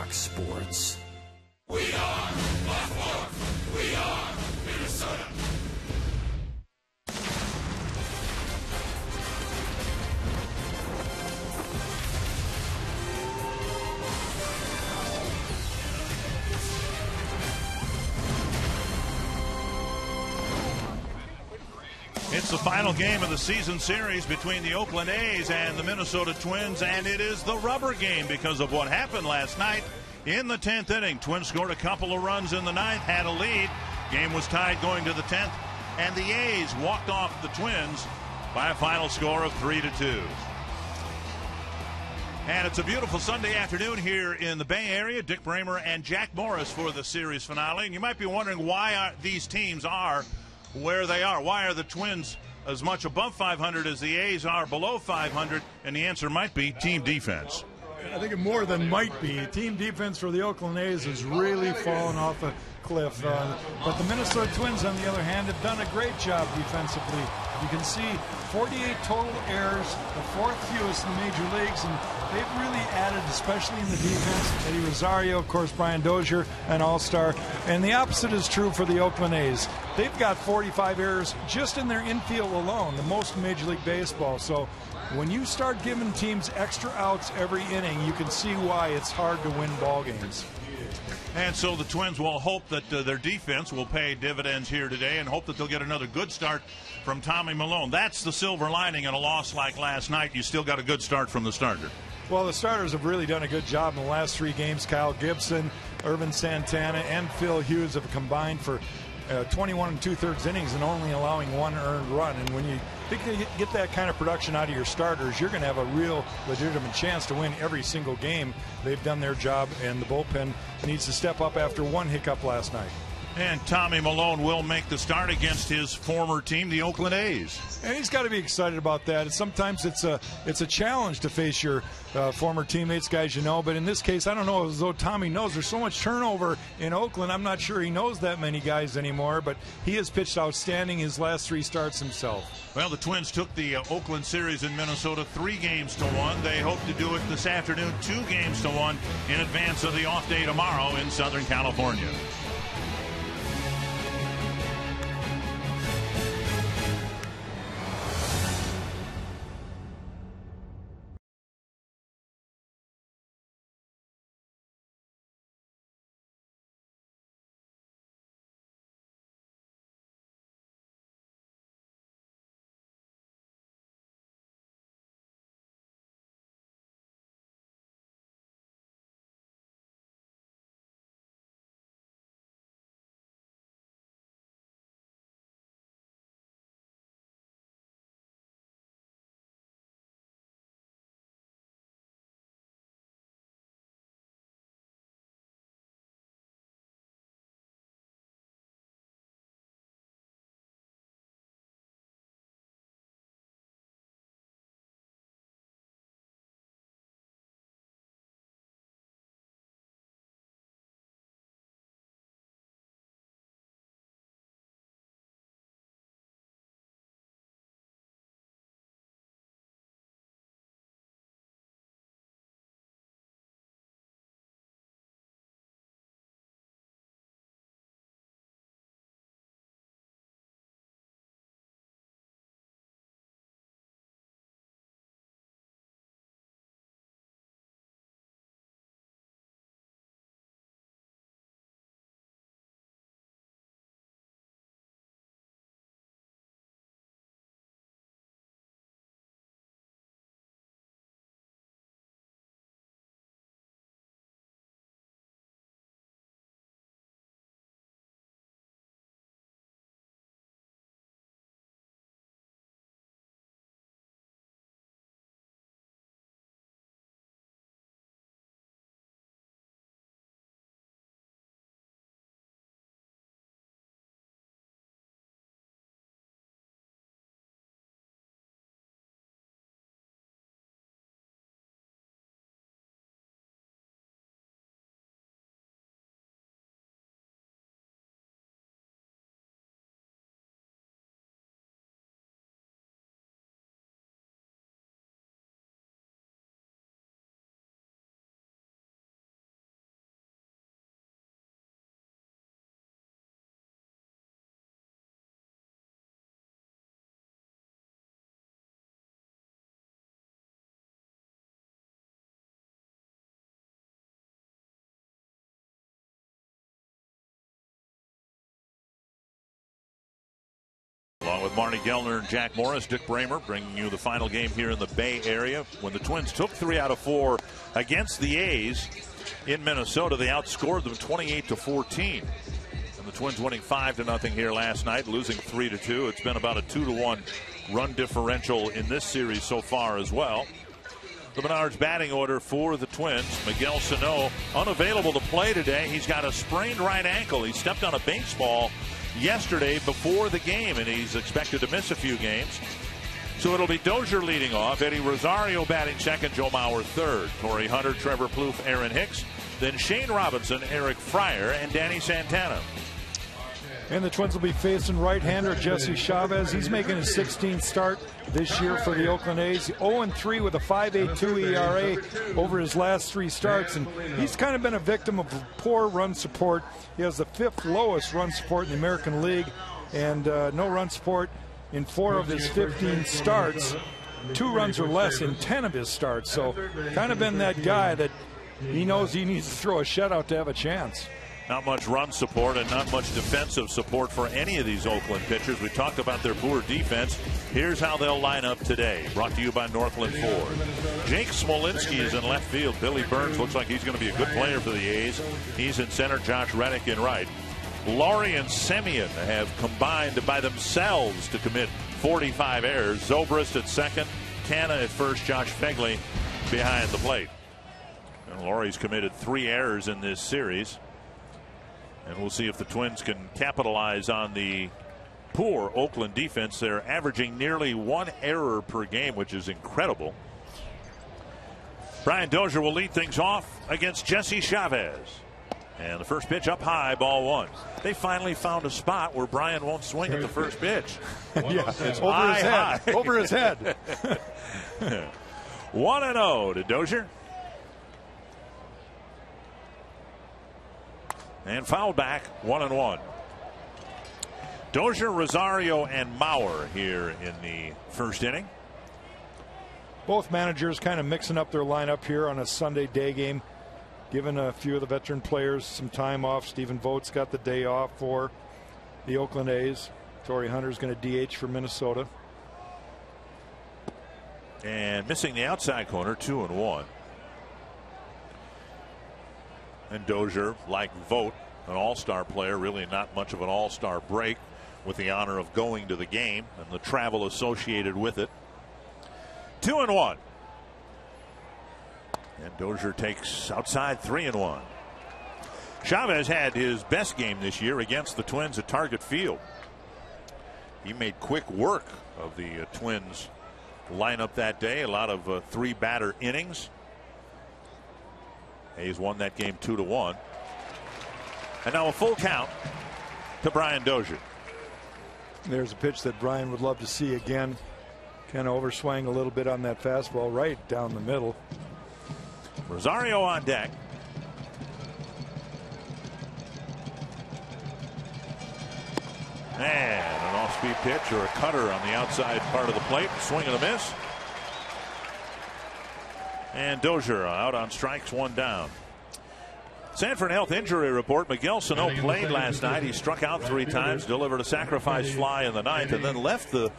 Fox Sports. We are Baltimore. We are Minnesota. It's the final game of the season series between the Oakland A's and the Minnesota Twins, and it is the rubber game because of what happened last night in the 10th inning. Twins scored a couple of runs in the 9th, had a lead. Game was tied going to the 10th, and the A's walked off the Twins by a final score of 3-2. And it's a beautiful Sunday afternoon here in the Bay Area. Dick Bramer and Jack Morris for the series finale. And you might be wondering why these teams are where they are. Why are the Twins as much above 500 as the A's are below 500? And the answer might be team defense. I think it more than might be. Team defense for the Oakland A's has really fallen off a cliff. But the Minnesota Twins, on the other hand, have done a great job defensively. You can see 48 total errors, the fourth fewest in the major leagues, and they've really added, especially in the defense. Eddie Rosario, of course, Brian Dozier, an all-star. And the opposite is true for the Oakland A's. They've got 45 errors just in their infield alone, the most in Major League Baseball. So when you start giving teams extra outs every inning, you can see why it's hard to win ball games. And so the Twins will hope that their defense will pay dividends here today and hope that they'll get another good start from Tommy Milone. That's the silver lining in a loss like last night. You still got a good start from the starter. Well, the starters have really done a good job in the last three games. Kyle Gibson, Irvin Santana, and Phil Hughes have combined for 21 2/3 innings and only allowing one earned run. And when you think you get that kind of production out of your starters, you're going to have a real legitimate chance to win every single game. They've done their job, and the bullpen needs to step up after one hiccup last night. And Tommy Milone will make the start against his former team, the Oakland A's. And he's got to be excited about that. Sometimes it's a challenge to face your former teammates, guys you know. But in this case, I don't know as though Tommy knows. There's so much turnover in Oakland. I'm not sure he knows that many guys anymore. But he has pitched outstanding his last three starts himself. Well, the Twins took the Oakland series in Minnesota 3-1. They hope to do it this afternoon 2-1 in advance of the off day tomorrow in Southern California. Marty Gellner and Jack Morris, Dick Bramer bringing you the final game here in the Bay Area. When the Twins took 3 out of 4 against the A's in Minnesota, they outscored them 28-14. And the Twins winning 5-0 here last night, losing 3-2. It's been about a 2-1 run differential in this series so far as well. The Menards batting order for the Twins. Miguel Sano unavailable to play today. He's got a sprained right ankle. He stepped on a baseball yesterday before the game, and he's expected to miss a few games. So it'll be Dozier leading off, Eddie Rosario batting second, Joe Mauer third, Torrey Hunter, Trevor Plouffe, Aaron Hicks, then Shane Robinson, Eric Fryer, and Danny Santana. And the Twins will be facing right-hander Jesse Chavez. He's making his 16th start this year for the Oakland A's. 0-3 with a 5.82 ERA over his last 3 starts. And he's kind of been a victim of poor run support. He has the 5th lowest run support in the American League, and no run support in 4 of his 15 starts. 2 runs or less in 10 of his starts. So kind of been that guy that he knows he needs to throw a shutout to have a chance. Not much run support and not much defensive support for any of these Oakland pitchers. We talked about their poor defense. Here's how they'll line up today. Brought to you by Northland Ford. Jake Smolinski is in left field. Billy Burns looks like he's going to be a good player for the A's. He's in center. Josh Reddick in right. Laurie and Semien have combined by themselves to commit 45 errors. Zobrist at second. Canna at first. Josh Fegley behind the plate. And Laurie's committed 3 errors in this series. And we'll see if the Twins can capitalize on the poor Oakland defense. They're averaging nearly 1 error per game, which is incredible. Brian Dozier will lead things off against Jesse Chavez. And the first pitch up high, ball 1. They finally found a spot where Brian won't swing at the first pitch. Yeah, it's over his head. high. Over his head. 1-0 to Dozier. And foul back, 1-1. Dozier, Rosario, and Mauer here in the first inning. Both managers kind of mixing up their lineup here on a Sunday day game, giving a few of the veteran players some time off. Stephen Vogt's got the day off for the Oakland A's. Torrey Hunter's going to DH for Minnesota. And missing the outside corner, 2-1. And Dozier, like Vogt, an all-star player, really not much of an all-star break, with the honor of going to the game and the travel associated with it. 2-1. And Dozier takes outside 3-1. Chavez had his best game this year against the Twins at Target Field. He made quick work of the Twins lineup that day. A lot of 3-batter innings. A's won that game 2-1. And now a full count to Brian Dozier. There's a pitch that Brian would love to see again. Kind of overswang a little bit on that fastball right down the middle. Rosario on deck. And an off-speed pitch or a cutter on the outside part of the plate. Swing and a miss. And Dozier out on strikes, 1 down. Sanford Health injury report. Miguel Sano played last night. He struck out 3 times, delivered a sacrifice fly in the 9th, and then left the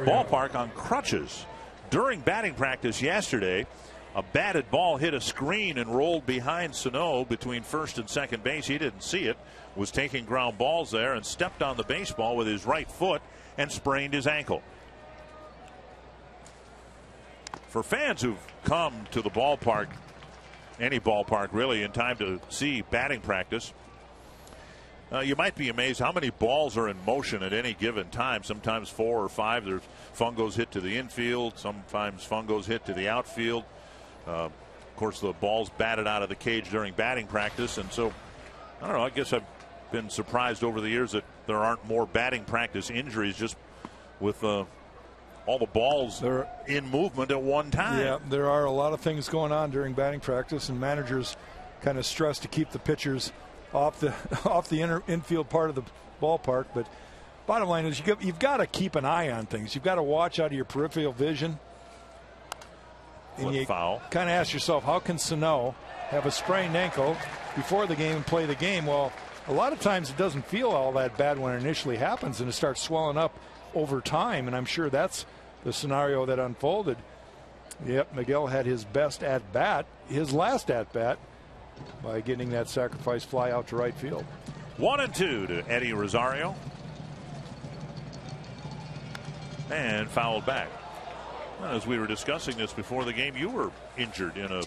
ballpark on crutches. During batting practice yesterday, a batted ball hit a screen and rolled behind Sano between first and second base. He didn't see it, was taking ground balls there, and stepped on the baseball with his right foot and sprained his ankle. For fans who've come to the ballpark, any ballpark really, in time to see batting practice, you might be amazed how many balls are in motion at any given time. Sometimes 4 or 5. There's fungos hit to the infield. Sometimes fungos hit to the outfield. Of course, the ball's batted out of the cage during batting practice. And so, I don't know, I guess I've been surprised over the years that there aren't more batting practice injuries, just with all the balls are in movement at one time. Yeah, there are a lot of things going on during batting practice, and managers kind of stress to keep the pitchers off the infield part of the ballpark. But bottom line is you've got to keep an eye on things. You've got to watch out of your peripheral vision. And you foul. Kind of ask yourself, how can Sano have a sprained ankle before the game and play the game? Well, a lot of times it doesn't feel all that bad when it initially happens, and it starts swelling up over time, and I'm sure that's the scenario that unfolded. Yep, Miguel had his best at bat, his last at bat, by getting that sacrifice fly out to right field. 1-2 to Eddie Rosario, and fouled back. Well, as we were discussing this before the game, you were injured in a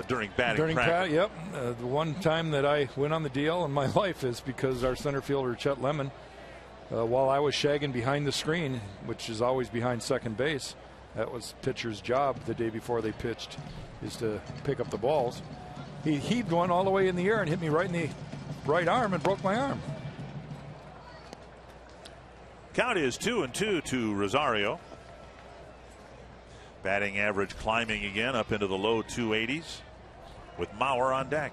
during batting practice. Yep, the one time that I went on the DL in my life is because our center fielder Chet Lemon, while I was shagging behind the screen, which is always behind second base, that was pitcher's job the day before they pitched, is to pick up the balls. He heaved one all the way in the air and hit me right in the right arm and broke my arm. Count is 2-2 to Rosario. Batting average climbing again up into the low 280s with Mauer on deck.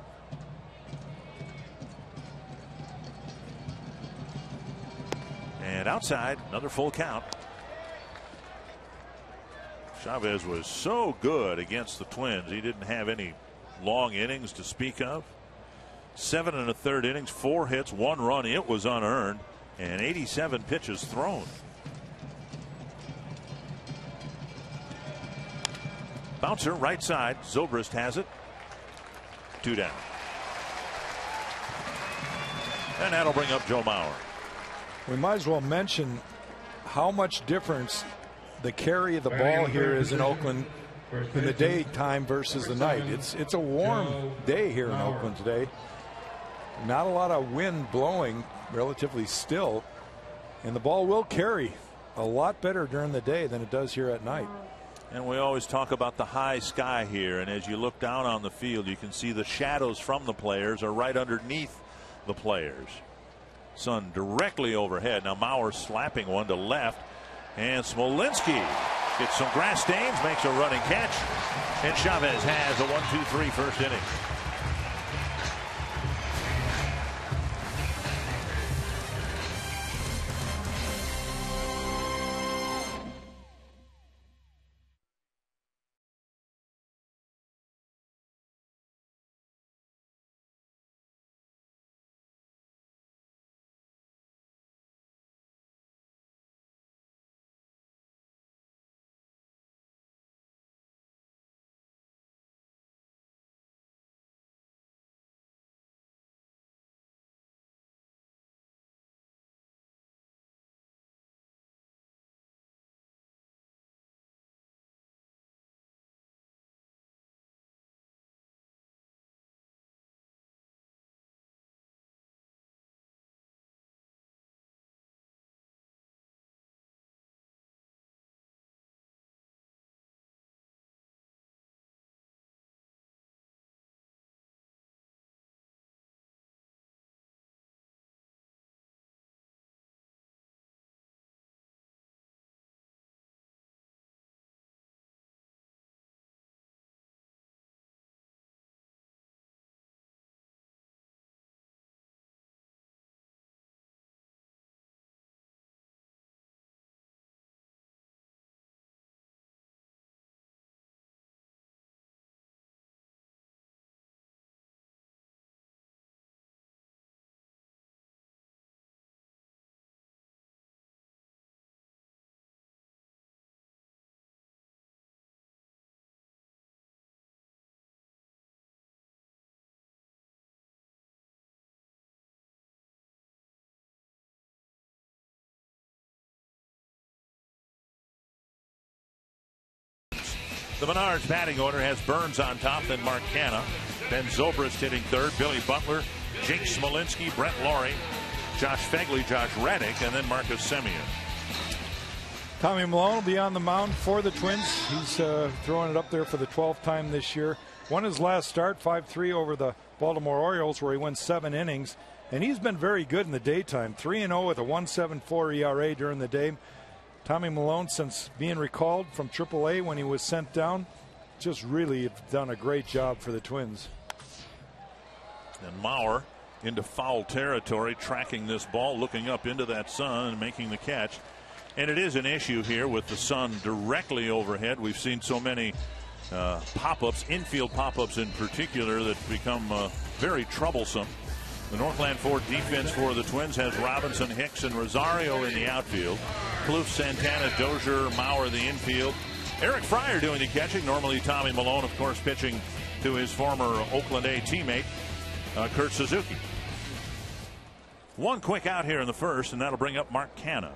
And outside, another full count. Chavez was so good against the Twins. He didn't have any long innings to speak of. 7 1/3 innings, 4 hits, 1 run. It was unearned, and 87 pitches thrown. Bouncer right side. Zobrist has it. 2 down. And that'll bring up Joe Mauer. We might as well mention how much difference the carry of the ball here is in Oakland in the daytime versus the night. It's a warm day here in Oakland today. Not a lot of wind blowing, relatively still, and the ball will carry a lot better during the day than it does here at night. And we always talk about the high sky here, and as you look down on the field, you can see the shadows from the players are right underneath the players. Sun directly overhead. Now Mauer slapping one to left, and Smolinski gets some grass stains, makes a running catch, and Chavez has a 1-2-3 first inning. The Menards batting order has Burns on top, then Mark Canha, then Zobrist hitting third, Billy Butler, Jake Smolinski, Brett Laurie, Josh Fegley, Josh Reddick, and then Marcus Semien. Tommy Milone will be on the mound for the Twins. He's throwing it up there for the 12th time this year. Won his last start, 5-3 over the Baltimore Orioles, where he went 7 innings. And he's been very good in the daytime. 3-0 with a 1.74 ERA during the day. Tommy Milone, since being recalled from AAA when he was sent down, just really done a great job for the Twins. And Mauer into foul territory, tracking this ball, looking up into that sun and making the catch. And it is an issue here with the sun directly overhead. We've seen so many pop-ups, infield pop-ups in particular, that become very troublesome. The Northland Ford defense for the Twins has Robinson, Hicks, and Rosario in the outfield. Plouffe, Santana, Dozier, Maurer the infield. Eric Fryer doing the catching. Normally Tommy Milone, of course, pitching to his former Oakland A teammate, Kurt Suzuki. One quick out here in the first, and that'll bring up Mark Canha.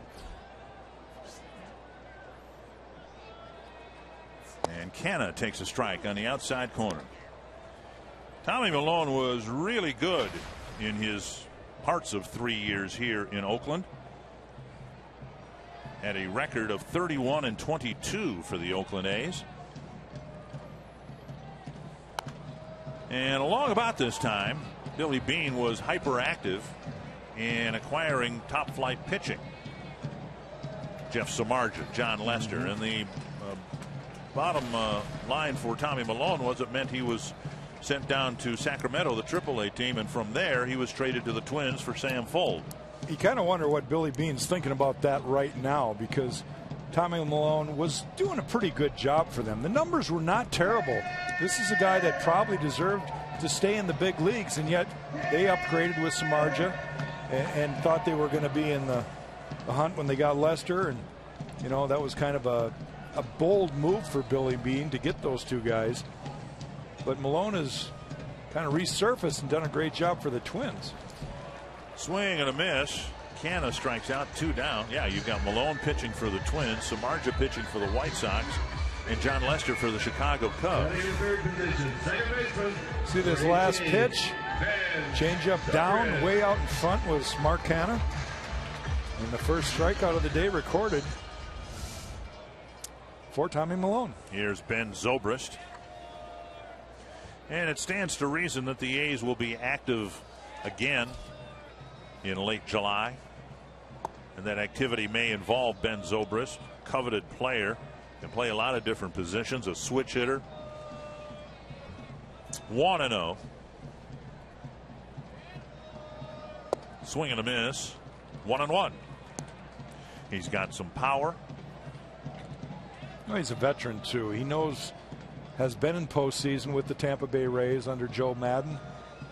And Canha takes a strike on the outside corner. Tommy Milone was really good in his parts of 3 years here in Oakland. Had a record of 31-22 for the Oakland A's. And along about this time, Billy Beane was hyperactive in acquiring top flight pitching. Jeff Samardzija, John Lester, and the bottom line for Tommy Milone was it meant he was sent down to Sacramento, the AAA team, and from there he was traded to the Twins for Sam Fuld. You kind of wonder what Billy Beane's thinking about that right now, because Tommy Milone was doing a pretty good job for them. The numbers were not terrible. This is a guy that probably deserved to stay in the big leagues, and yet they upgraded with Samardzija and thought they were going to be in the hunt when they got Lester. And, you know, that was kind of a bold move for Billy Beane to get those two guys. But Milone has kind of resurfaced and done a great job for the Twins. Swing and a miss. Canha strikes out, 2 down. Yeah, you've got Milone pitching for the Twins, Samardzija pitching for the White Sox, and John Lester for the Chicago Cubs. See this last pitch? Change up down, way out in front was Mark Canha. And the first strikeout of the day recorded for Tommy Milone. Here's Ben Zobrist. And it stands to reason that the A's will be active again in late July. And that activity may involve Ben Zobrist, coveted player, can play a lot of different positions, a switch hitter. 1-0. Swing and a miss. 1-1. He's got some power. Well, he's a veteran too. He knows, has been in postseason with the Tampa Bay Rays under Joe Madden,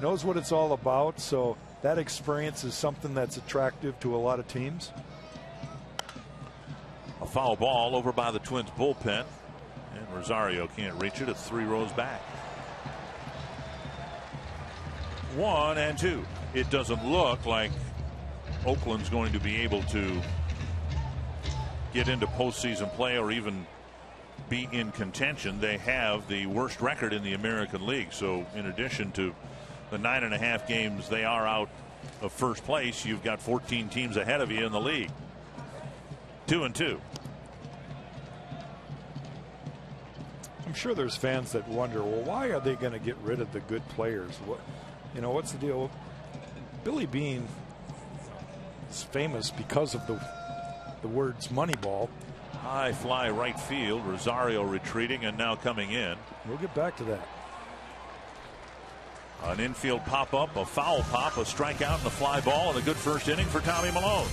knows what it's all about, so that experience is something that's attractive to a lot of teams. A foul ball over by the Twins bullpen, and Rosario can't reach it. It's 3 rows back. 1-2. It doesn't look like Oakland's going to be able to get into postseason play or even be in contention. They have the worst record in the American League, so in addition to the 9.5 games they are out of first place, you've got 14 teams ahead of you in the league. 2-2. I'm sure there's fans that wonder, well, why are they going to get rid of the good players? What, you know, what's the deal? Billy Beane is famous because of the words Moneyball. High fly right field. Rosario retreating and now coming in. We'll get back to that. An infield pop-up, a foul pop, a strikeout, and a fly ball, and a good first inning for Tommy Milone.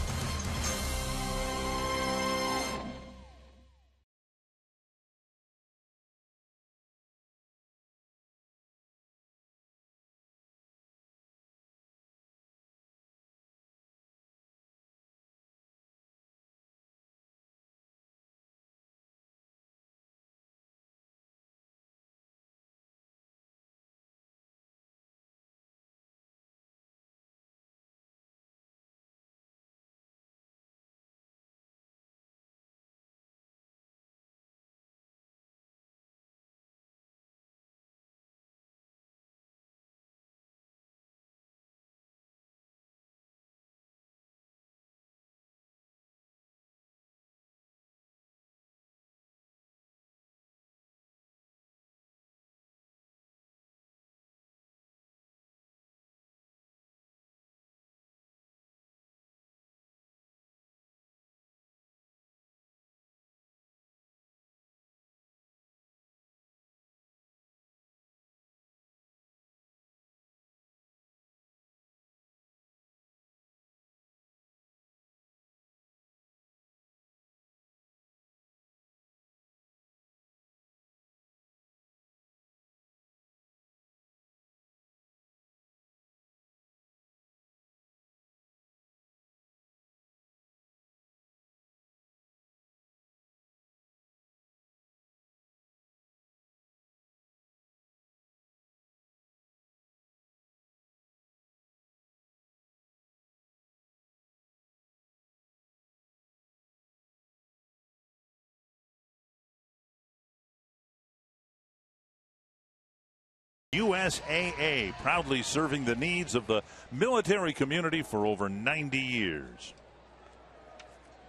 USAA, proudly serving the needs of the military community for over 90 years.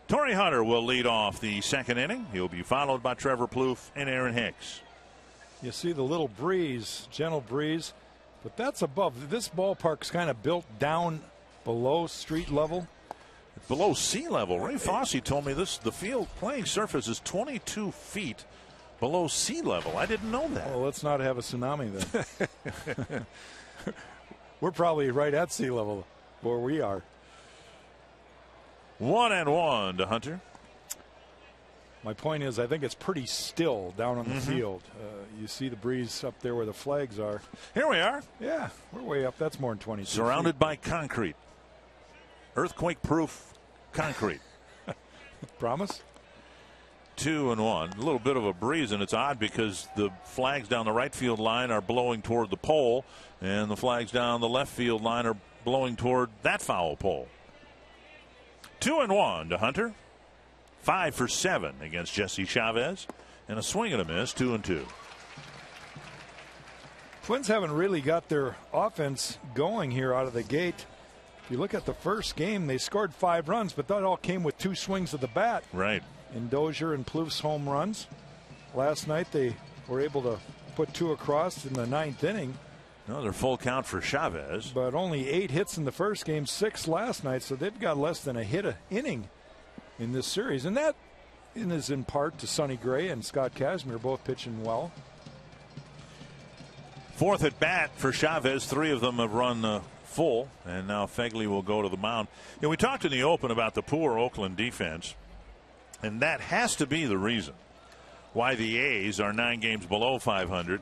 Torrey Hunter will lead off the second inning. He'll be followed by Trevor Plouffe and Aaron Hicks. You see the little breeze, gentle breeze, but that's above. This ballpark's kind of built down below street level. Below sea level. Ray Fosse told me the field playing surface is 22 feet below sea level. I didn't know that. Well, let's not have a tsunami then. We're probably right at sea level where we are. 1-1 to Hunter. My point is, I think it's pretty still down on the field. You see the breeze up there where the flags are. Here we are. Yeah, we're way up. That's more than 22 Surrounded feet. by concrete. Earthquake-proof concrete. Promise? 2-1. A little bit of a breeze, and it's odd because the flags down the right field line are blowing toward the pole, and the flags down the left field line are blowing toward that foul pole. 2-1 to Hunter. 5 for 7 against Jesse Chavez, and a swing and a miss. 2-2. Twins haven't really got their offense going here out of the gate. If you look at the first game, they scored 5 runs, but that all came with 2 swings of the bat. Right. In Dozier and Plouffe's home runs. Last night they were able to put 2 across in the 9th inning. Another full count for Chavez. But only 8 hits in the first game, 6 last night, so they've got less than a hit an inning in this series. And that is in part to Sonny Gray and Scott Kazmir both pitching well. 4th at bat for Chavez. 3 of them have run full, and now Fegley will go to the mound. You know, we talked in the open about the poor Oakland defense, and that has to be the reason why the A's are 9 games below 500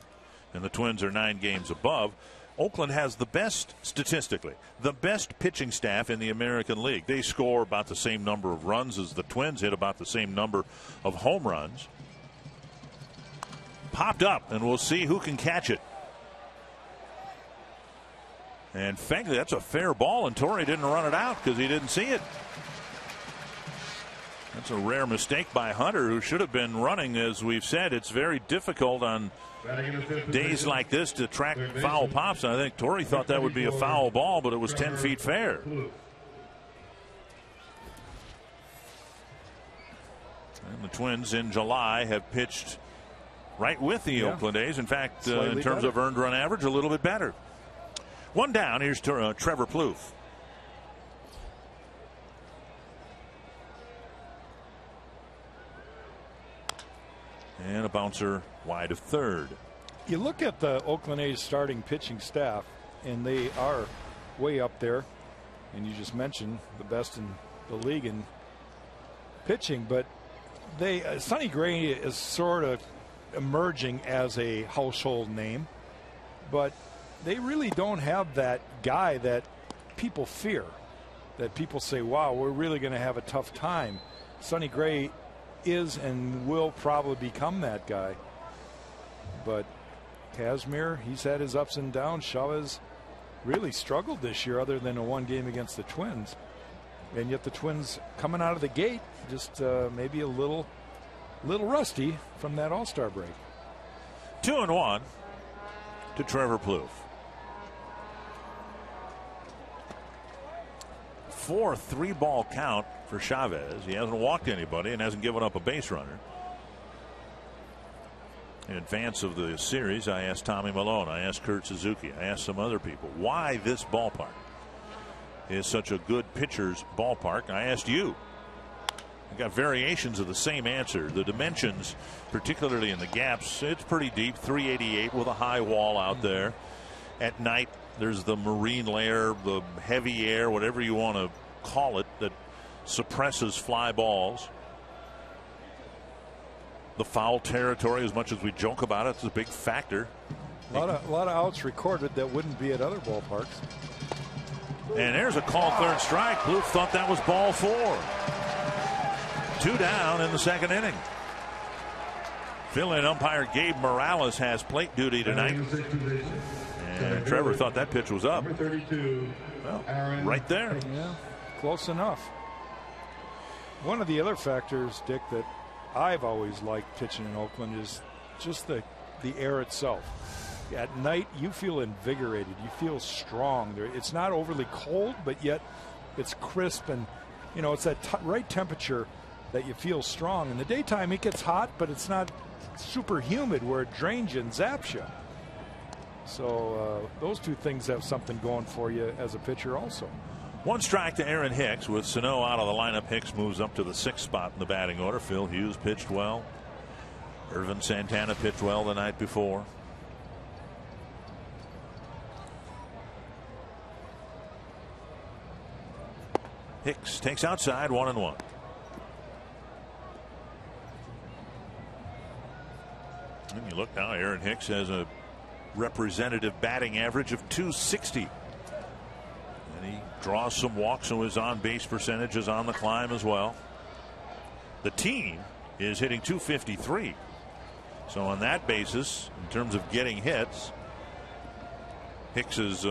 and the Twins are 9 games above. Oakland has the best, statistically, the best pitching staff in the American League. They score about the same number of runs as the Twins, hit about the same number of home runs. Popped up, and we'll see who can catch it. And Fegley, that's a fair ball, and Torrey didn't run it out because he didn't see it. That's a rare mistake by Hunter, who should have been running. As we've said, it's very difficult on days like this to track foul pops. And I think Torrey thought that would be a foul ball, but it was 10 feet fair. And the Twins in July have pitched right with the Oakland A's. In fact, in terms of earned run average, a little bit better. 1 down. Here's Trevor Plouffe. And a bouncer wide of third. You look at the Oakland A's starting pitching staff, and they are way up there. And you just mentioned the best in the league in pitching. But Sonny Gray is sort of emerging as a household name. But they really don't have that guy that people fear, that people say, wow, we're really going to have a tough time. Sonny Gray is and will probably become that guy. But Kazmir, he's had his ups and downs. Chavez really struggled this year other than a 1 game against the Twins. And yet the Twins coming out of the gate just maybe a little rusty from that All-Star break. 2-1 to Trevor Plouffe. 4 3-ball count for Chavez. He hasn't walked anybody and hasn't given up a base runner. In advance of the series, I asked Tommy Malone, I asked Kurt Suzuki, I asked some other people why this ballpark is such a good pitcher's ballpark. I asked you. I got variations of the same answer. The dimensions, particularly in the gaps, it's pretty deep. 388 with a high wall out there. At night, there's the marine layer, the heavy air, whatever you want to call it, that suppresses fly balls. The foul territory, as much as we joke about it, is a big factor. A lot of outs recorded that wouldn't be at other ballparks. And there's a called third strike. Plouffe thought that was ball 4. 2 down in the second inning. Fill-in umpire Gabe Morales has plate duty tonight. And Trevor thought that pitch was up. Well, right there. Yeah, close enough. One of the other factors, Dick, that I've always liked pitching in Oakland is just the air itself. at night you feel invigorated. You feel strong. It's not overly cold, but yet it's crisp, and you know, it's that right temperature that you feel strong. In the daytime it gets hot, but it's not super humid where it drains you and zaps you. So those two things have something going for you as a pitcher also. 1 strike to Aaron Hicks. With Sano out of the lineup, Hicks moves up to the 6th spot in the batting order. Phil Hughes pitched well. Irvin Santana pitched well the night before. Hicks takes outside, 1-1. And you look now, Aaron Hicks has a representative batting average of .260. And he draws some walks, so his on-base percentage is on the climb as well. The team is hitting .253. So on that basis, in terms of getting hits, Hicks is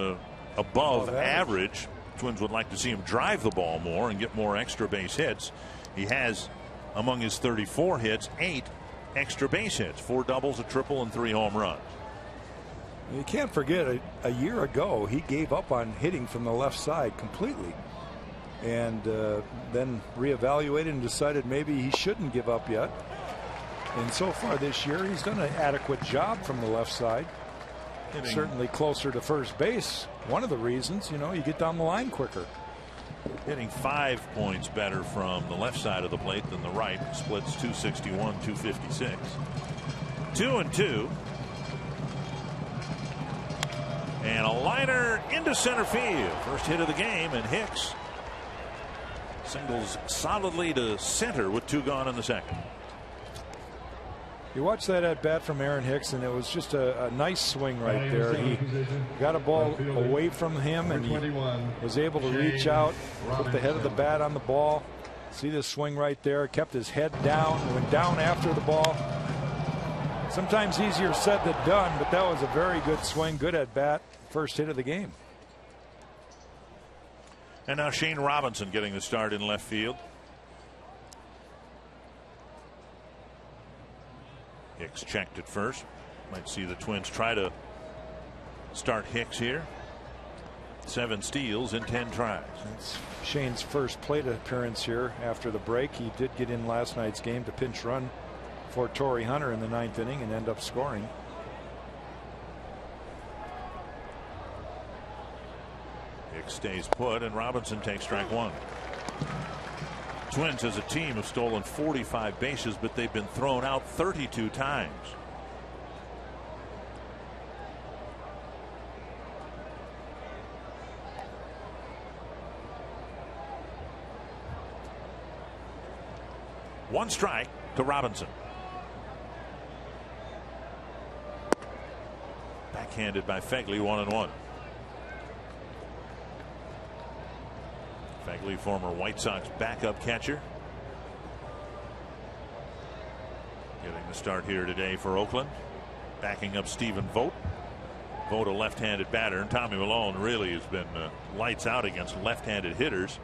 above average. Twins would like to see him drive the ball more and get more extra base hits. He has, among his 34 hits, 8 extra base hits, 4 doubles, a triple, and 3 home runs. You can't forget a year ago he gave up on hitting from the left side completely, and then reevaluated and decided maybe he shouldn't give up yet. And so far this year he's done an adequate job from the left side. Certainly closer to first base. One of the reasons, you know, you get down the line quicker. Hitting 5 points better from the left side of the plate than the right. Splits .261, .256. 2-2. And a liner into center field. First hit of the game, and Hicks singles solidly to center with 2 gone in the second. You watch that at bat from Aaron Hicks, and it was just a nice swing right there. He got a ball away from him, and he was able to reach out, put the head of the bat on the ball. See this swing right there, kept his head down, went down after the ball. Sometimes easier said than done, but that was a very good swing, good at bat, first hit of the game. And now Shane Robinson getting the start in left field. Hicks checked at first. Might see the Twins try to start Hicks here. 7 steals in 10 tries. It's Shane's first plate appearance here after the break. He did get in last night's game to pinch run for Torrey Hunter in the 9th inning and end up scoring. Hicks stays put, and Robinson takes strike 1. Twins as a team have stolen 45 bases, but they've been thrown out 32 times. One strike to Robinson. Backhanded by Fegley, 1-1. Fegley, former White Sox backup catcher, getting the start here today for Oakland, backing up Stephen Vogt. Vogt, a left-handed batter, and Tommy Malone really has been lights out against left-handed hitters.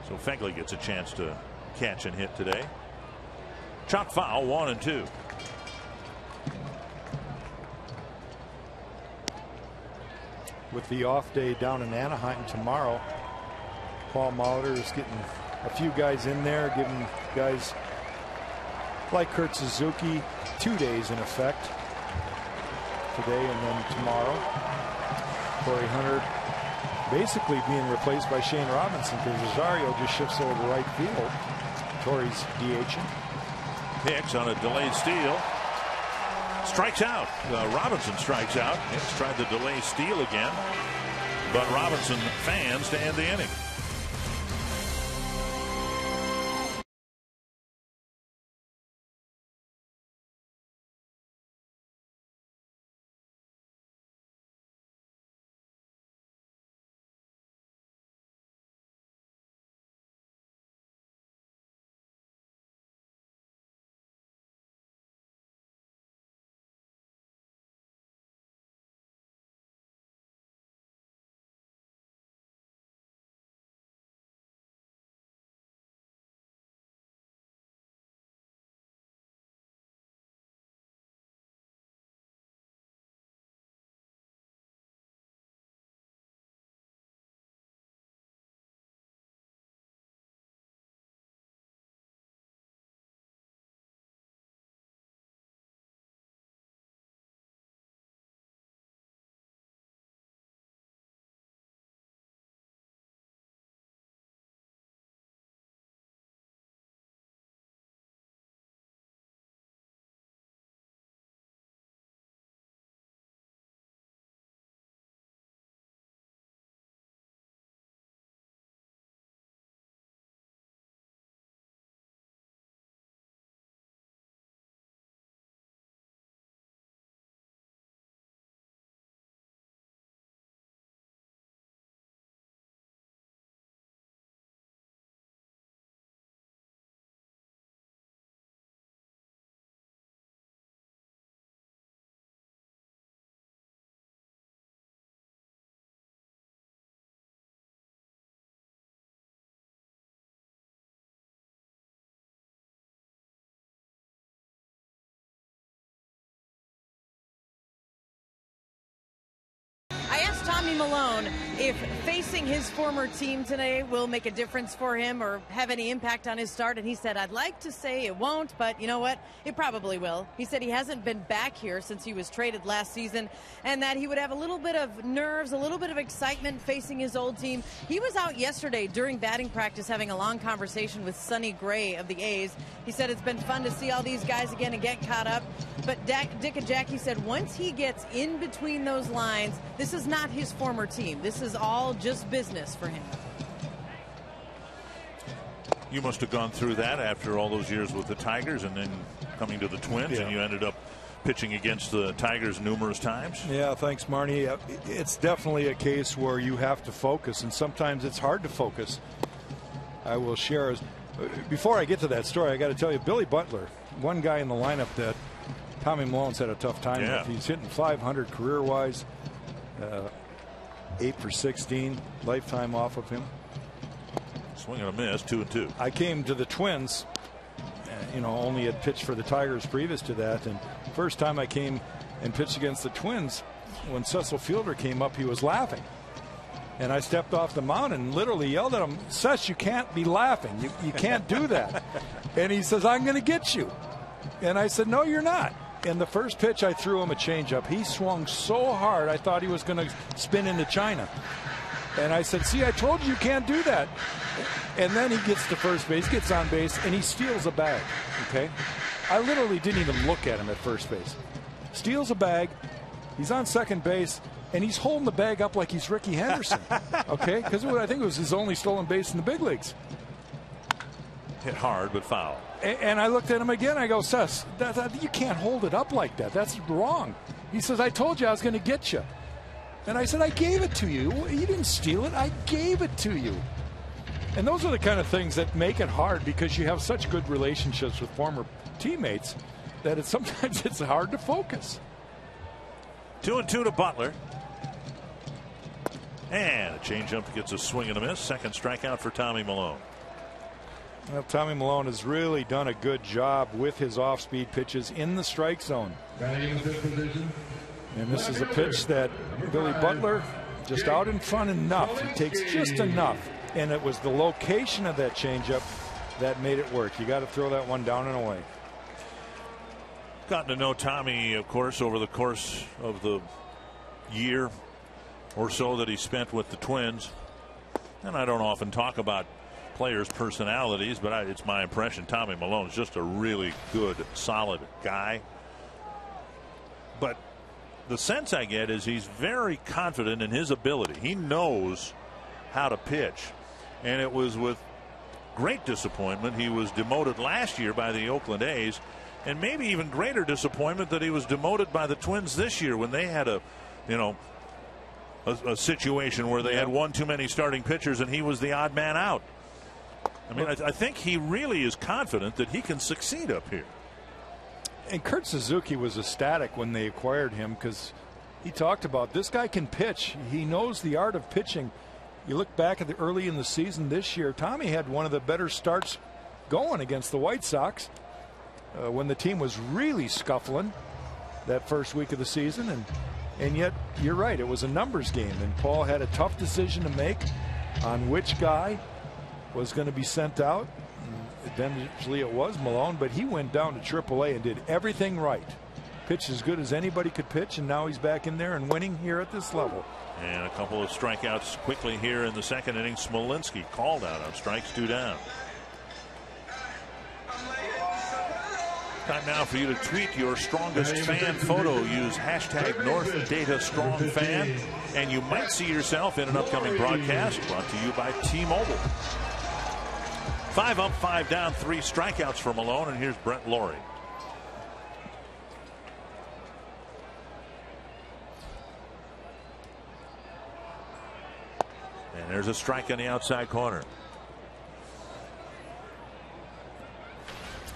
So Fegley gets a chance to catch and hit today. Chop foul, 1-2. With the off day down in Anaheim tomorrow, Paul Molitor is getting a few guys in there, giving guys like Kurt Suzuki 2 days in effect, today and then tomorrow. Torrey Hunter basically being replaced by Shane Robinson because Rosario just shifts over to right field. Torrey's DHing. Hicks on a delayed steal. Strikes out. Robinson strikes out. Hicks tried the delay steal again, but Robinson fans to end the inning. Tommy Milone if facing his former team today will make a difference for him or have any impact on his start. And he said, I'd like to say it won't, but you know what? It probably will. He said he hasn't been back here since he was traded last season, and that he would have a little bit of nerves, a little bit of excitement facing his old team. He was out yesterday during batting practice having a long conversation with Sonny Gray of the A's. He said it's been fun to see all these guys again and get caught up. But Dick and Jackie said once he gets in between those lines, this is not his former team. This is all just business for him. You must have gone through that after all those years with the Tigers and then coming to the Twins, and you ended up pitching against the Tigers numerous times. Yeah, thanks, Marnie. It's definitely a case where you have to focus, and sometimes it's hard to focus. I will share. Before I get to that story, I got to tell you, Billy Butler, one guy in the lineup that Tommy Milone's had a tough time with. He's hitting .500 career-wise, 8 for 16 lifetime off of him. Swing and a miss, 2-2. I came to the Twins, only had pitched for the Tigers previous to that, and first time I came and pitched against the Twins, when Cecil Fielder came up, he was laughing. And I stepped off the mound and literally yelled at him, Cec, you can't be laughing. You can't do that. And he says, I'm going to get you. And I said, no, you're not. And the first pitch, I threw him a changeup. He swung so hard, I thought he was going to spin into China. And I said, see, I told you can't do that. And then he gets to first base, gets on base, and he steals a bag. Okay? I literally didn't even look at him at first base. Steals a bag. He's on second base, and he's holding the bag up like he's Ricky Henderson. Okay? Because I think it was his only stolen base in the big leagues. Hit hard, but foul. And I looked at him again. I go, Cec, you can't hold it up like that. That's wrong. He says, I told you I was going to get you. And I said, I gave it to you. You didn't steal it. I gave it to you. And those are the kind of things that make it hard because you have such good relationships with former teammates that sometimes it's hard to focus. 2-2 to Butler. And a changeup gets a swing and a miss. Second strikeout for Tommy Milone. Well, Tommy Milone has really done a good job with his off-speed pitches in the strike zone. And this is a pitch that Billy Butler just out in front enough. He takes just enough. And it was the location of that changeup that made it work. You got to throw that one down and away. Gotten to know Tommy, of course, over the course of the year or so that he spent with the Twins. And I don't often talk about players' personalities, but it's my impression Tommy Milone's just a really good, solid guy. But the sense I get is he's very confident in his ability. He knows how to pitch. And it was with great disappointment he was demoted last year by the Oakland A's, and maybe even greater disappointment that he was demoted by the Twins this year when they had a situation where they had one too many starting pitchers and he was the odd man out. I mean, I think he really is confident that he can succeed up here. And Kurt Suzuki was ecstatic when they acquired him because he talked about this guy can pitch. He knows the art of pitching. You look back at the early in the season this year, Tommy had one of the better starts going against the White Sox when the team was really scuffling that first week of the season. And yet, you're right, it was a numbers game. And Paul had a tough decision to make on which guy was going to be sent out. Eventually it was Milone, but he went down to AAA and did everything right. Pitched as good as anybody could pitch, and now he's back in there and winning here at this level. And a couple of strikeouts quickly here in the second inning. Smolinski called out on strikes, 2 down. Time now for you to tweet your strongest fan photo. Use hashtag NorthDataStrongFan, and you might see yourself in an upcoming broadcast brought to you by T-Mobile. 5 up, 5 down, 3 strikeouts for Milone, and here's Brett Lawrie. And there's a strike on the outside corner.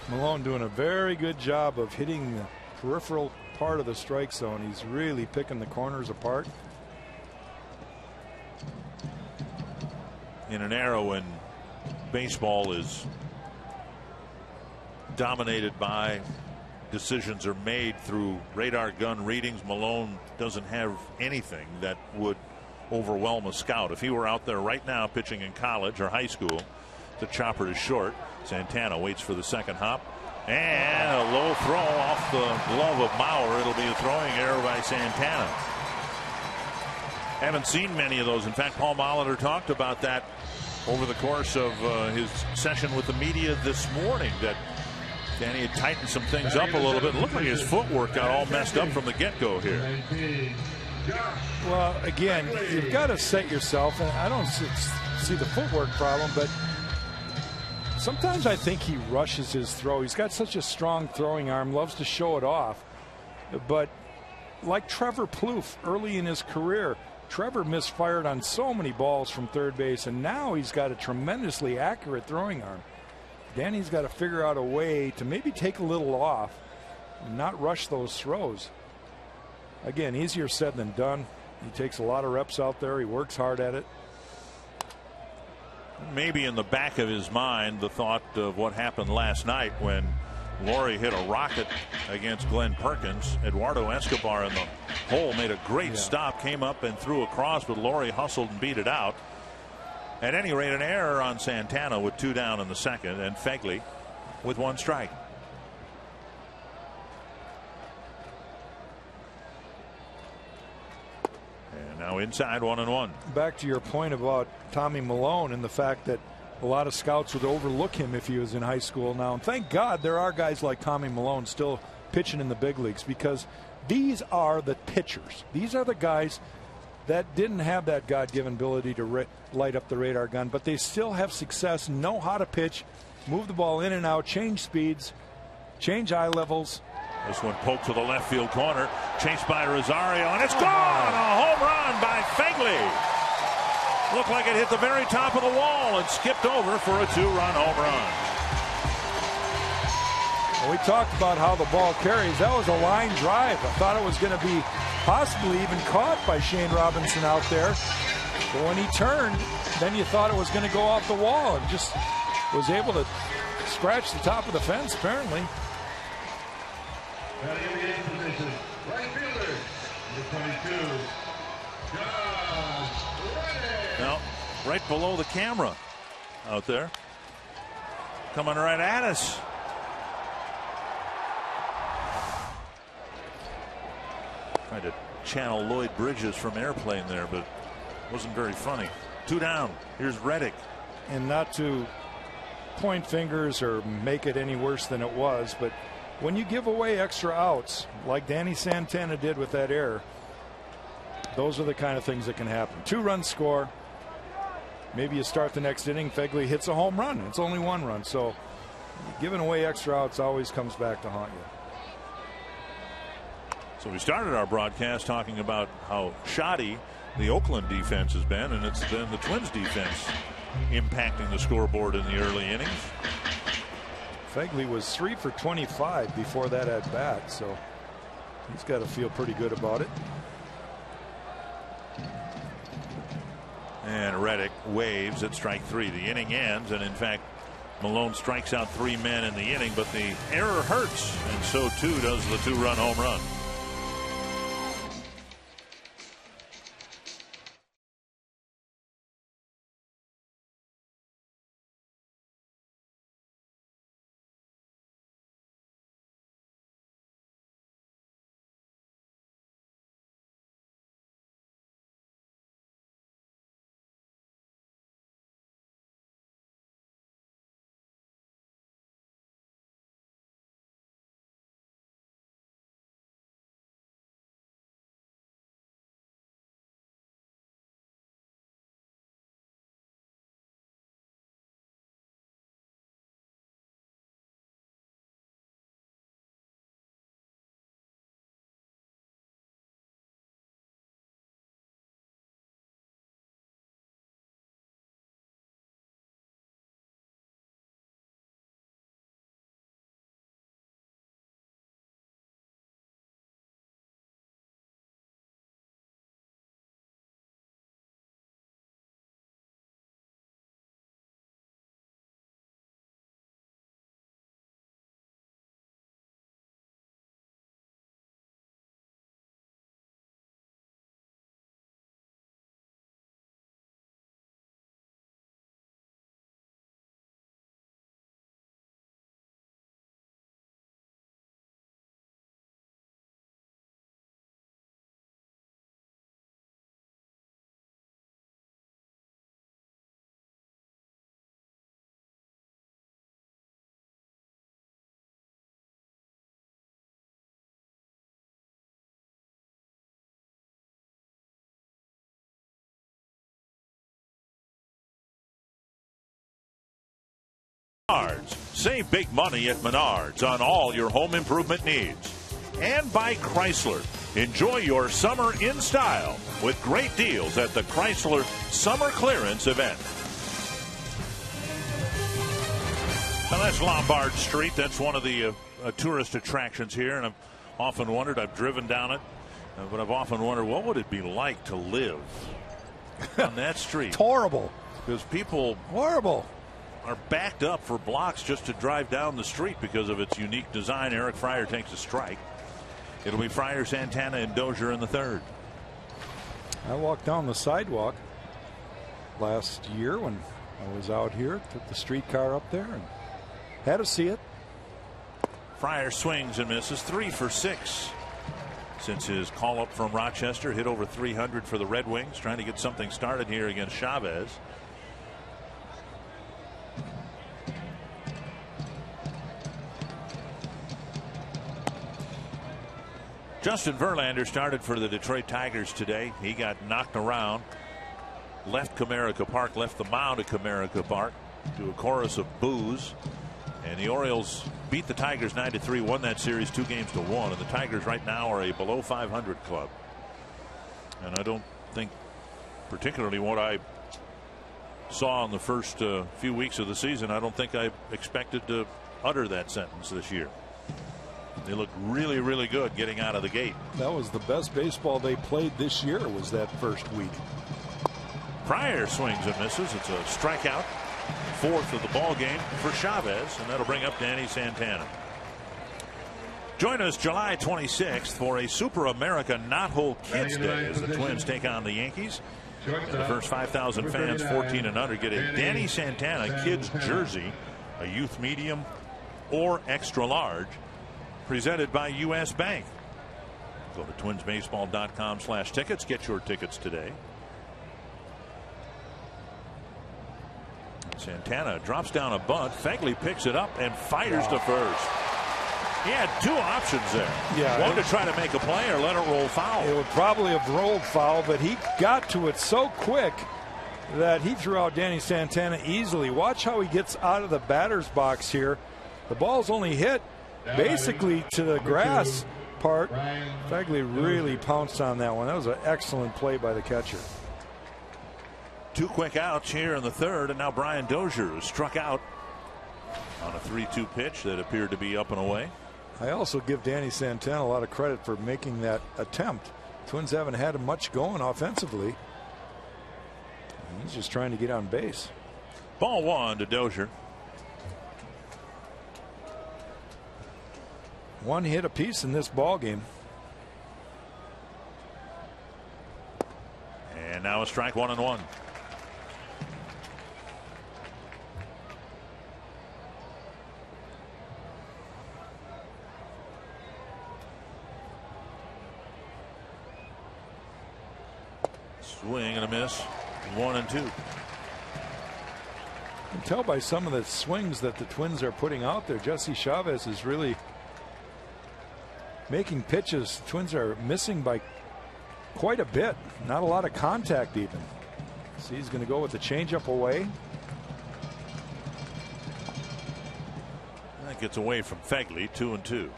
Milone doing a very good job of hitting the peripheral part of the strike zone. He's really picking the corners apart. In an era when baseball is dominated by decisions are made through radar gun readings, Milone doesn't have anything that would overwhelm a scout. If he were out there right now pitching in college or high school, the chopper is short. Santana waits for the second hop. And a low throw off the glove of Mauer. It'll be a throwing error by Santana. Haven't seen many of those. In fact, Paul Molitor talked about that over the course of his session with the media this morning, that Danny had tightened some things up a little bit. It looked like his footwork got all messed up from the get-go here. Well, again, you've got to set yourself, and I don't see the footwork problem, but sometimes I think he rushes his throw. He's got such a strong throwing arm, loves to show it off. But like Trevor Plouffe early in his career, Trevor misfired on so many balls from third base, and now he's got a tremendously accurate throwing arm. Danny's got to figure out a way to maybe take a little off and not rush those throws. Again, easier said than done. He takes a lot of reps out there. He works hard at it. Maybe in the back of his mind, the thought of what happened last night when Laurie hit a rocket against Glenn Perkins. Eduardo Escobar in the hole made a great stop, came up and threw across, but Laurie hustled and beat it out. At any rate, an error on Santana with 2 down in the second, and Fegley with 1 strike. And now inside 1-1. Back to your point about Tommy Milone and the fact that a lot of scouts would overlook him if he was in high school now. And thank God there are guys like Tommy Milone still pitching in the big leagues, because these are the pitchers. These are the guys that didn't have that God-given ability to light up the radar gun, but they still have success, know how to pitch, move the ball in and out, change speeds, change eye levels. This one poked to the left field corner, chased by Rosario, and it's gone! A home run by Fegley. Looked like it hit the very top of the wall and skipped over for a 2-run home run. Well, we talked about how the ball carries. That was a line drive. I thought it was going to be possibly even caught by Shane Robinson out there. But when he turned, then you thought it was going to go off the wall, and just was able to scratch the top of the fence, apparently. Right fielder, number 22, Now, right below the camera out there. Coming right at us. Tried to channel Lloyd Bridges from Airplane there, but wasn't very funny. 2 down. Here's Reddick. And not to point fingers or make it any worse than it was, but when you give away extra outs like Danny Santana did with that error, those are the kind of things that can happen. 2-run score. Maybe you start the next inning, Fegley hits a home run. It's only 1 run, so giving away extra outs always comes back to haunt you. So we started our broadcast talking about how shoddy the Oakland defense has been, and it's been the Twins defense impacting the scoreboard in the early innings. Fegley was 3 for 25 before that at bat, so he's got to feel pretty good about it. And Reddick waves at strike 3. The inning ends, and in fact, Milone strikes out 3 men in the inning, but the error hurts, and so too does the 2-run home run. Menards. Save big money at Menards on all your home improvement needs. And by Chrysler. Enjoy your summer in style with great deals at the Chrysler Summer Clearance event. Now that's Lombard Street. That's one of the tourist attractions here, and I've often wondered, I've driven down it, but I've often wondered, what would it be like to live on that street? It's horrible. Because people horrible are backed up for blocks just to drive down the street because of its unique design. Eric Fryer takes a strike. It'll be Fryer, Santana, and Dozier in the third. I walked down the sidewalk last year when I was out here, took the streetcar up there and had to see it. Fryer swings and misses, 3 for 6 since his call up from Rochester. Hit over 300 for the Red Wings, trying to get something started here against Chavez. Justin Verlander started for the Detroit Tigers today. He got knocked around, left Comerica Park, left the mound at Comerica Park to a chorus of boos. And the Orioles beat the Tigers 9-3, won that series 2-1. And the Tigers right now are a below 500 club. And I don't think, particularly what I saw in the first few weeks of the season, I don't think I expected to utter that sentence this year. They look really, really good getting out of the gate. That was the best baseball they played this year, was that first week. Fryer swings and misses. It's a strikeout, 4th of the ball game for Chavez, and that'll bring up Danny Santana. Join us July 26th for a Super America Knothole Kids Day as the Twins take on the Yankees. And the first 5,000 fans 14 and under get a Danny Santana kids jersey, a youth medium or extra large, presented by U.S. Bank. Go to twinsbaseball.com/tickets. Get your tickets today. Santana drops down a bunt. Fegley picks it up and fires to first. He had 2 options there. Yeah, one to try to make a play or let it roll foul. It would probably have rolled foul, but he got to it so quick that he threw out Danny Santana easily. Watch how he gets out of the batter's box here. The ball's only hit basically to the grass part. Fegley really pounced on that one. That was an excellent play by the catcher. 2 quick outs here in the third, and now Brian Dozier is struck out on a 3-2 pitch that appeared to be up and away. I also give Danny Santana a lot of credit for making that attempt. Twins haven't had much going offensively. He's just trying to get on base. Ball 1 to Dozier. 1 hit apiece in this ball game. And now a strike, 1-1. Swing and a miss, 1-2. You can tell by some of the swings that the Twins are putting out there. Jesse Chavez is really making pitches. Twins are missing by quite a bit. Not a lot of contact even. See, he's going to go with the changeup away. That gets away from Fegley, 2-2.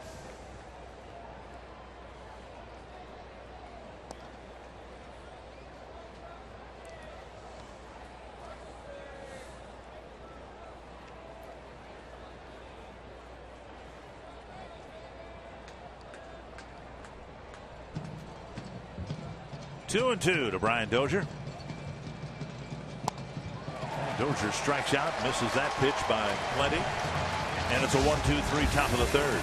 Two and two to Brian Dozier. Dozier strikes out, misses that pitch by plenty, and it's a 1-2-3 top of the third.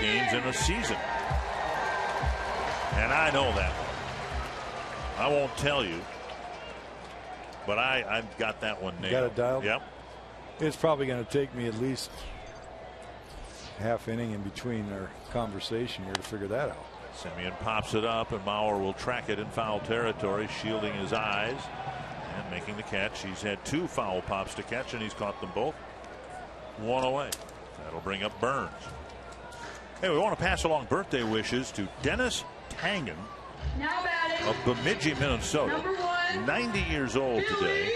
games in a season. And I know that. I won't tell you. But I've got that one nailed. Got it dialed? Yep. It's probably going to take me at least half inning in between our conversation here to figure that out. Semien pops it up, and Mauer will track it in foul territory, shielding his eyes and making the catch. He's had 2 foul pops to catch, and he's caught them both. 1 away. That'll bring up Burns. Hey, we want to pass along birthday wishes to Dennis Tangen of Bemidji, Minnesota. 90 years old today.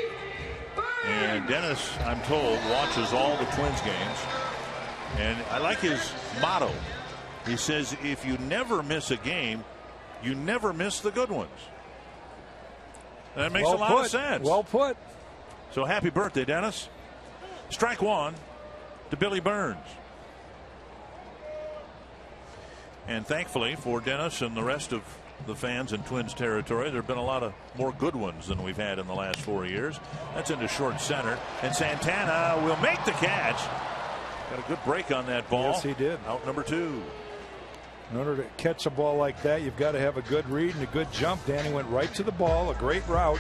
And Dennis, I'm told, watches all the Twins games. And I like his motto. He says, if you never miss a game, you never miss the good ones. That makes a lot of sense. Well put. So happy birthday, Dennis. Strike 1 to Billy Burns. And thankfully for Dennis and the rest of the fans in Twins territory, there have been a lot of more good ones than we've had in the last 4 years. That's into short center, and Santana will make the catch. Got a good break on that ball. Yes, he did. Out number 2. In order to catch a ball like that, you've got to have a good read and a good jump. Danny went right to the ball, a great route,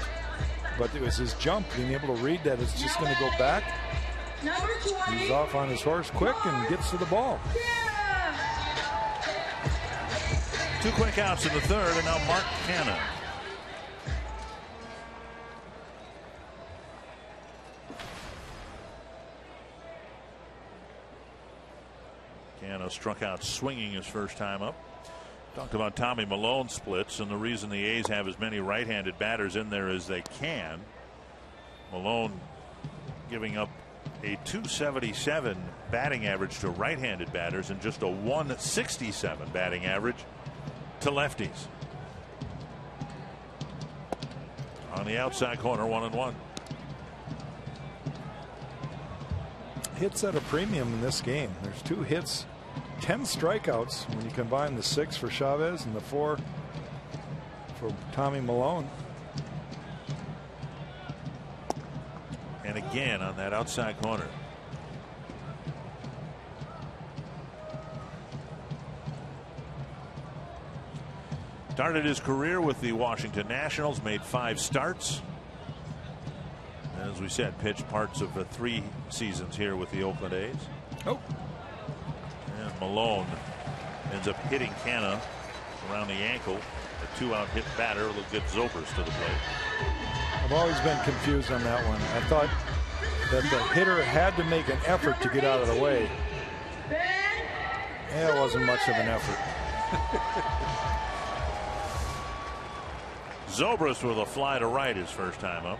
but it was his jump, being able to read that it's just going to go back. He's off on his horse quick and gets to the ball. 2 quick outs in the 3rd, and now Mark Canha. Canha struck out swinging his first time up. Talked about Tommy Milone splits, and the reason the A's have as many right-handed batters in there as they can. Milone giving up a .277 batting average to right-handed batters and just a .167 batting average to lefties. On the outside corner, 1-1. Hits at a premium in this game. There's 2 hits, 10 strikeouts when you combine the 6 for Chavez and the 4 for Tommy Milone. And again on that outside corner. Started his career with the Washington Nationals, made 5 starts. As we said, pitched parts of 3 seasons here with the Oakland A's. Oh. And Milone ends up hitting Canha around the ankle. A 2-out hit batter will get Zobrist to the plate. I've always been confused on that one. I thought that the hitter had to make an effort to get out of the way. Yeah, it wasn't much of an effort. Zobrist with a fly to right his first time up.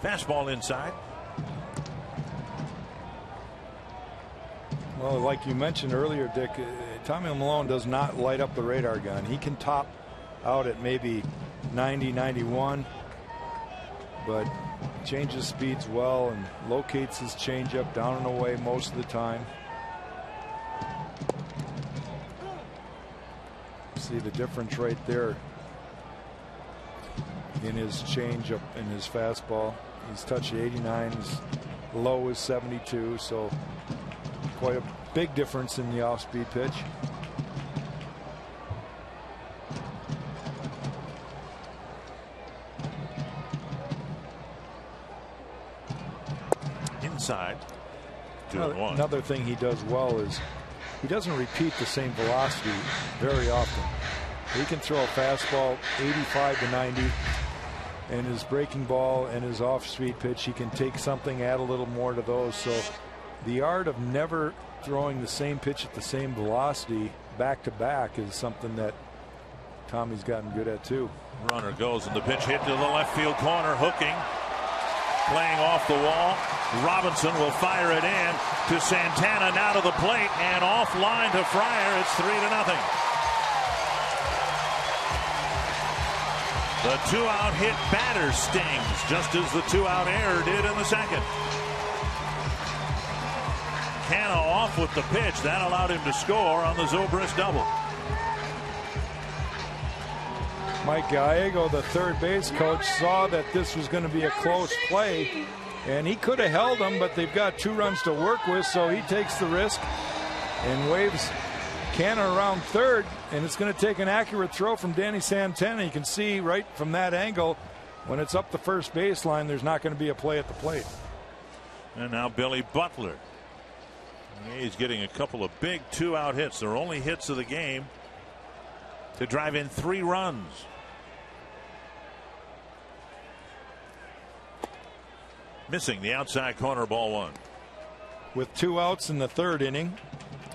Fastball inside. Well, like you mentioned earlier, Dick, Tommy Milone does not light up the radar gun. He can top out at maybe 90, 91, but changes speeds well and locates his changeup down and away most of the time. See the difference right there in his changeup and his fastball. He's touched 89. His low is 72, so quite a big difference in the off-speed pitch. Inside. 2-1. Another thing he does well is he doesn't repeat the same velocity very often. He can throw a fastball 85 to 90, and his breaking ball and his off-speed pitch, he can take something, add a little more to those. So the art of never throwing the same pitch at the same velocity back to back is something that Tommy's gotten good at too. Runner goes, and the pitch hit to the left field corner, hooking, playing off the wall. Robinson will fire it in to Santana, now to the plate and offline to Fryer. It's 3-0. The 2-out hit batter stings, just as the 2-out error did in the second. Canha off with the pitch. That allowed him to score on the Zobrist double. Mike Gallego, the third base coach, saw that this was going to be a close play, and he could have held them, but they've got 2 runs to work with, so he takes the risk and waves Canha around third, and it's going to take an accurate throw from Danny Santana. You can see right from that angle, when it's up the first baseline, there's not going to be a play at the plate. And now Billy Butler. He's getting a couple of big 2-out hits. They're only hits of the game to drive in 3 runs. Missing the outside corner, ball 1. With 2 outs in the third inning,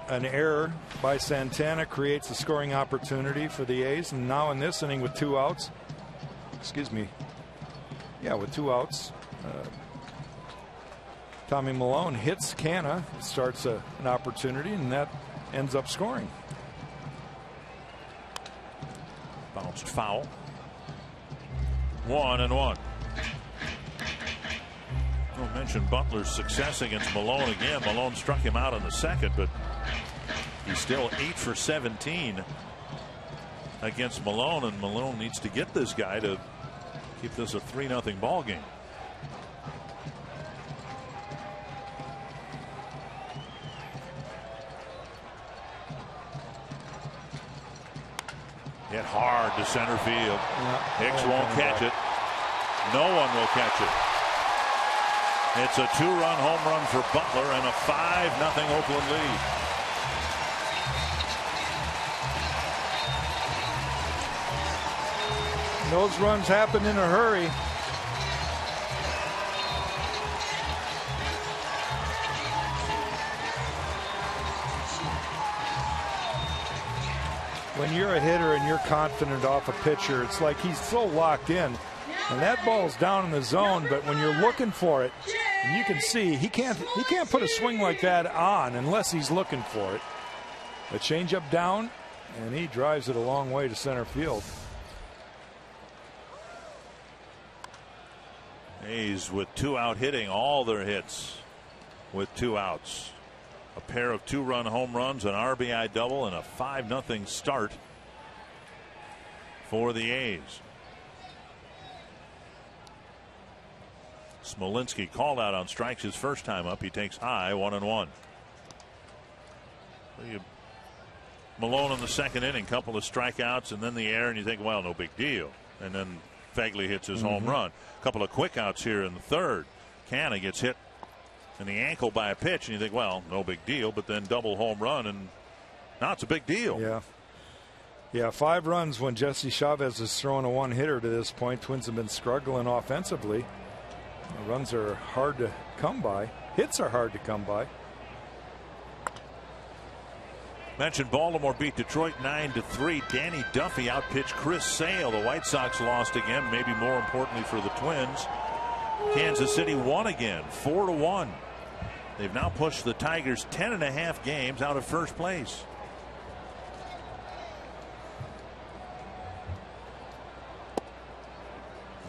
an error by Santana creates a scoring opportunity for the A's. And now in this inning with 2 outs, with 2 outs, Tommy Milone hits Canha, starts an opportunity, and that ends up scoring. Bounced foul. 1-1. We'll mention Butler's success against Milone again. Milone struck him out in the second, but he's still 8 for 17 against Milone, and Milone needs to get this guy to keep this a 3-0 ball game. Hit hard to center field. Hicks won't catch it. No one will catch it. It's a 2-run home run for Butler and a 5-0 Oakland lead. Those runs happen in a hurry. When you're a hitter and you're confident off a pitcher, it's like he's so locked in, and that ball's down in the zone, but when you're looking for it, and you can see he can't put a swing like that on unless he's looking for it. A changeup down, and he drives it a long way to center field. A's with 2-out hitting, all their hits with 2 outs. A pair of 2-run home runs, an RBI double, and a 5-0 start for the A's. Smolinski called out on strikes his first time up. He takes high, 1-1. Milone in the second inning, couple of strikeouts and then the error, and you think, well, no big deal. And then Fagley hits his home run. A couple of quick outs here in the third. Canha gets hit in the ankle by a pitch, and you think, well, no big deal, but then double home run, and now it's a big deal. Yeah, 5 runs when Jesse Chavez has thrown a 1-hitter to this point. Twins have been struggling offensively. Runs are hard to come by. Hits are hard to come by. Mentioned Baltimore beat Detroit 9-3. Danny Duffy outpitched Chris Sale. The White Sox lost again, maybe more importantly for the Twins. Kansas City won again, 4-1. They've now pushed the Tigers 10.5 games out of first place.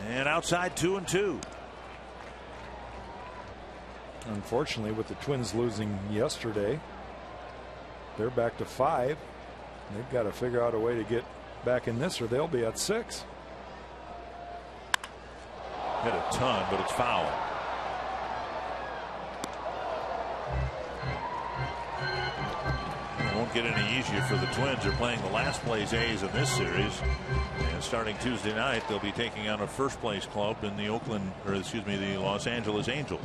And outside 2-2. Unfortunately, with the Twins losing yesterday, they're back to 5. They've got to figure out a way to get back in this, or they'll be at 6. Hit a ton, but it's foul. It won't get any easier for the Twins. They're playing the last place A's in this series, and starting Tuesday night, they'll be taking on a first place club in the the Los Angeles Angels.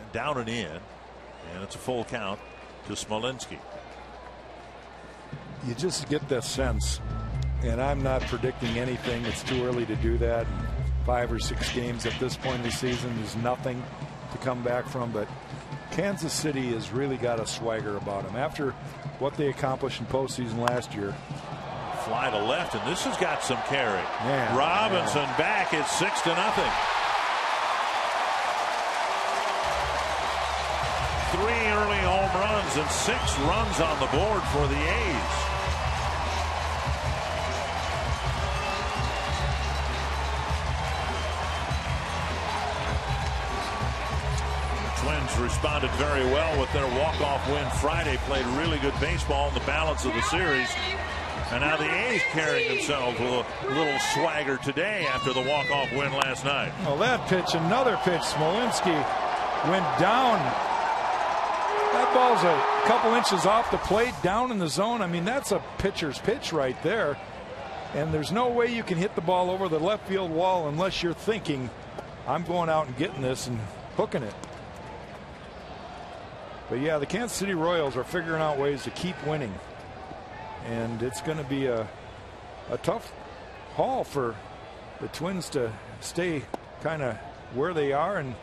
And down and in, and it's a full count to Smolinski. You just get that sense, and I'm not predicting anything. It's too early to do that. 5 or 6 games at this point in the season, there's nothing to come back from, but Kansas City has really got a swagger about them after what they accomplished in postseason last year. Fly to left, and this has got some carry. Man, Robinson back. It's 6-0. 3 early home runs and 6 runs on the board for the A's. Brewers responded very well with their walk-off win Friday. Played really good baseball in the balance of the series. And now the A's carrying themselves with a little swagger today after the walk-off win last night. Well, that pitch, another pitch. Smolinski went down. That ball's a couple inches off the plate, down in the zone. I mean, that's a pitcher's pitch right there. And there's no way you can hit the ball over the left field wall unless you're thinking, I'm going out and getting this and hooking it. But yeah, the Kansas City Royals are figuring out ways to keep winning. And it's going to be a tough haul for the Twins to stay kind of where they are. And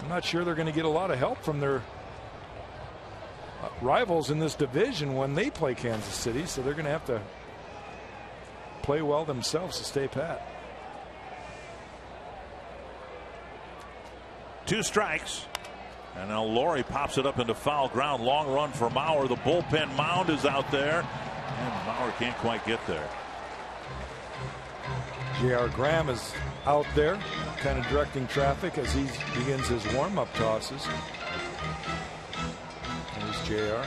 I'm not sure they're going to get a lot of help from their rivals in this division when they play Kansas City. So they're going to have to play well themselves to stay pat. 2 strikes. And now Laurie pops it up into foul ground. Long run for Mauer. The bullpen mound is out there. And Mauer can't quite get there. J.R. Graham is out there kind of directing traffic as he begins his warm-up tosses. There's J.R.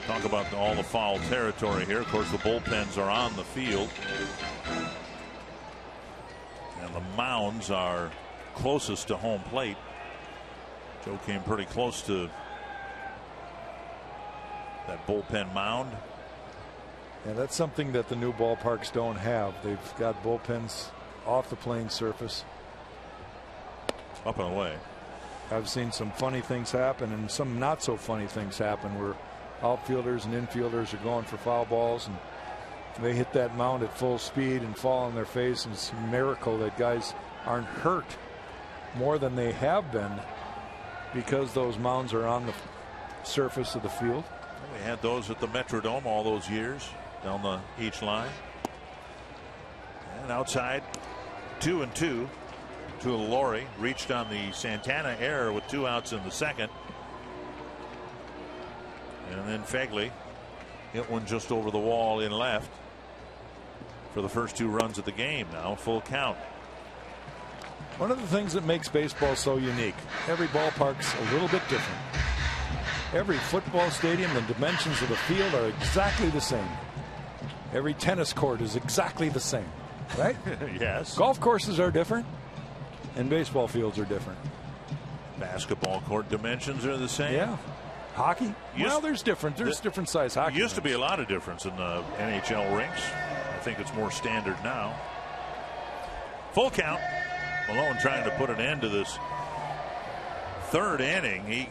Talk about all the foul territory here. Of course, the bullpens are on the field. And the mounds are closest to home plate. Joe came pretty close to that bullpen mound. Yeah, that's something that the new ballparks don't have. They've got bullpens off the playing surface. Up and away. I've seen some funny things happen and some not so funny things happen where outfielders and infielders are going for foul balls and they hit that mound at full speed and fall on their face, and it's a miracle that guys aren't hurt more than they have been because those mounds are on the surface of the field. We had those at the Metrodome all those years down the each line. And outside 2-2 to Laurie, reached on the Santana error with 2 outs in the second. And then Fegley hit one just over the wall in left for the first 2 runs of the game. Now full count. One of the things that makes baseball so unique, every ballpark's a little bit different. Every football stadium, the dimensions of the field are exactly the same. Every tennis court is exactly the same, right? Yes. Golf courses are different, and baseball fields are different. Basketball court dimensions are the same. Yeah. Hockey? Well, there's different size hockey. There used to be a lot of difference in the NHL rinks. I think it's more standard now. Full count. Malone trying to put an end to this 3rd inning. He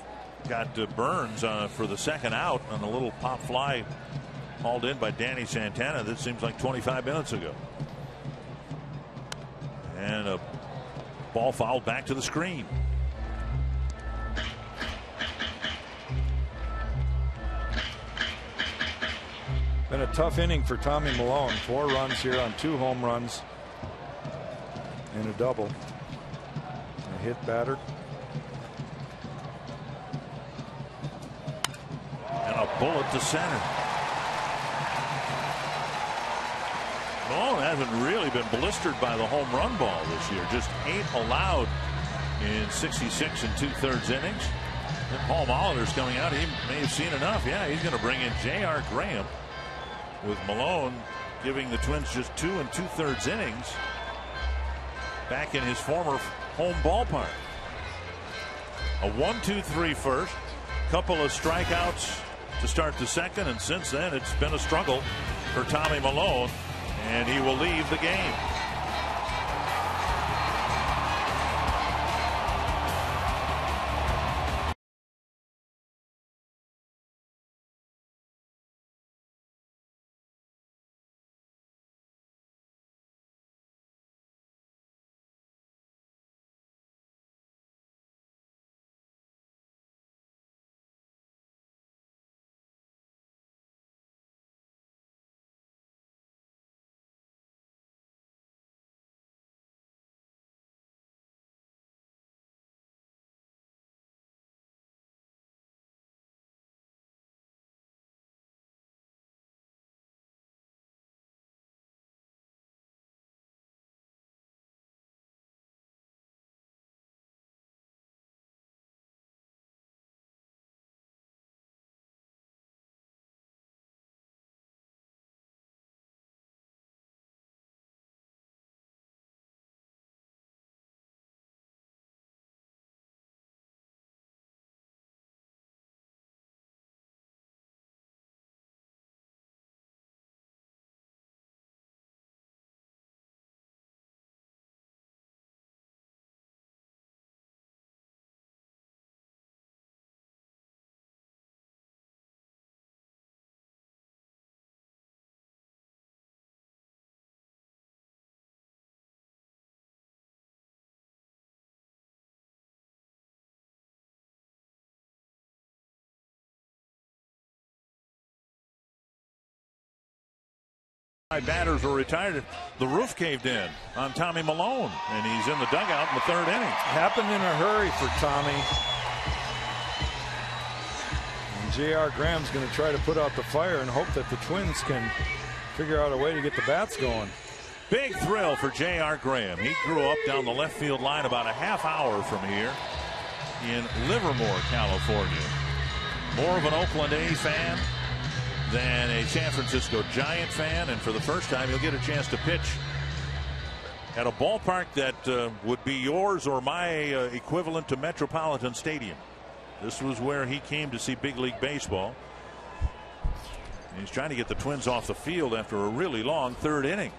got Burns for the 2nd out on a little pop fly hauled in by Danny Santana. That seems like 25 minutes ago. And a ball fouled back to the screen. Been a tough inning for Tommy Malone. 4 runs here on 2 home runs and a double. A hit battered. And a bullet to center. Malone hasn't really been blistered by the home run ball this year. Just 8 allowed in 66 2/3 innings. And Paul Molitor's coming out. He may have seen enough. Yeah, he's going to bring in J.R. Graham, with Malone giving the Twins just 2 2/3 innings back in his former home ballpark. A 1-2-3 first, couple of strikeouts to start the second, and since then it's been a struggle for Tommy Malone, and he will leave the game. Batters were retired. The roof caved in on Tommy Malone, and he's in the dugout in the third inning. Happened in a hurry for Tommy. And J.R. Graham's going to try to put out the fire and hope that the Twins can figure out a way to get the bats going. Big thrill for J.R. Graham. He grew up down the left field line about a half hour from here in Livermore, California. More of an Oakland A's fan than a San Francisco Giant fan, and for the first time he'll get a chance to pitch at a ballpark that would be yours or my equivalent to Metropolitan Stadium. This was where he came to see big league baseball. And he's trying to get the Twins off the field after a really long third inning.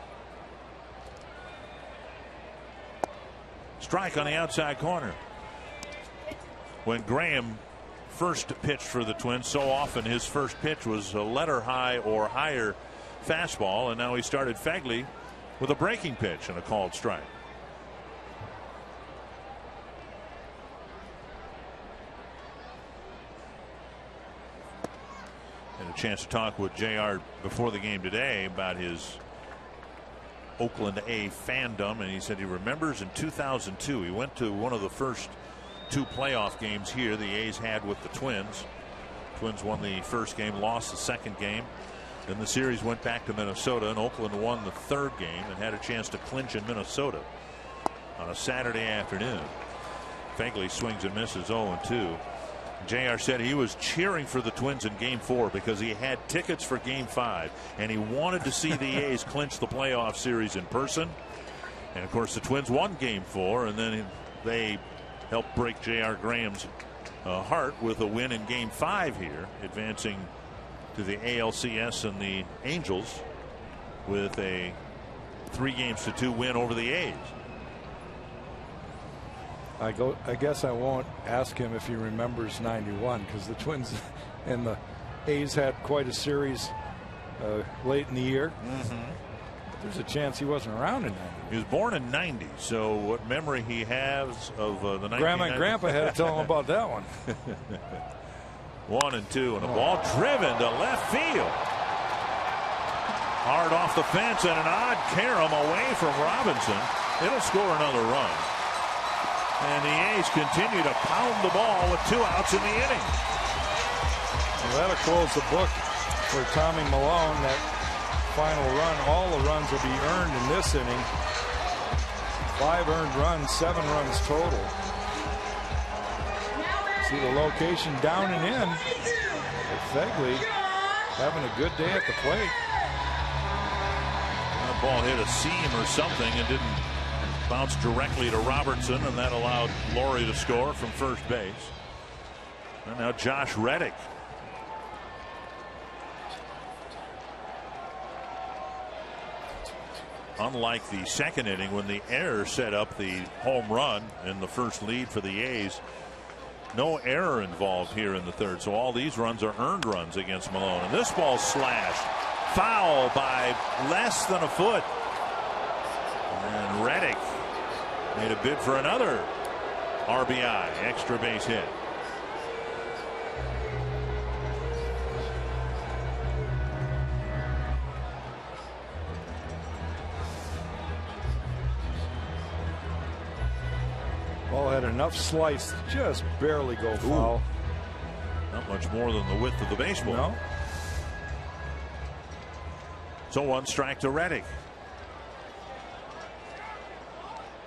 Strike on the outside corner. When Graham first pitched for the Twins, so often his first pitch was a letter high or higher fastball, and now he started Fegley with a breaking pitch and a called strike. Had a chance to talk with JR before the game today about his Oakland A fandom, and he said he remembers in 2002 he went to one of the first two playoff games here the A's had with the Twins. Twins won the first game, lost the second game. Then the series went back to Minnesota, and Oakland won the third game and had a chance to clinch in Minnesota on a Saturday afternoon. Fegley swings and misses 0-2. JR said he was cheering for the Twins in Game 4 because he had tickets for Game 5 and he wanted to see the A's clinch the playoff series in person. And of course the Twins won Game 4, and then they helped break J.R. Graham's heart with a win in Game 5 here, advancing to the ALCS and the Angels with a 3-2 win over the A's. I guess I won't ask him if he remembers 91, because the Twins and the A's had quite a series late in the year. There's a chance he wasn't around in 90. He was born in 90, so what memory he has of the 1990s. Grandma and Grandpa had to tell him about that one. 1-2, and a ball driven to left field. Hard off the fence, and an odd carom away from Robinson. It'll score another run. And the A's continue to pound the ball with 2 outs in the inning. Well, that'll close the book for Tommy Malone. That final run, all the runs will be earned in this inning. 5 earned runs, 7 runs total. See the location down and in. Fegley having a good day at the plate. That ball hit a seam or something and didn't bounce directly to Robertson, and that allowed Laurie to score from first base. And now Josh Reddick. Unlike the second inning when the error set up the home run in the first lead for the A's, no error involved here in the third. So all these runs are earned runs against Malone. And this ball slashed foul by less than a foot. And Reddick made a bid for another RBI, extra base hit. Ball had enough slice to just barely go foul. Not much more than the width of the baseball. No. So 1 strike to Reddick.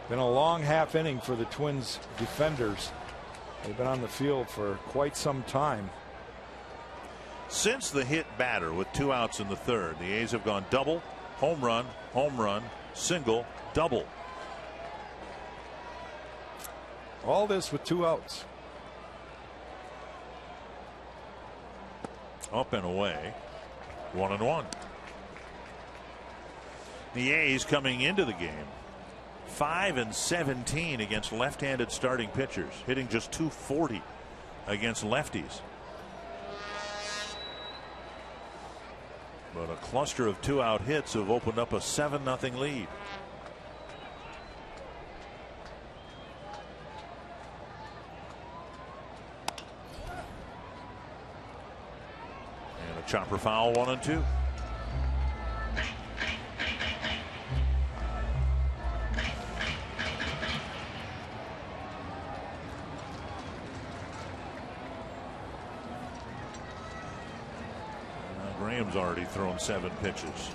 Been a long half inning for the Twins defenders. They've been on the field for quite some time. Since the hit batter with 2 outs in the third, the A's have gone double, home run, single, double. All this with 2 outs. Up and away. 1-1. The A's coming into the game 5-17 against left-handed starting pitchers, hitting just .240 against lefties. But a cluster of 2-out hits have opened up a 7-0 lead. And a chopper foul, 1-2. Graham's already thrown 7 pitches.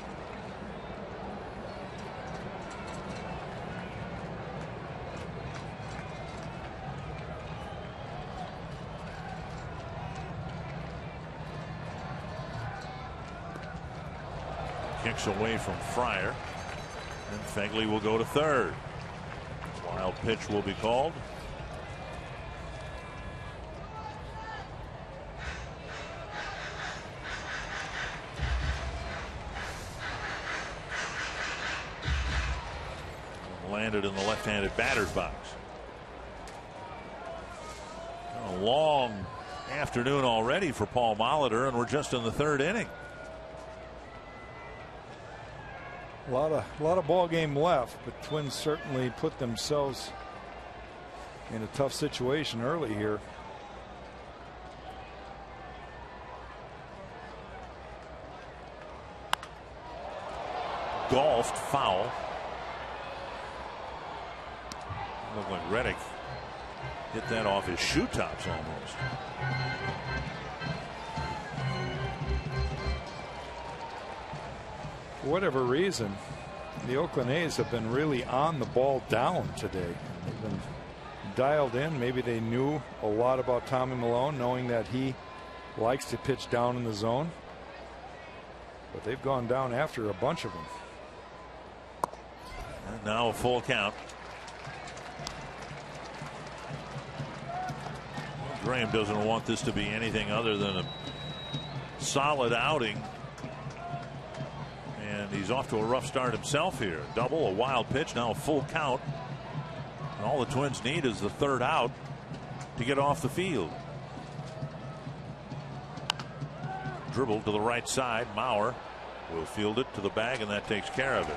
Kicks away from Fryer, and Fegley will go to third. Wild pitch will be called. Landed in the left-handed batter's box. A long afternoon already for Paul Molitor, and we're just in the 3rd inning. A lot of ball game left, but Twins certainly put themselves in a tough situation early here. Golfed foul. Looked like Reddick hit that off his shoe tops almost. For whatever reason, the Oakland A's have been really on the ball down today. They've been dialed in. Maybe they knew a lot about Tommy Milone, knowing that he likes to pitch down in the zone. But they've gone down after a bunch of them. And now a full count. Graham doesn't want this to be anything other than a solid outing. And he's off to a rough start himself here. Double, a wild pitch, now a full count. And all the Twins need is the 3rd out to get off the field. Dribbled to the right side. Mauer will field it to the bag, and that takes care of it.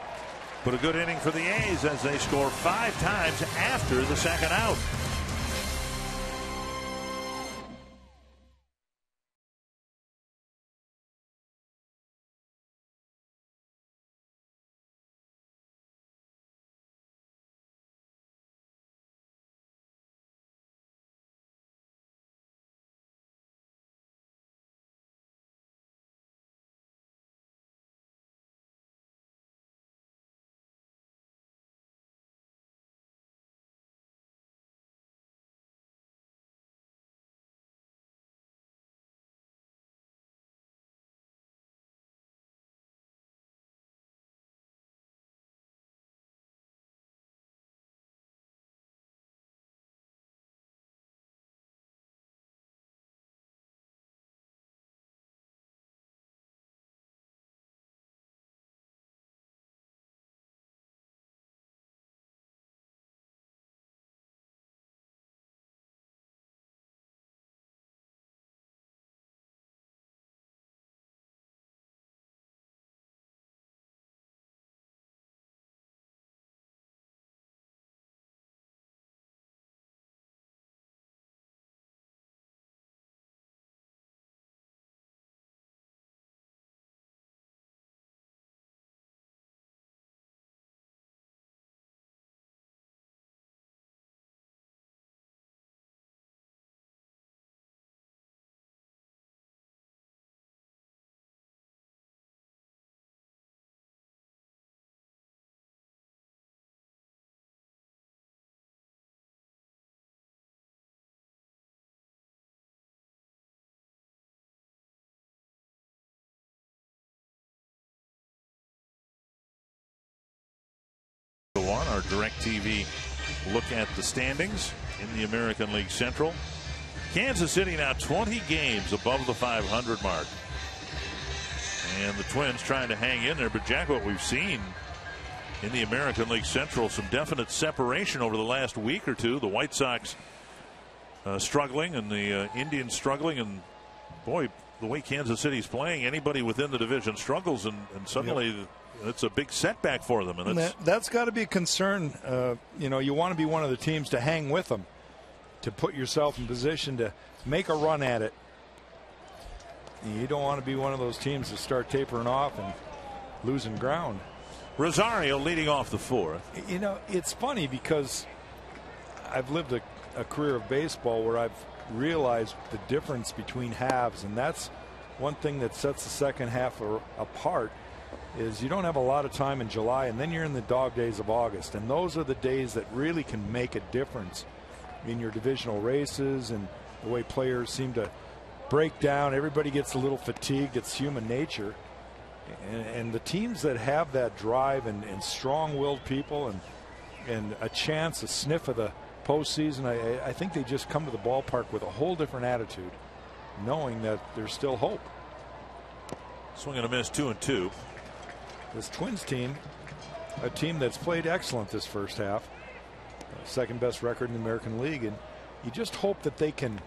But a good inning for the A's as they score 5 times after the 2nd out. Our DirecTV look at the standings in the American League Central. Kansas City now 20 games above the 500 mark. And the Twins trying to hang in there. But Jack, what we've seen in the American League Central, some definite separation over the last week or two. The White Sox struggling and the Indians struggling. And boy, the way Kansas City's playing, anybody within the division struggles, and suddenly it's a big setback for them. And that's got to be a concern. You want to be one of the teams to hang with them, to put yourself in position to make a run at it. You don't want to be one of those teams that start tapering off and losing ground. Rosario leading off the 4th. It's funny because I've lived a career of baseball where I've realized the difference between halves, and that's one thing that sets the second half apart is you don't have a lot of time in July, and then you're in the dog days of August, and those are the days that really can make a difference in your divisional races and the way players seem to break down. Everybody gets a little fatigued. It's human nature, and the teams that have that drive and strong-willed people and a chance, a sniff of the postseason, I think they just come to the ballpark with a whole different attitude, knowing that there's still hope. Swing and a miss, 2-2. This Twins team, a team that's played excellent this first half, second best record in the American League, and you just hope that they can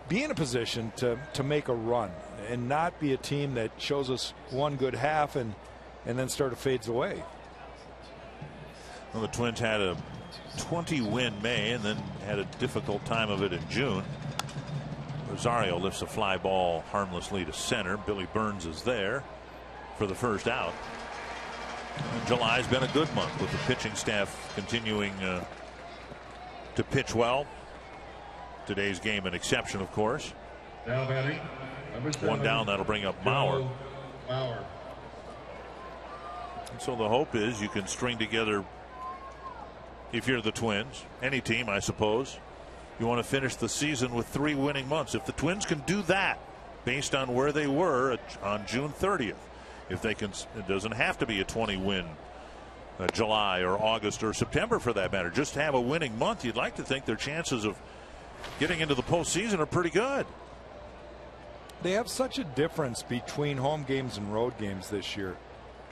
be in a position to make a run and not be a team that shows us one good half and then sort of fades away. Well, the Twins had a 20-win May and then had a difficult time of it in June. Rosario lifts a fly ball harmlessly to center. Billy Burns is there for the first out. And July's been a good month with the pitching staff continuing to pitch well. Today's game an exception, of course. Now batting, number 7, one down, that'll bring up Mauer. And so the hope is you can string together, if you're the Twins, any team I suppose, you want to finish the season with 3 winning months. If the Twins can do that based on where they were on June 30th, if they can, it doesn't have to be a 20-win July or August or September for that matter. Just have a winning month. You'd like to think their chances of getting into the postseason are pretty good. They have such a difference between home games and road games this year.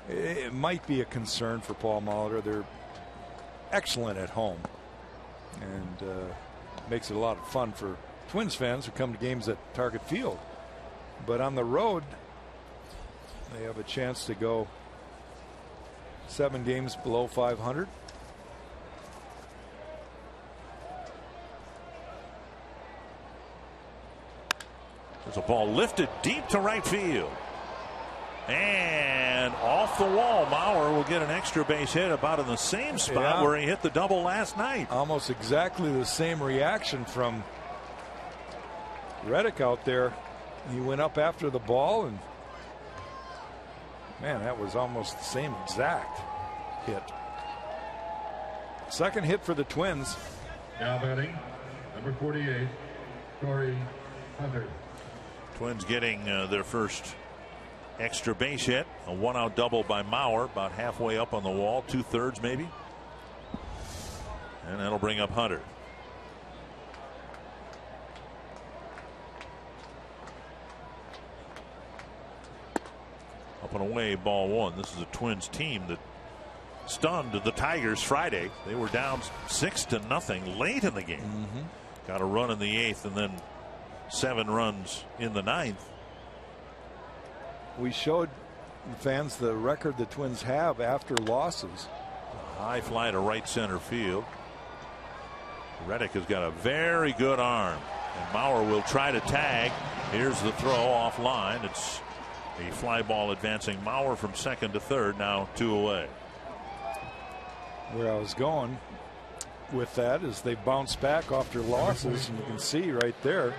It might be a concern for Paul Molitor. They're excellent at home, and makes it a lot of fun for Twins fans who come to games at Target Field. But on the road, they have a chance to go 7 games below 500. There's a ball lifted deep to right field. And off the wall, Mauer will get an extra base hit about in the same spot where he hit the double last night. Almost exactly the same reaction from Reddick out there. He went up after the ball, and man, that was almost the same exact hit. Second hit for the Twins. now batting, number 48, Corey Hunter. Twins getting their first extra base hit. A 1-out double by Mauer, about halfway up on the wall, 2/3 maybe. And that'll bring up Hunter. Up and away, ball 1. This is a Twins team that stunned the Tigers Friday. They were down 6-0 late in the game. Got a run in the 8th and then 7 runs in the 9th. We showed the fans the record the Twins have after losses. A high fly to right center field. Reddick has got a very good arm, and Mauer will try to tag. Here's the throw offline. It's a fly ball advancing Mauer from second to third, now 2 away. Where I was going with that is they bounced back after losses, and you can see right there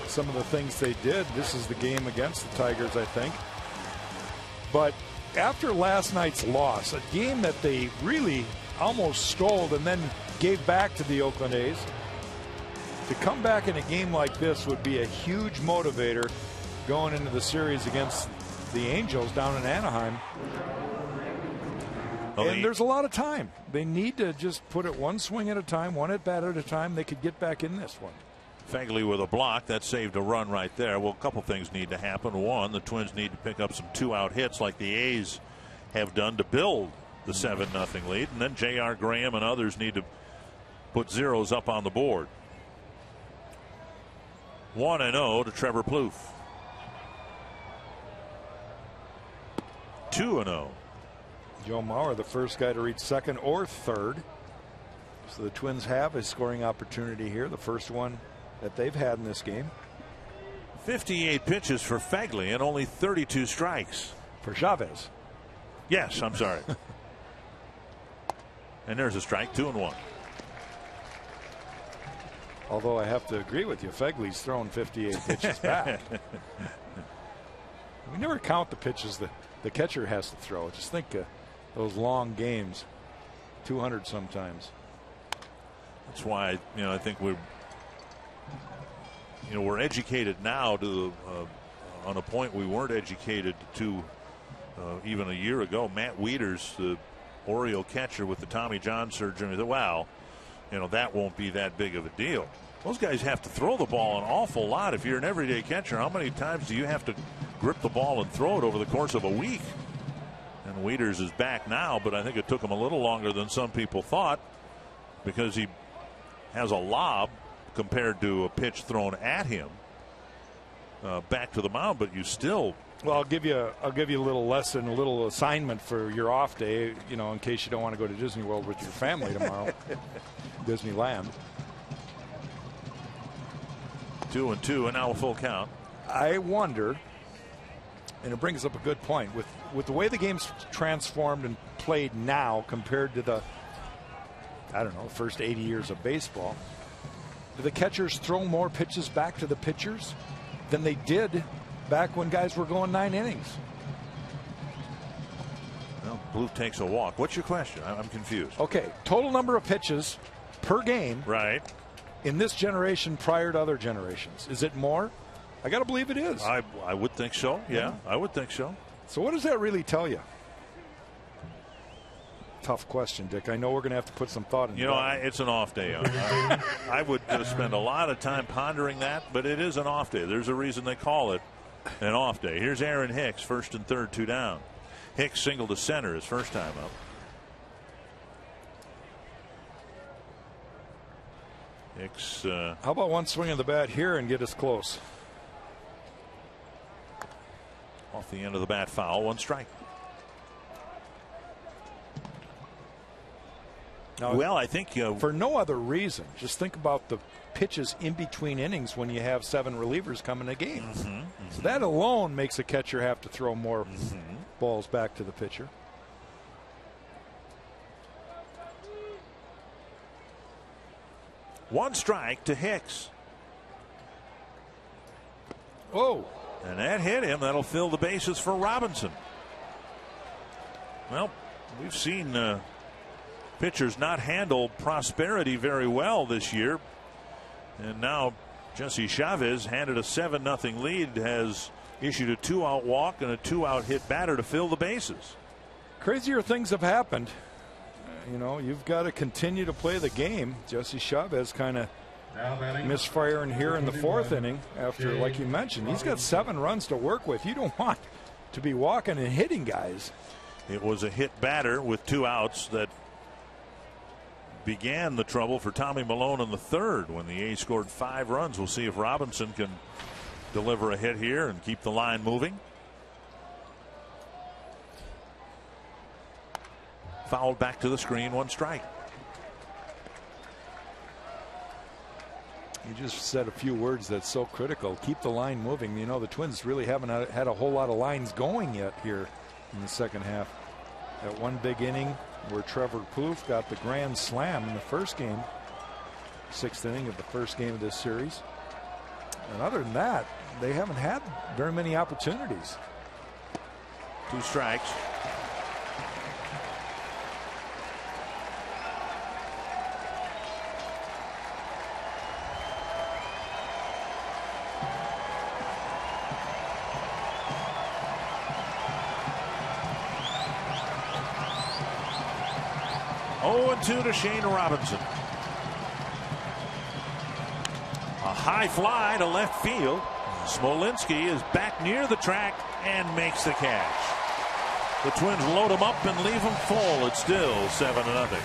some of the things they did. This is the game against the Tigers, I think. But after last night's loss, a game that they really almost stole and then gave back to the Oakland A's, to come back in a game like this would be a huge motivator going into the series against the Angels down in Anaheim. And there's a lot of time. They need to just put it one swing at a time, one at bat at a time. They could get back in this one. Fagley with a block that saved a run right there. Well, a couple things need to happen. One, the Twins need to pick up some 2-out hits like the A's have done to build the 7-0 lead, and then J.R. Graham and others need to put zeros up on the board. 1-0 to Trevor Plouffe. 2-0. Joe Mauer, the first guy to reach second or third. So the Twins have a scoring opportunity here, the first one that they've had in this game. 58 pitches for Fagley and only 32 strikes. For Chavez. Yes, I'm sorry. And there's a strike, 2-1. Although I have to agree with you, Fegley's thrown 58 pitches back. We never count the pitches that the catcher has to throw. Just think those long games, 200 sometimes. That's why I think we're educated now to on a point we weren't educated to even a year ago. Matt Wieters, the Oriole catcher with the Tommy John surgery, wow, that won't be that big of a deal. Those guys have to throw the ball an awful lot. If you're an everyday catcher, how many times do you have to grip the ball and throw it over the course of a week? And Wieters is back now, but I think it took him a little longer than some people thought because he has a lob compared to a pitch thrown at him back to the mound, but you still. Well, I'll give you a little lesson, a little assignment for your off day, in case you don't want to go to Disney World with your family tomorrow. Disneyland. 2-2, and now a full count. I wonder, and it brings up a good point, with the way the game's transformed and played now compared to the, first 80 years of baseball, do the catchers throw more pitches back to the pitchers than they did back when guys were going 9 innings? Well, Blue takes a walk. What's your question? I'm confused. Okay, total number of pitches per game. Right. In this generation prior to other generations. Is it more? I got to believe it is. I would think so. Yeah, I would think so. So what does that really tell you? Tough question, Dick. I know we're going to have to put some thought into it. It's an off day. I would spend a lot of time pondering that, but it is an off day. There's a reason they call it an off day. Here's Aaron Hicks, first and third, 2 down. Hicks single to center his first time up. Hicks. How about one swing of the bat here and get us close? Off the end of the bat, foul, 1 strike. Now, well, I think for no other reason, just think about the pitches in between innings when you have 7 relievers coming a game. So that alone makes a catcher have to throw more balls back to the pitcher. One strike to Hicks. Oh. And that hit him. That'll fill the bases for Robinson. Well, we've seen pitchers not handle prosperity very well this year. And now Jesse Chavez, handed a 7-0 lead, has issued a 2-out walk and a 2-out hit batter to fill the bases. Crazier things have happened. You've got to continue to play the game. Jesse Chavez kind of misfiring here in the 4th inning after, like you mentioned, he's got 7 runs to work with. You don't want to be walking and hitting guys. It was a hit batter with 2 outs that began the trouble for Tommy Milone in the 3rd when the A's scored 5 runs. We'll see if Robinson can deliver a hit here and keep the line moving. Fouled back to the screen, 1 strike. You just said a few words that's so critical. Keep the line moving. The Twins really haven't had a whole lot of lines going yet here in the second half. That one big inning where Trevor Plouffe got the grand slam in the first game, 6th inning of the first game of this series. And other than that, they haven't had very many opportunities. 2 strikes. To Shane Robinson. A high fly to left field. Smolinski is back near the track and makes the catch. The Twins load him up and leave him full. It's still 7-0.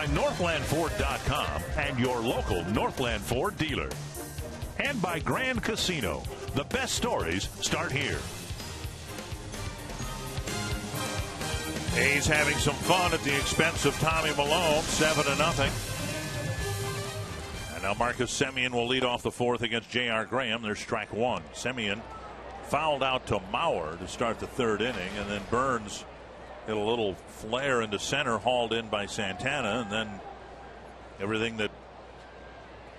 by NorthlandFord.com and your local Northland Ford dealer. And by Grand Casino. The best stories start here. A's having some fun at the expense of Tommy Milone, 7-0. And now Marcus Semien will lead off the fourth against J.R. Graham. There's strike one. Semien fouled out to Mauer to start the third inning, and then Burns hit a little flare into center, hauled in by Santana, and then everything that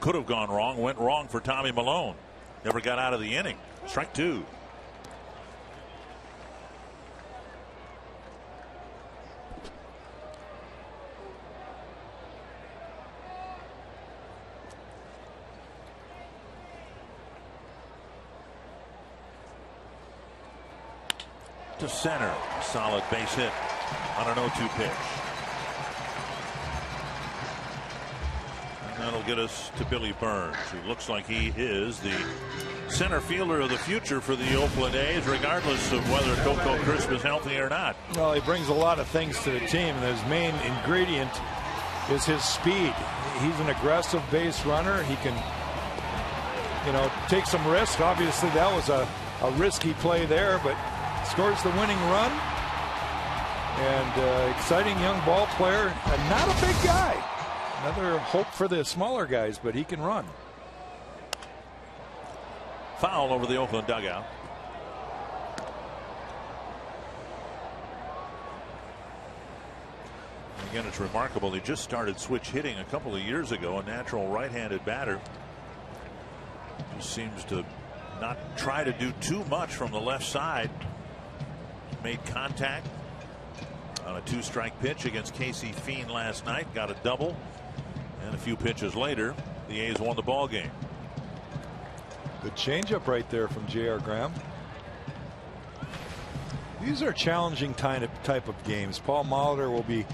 could have gone wrong went wrong for Tommy Milone. Never got out of the inning. Strike two. To center. Solid base hit on an 0-2 pitch. And that'll get us to Billy Burns, who looks like he is the center fielder of the future for the Oakland A's, regardless of whether Coco Crisp is healthy or not. Well, he brings a lot of things to the team, and his main ingredient is his speed. He's an aggressive base runner. He can, take some risk. Obviously, that was a risky play there, but scores the winning run. And exciting young ball player, and not a big guy. Another hope for the smaller guys, but he can run. Foul over the Oakland dugout. Again, it's remarkable. He just started switch hitting a couple of years ago. A natural right-handed batter. Just seems to not try to do too much from the left side. Made contact on a 2-strike pitch against Casey Fiend last night. Got a double. And a few pitches later, the A's won the ball game. Good changeup right there from J.R. Graham. These are challenging type of games. Paul Molitor will be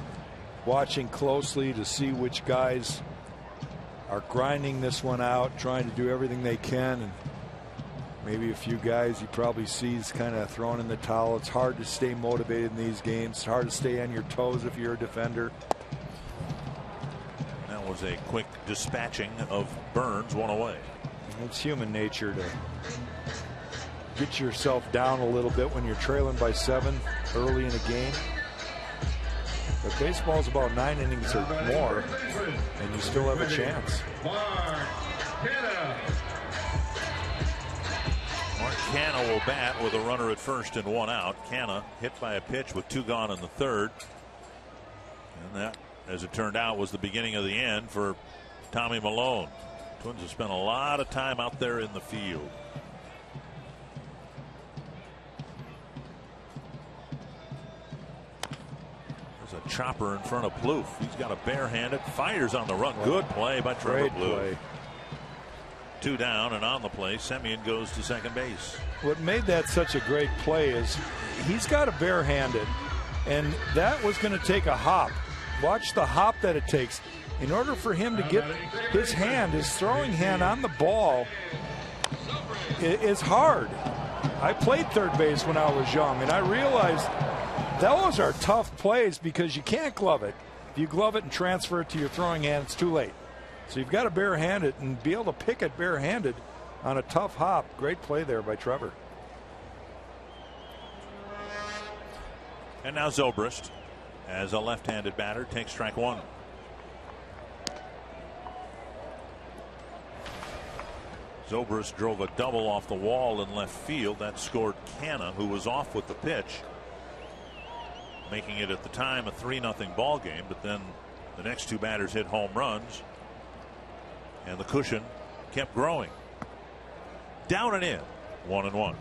watching closely to see which guys are grinding this one out, trying to do everything they can, and maybe a few guys he probably sees kind of thrown in the towel. It's hard to stay motivated in these games. It's hard to stay on your toes if you're a defender. That was a quick dispatching of Burns, one away. It's human nature to get yourself down a little bit when you're trailing by 7 early in a game. But baseball's about 9 innings or more, and you still have a chance. Mark Canha will bat with a runner at first and 1 out. Canha hit by a pitch with 2 gone in the third. And that, as it turned out, was the beginning of the end for Tommy Milone. Twins have spent a lot of time out there in the field. There's a chopper in front of Plouffe. He's got a barehanded, fires on the run. Good play by Trevor Plouffe. 2 down, and on the play, Semien goes to second base. What made that such a great play is he's got a barehanded, and that was going to take a hop. Watch the hop that it takes. In order for him to get his throwing hand on the ball is hard. I played third base when I was young, and I realized those are tough plays because you can't glove it. If you glove it and transfer it to your throwing hand, it's too late. So you've got to barehand it and be able to pick it barehanded on a tough hop. Great play there by Trevor. And now Zobrist, as a left-handed batter, takes strike 1. Zobrist drove a double off the wall in left field. That scored Canha, who was off with the pitch, making it at the time a 3-0 ball game. But then the next 2 batters hit home runs, and the cushion kept growing. Down and in, 1-1.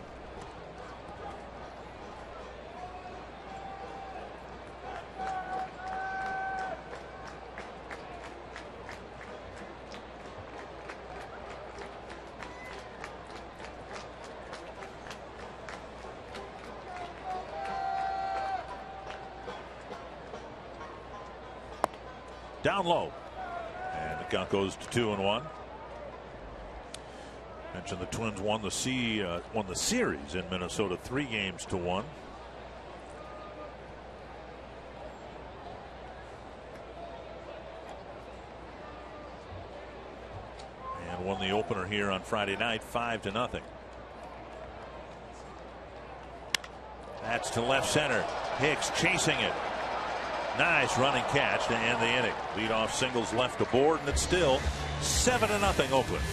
Down low, and the count goes to 2-1. Mentioned the Twins won the series in Minnesota 3-1. the opener here on Friday night, 5-0. That's to left center. Hicks chasing it. Nice running catch to end the inning. Leadoff singles left aboard, and it's still 7-0 Oakland.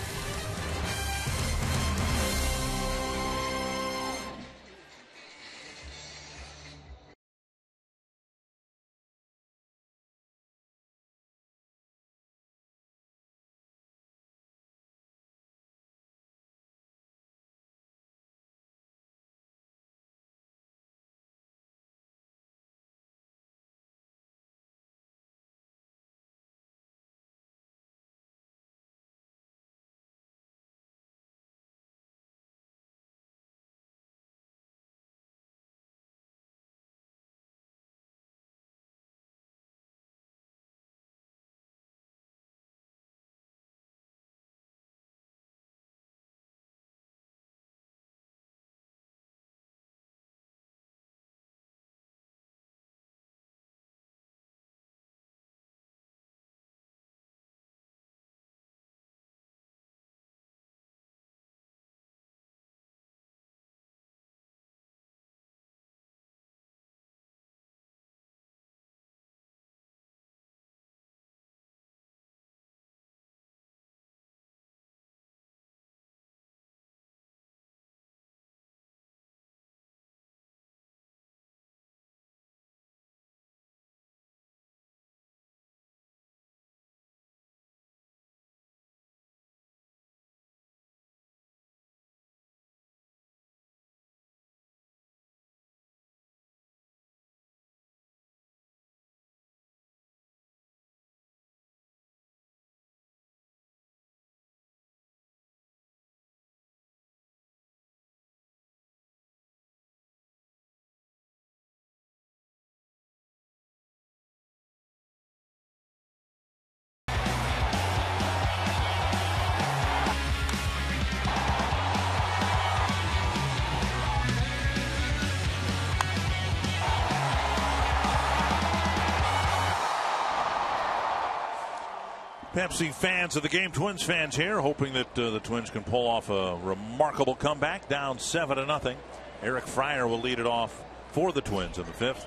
Pepsi fans of the game, Twins fans here, hoping that the Twins can pull off a remarkable comeback. Down 7-0. Eric Fryer will lead it off for the Twins in the 5th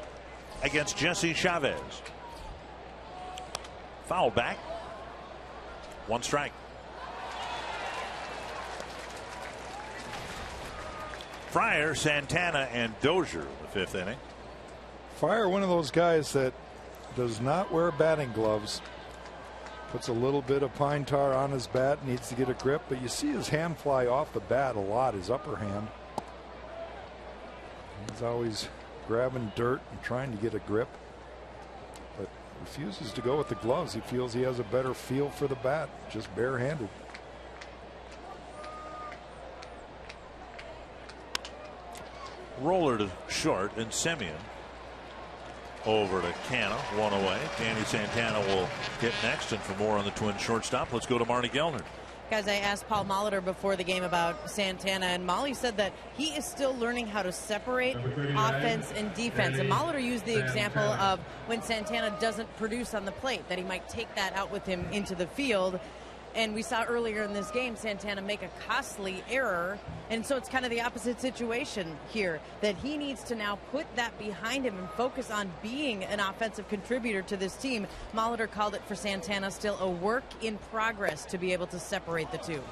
against Jesse Chavez. Foul back. 1 strike. Fryer, Santana, and Dozier in the 5th inning. Fryer, one of those guys that does not wear batting gloves. Puts a little bit of pine tar on his bat, needs to get a grip, but you see his hand fly off the bat a lot, his upper hand. He's always grabbing dirt and trying to get a grip, but refuses to go with the gloves. He feels he has a better feel for the bat, just barehanded. Roller to short, and Semien over to Canna, 1 away. Danny Santana will hit next, and for more on the Twins shortstop, let's go to Marty Gellner. Guys, I asked Paul Molitor before the game about Santana, and Molly said that he is still learning how to separate offense and defense. And Molitor used the example of when Santana doesn't produce on the plate, that he might take that out with him into the field. And we saw earlier in this game Santana make a costly error, and so it's kind of the opposite situation here, that he needs to now put that behind him and focus on being an offensive contributor to this team. Molitor called it for Santana still a work in progress to be able to separate the two.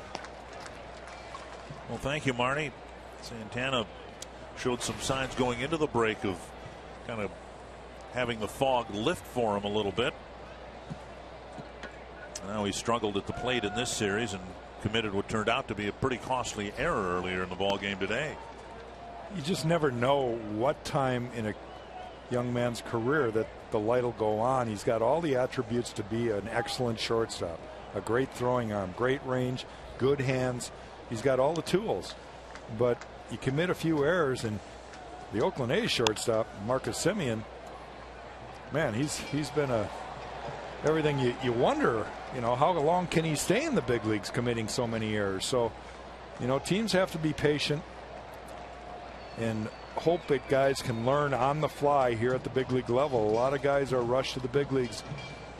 Well, thank you, Marty. Santana showed some signs going into the break of kind of having the fog lift for him a little bit. Now he struggled at the plate in this series and committed what turned out to be a pretty costly error earlier in the ball game today. You just never know what time in a young man's career that the light will go on. He's got all the attributes to be an excellent shortstop. A great throwing arm, great range, good hands. He's got all the tools. But you commit a few errors, and the Oakland A's shortstop, Marcus Semien, man, he's been everything you wonder, how long can he stay in the big leagues committing so many errors. So, teams have to be patient and hope that guys can learn on the fly here at the big league level. A lot of guys are rushed to the big leagues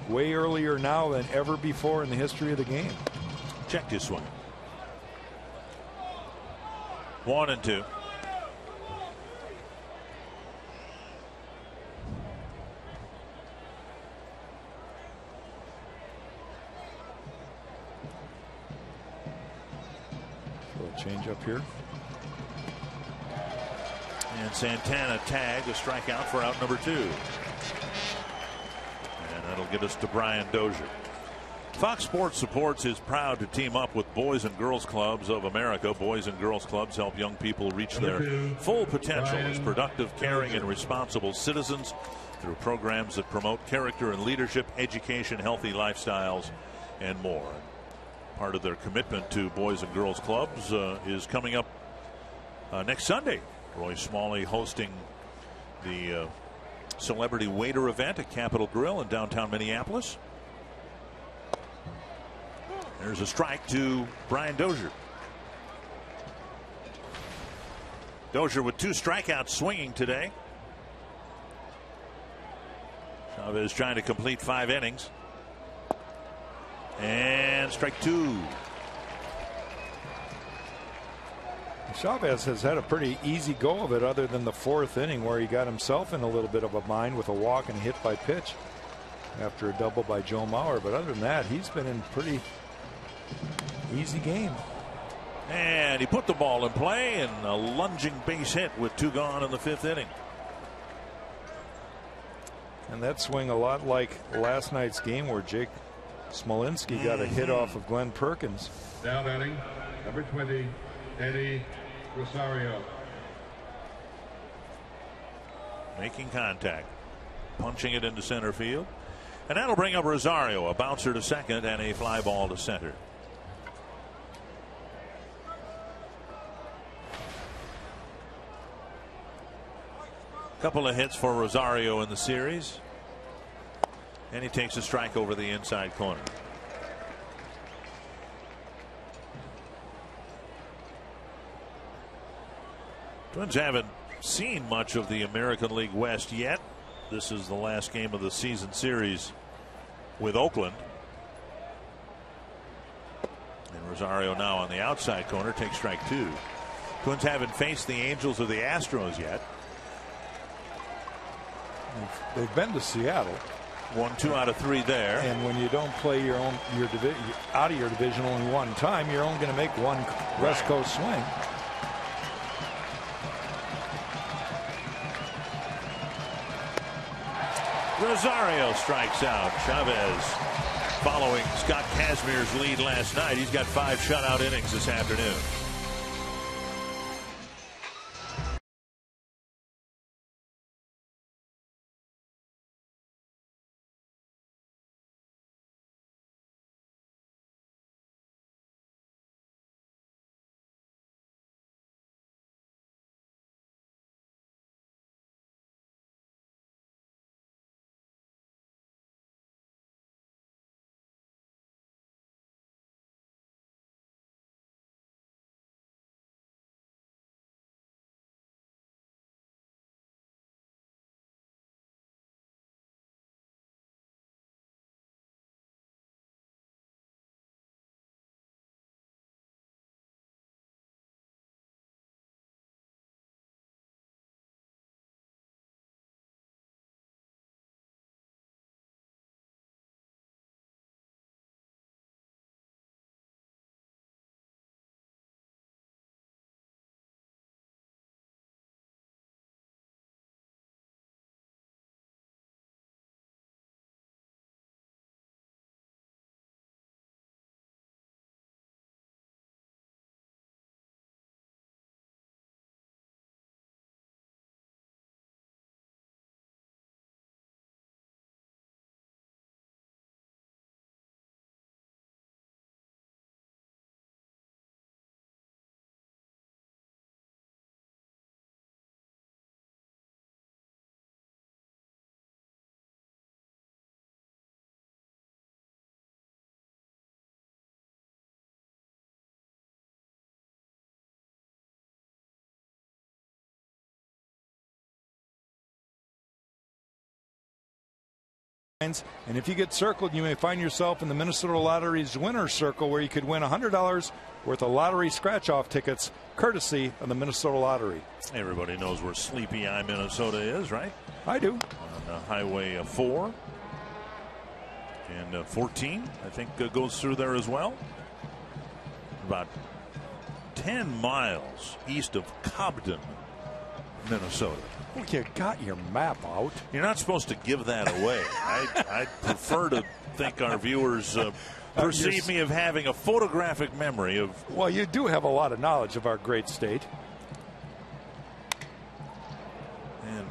way earlier now than ever before in the history of the game. Check this one. 1-2. Change up here. And Santana tagged a strikeout for out number 2. And that'll get us to Brian Dozier. Fox Sports Supports is proud to team up with Boys and Girls Clubs of America. Boys and Girls Clubs help young people reach their full potential as productive, caring, and responsible citizens through programs that promote character and leadership, education, healthy lifestyles, and more. Part of their commitment to Boys and Girls Clubs is coming up next Sunday. Roy Smalley hosting the Celebrity Waiter event at Capitol Grill in downtown Minneapolis. There's a strike to Brian Dozier. Dozier with 2 strikeouts swinging today. Chavez trying to complete 5 innings. And strike 2. Chavez has had a pretty easy go of it, other than the 4th inning where he got himself in a little bit of a bind with a walk and a hit by pitch after a double by Joe Mauer. But other than that, he's been in pretty easy game. And he put the ball in play, and a lunging base hit with 2 gone in the 5th inning. And that swing a lot like last night's game where Jake Smolinski got a hit off of Glenn Perkins. Now batting, number 20, Eddie Rosario. Making contact, punching it into center field. And that'll bring up Rosario, a bouncer to second and a fly ball to center. Couple of hits for Rosario in the series. And he takes a strike over the inside corner. Twins haven't seen much of the American League West yet. This is the last game of the season series with Oakland. And Rosario now on the outside corner takes strike 2. Twins haven't faced the Angels or the Astros yet. They've been to Seattle. Won 2 out of 3 there. And when you don't play your out of your division only one time, you're only going to make one West Coast swing. Rosario strikes out. Chavez, following Scott Kazmir's lead last night, he's got 5 shutout innings this afternoon. And if you get circled, you may find yourself in the Minnesota Lottery's winner's circle, where you could win $100 worth of lottery scratch-off tickets, courtesy of the Minnesota Lottery. Everybody knows where Sleepy Eye, Minnesota is, right? I do. On Highway 4 and 14, I think, goes through there as well. About 10 miles east of Cobden, Minnesota. Well, you got your map out. You're not supposed to give that away. I prefer to think our viewers perceive me of having a photographic memory of. Well, you do have a lot of knowledge of our great state. And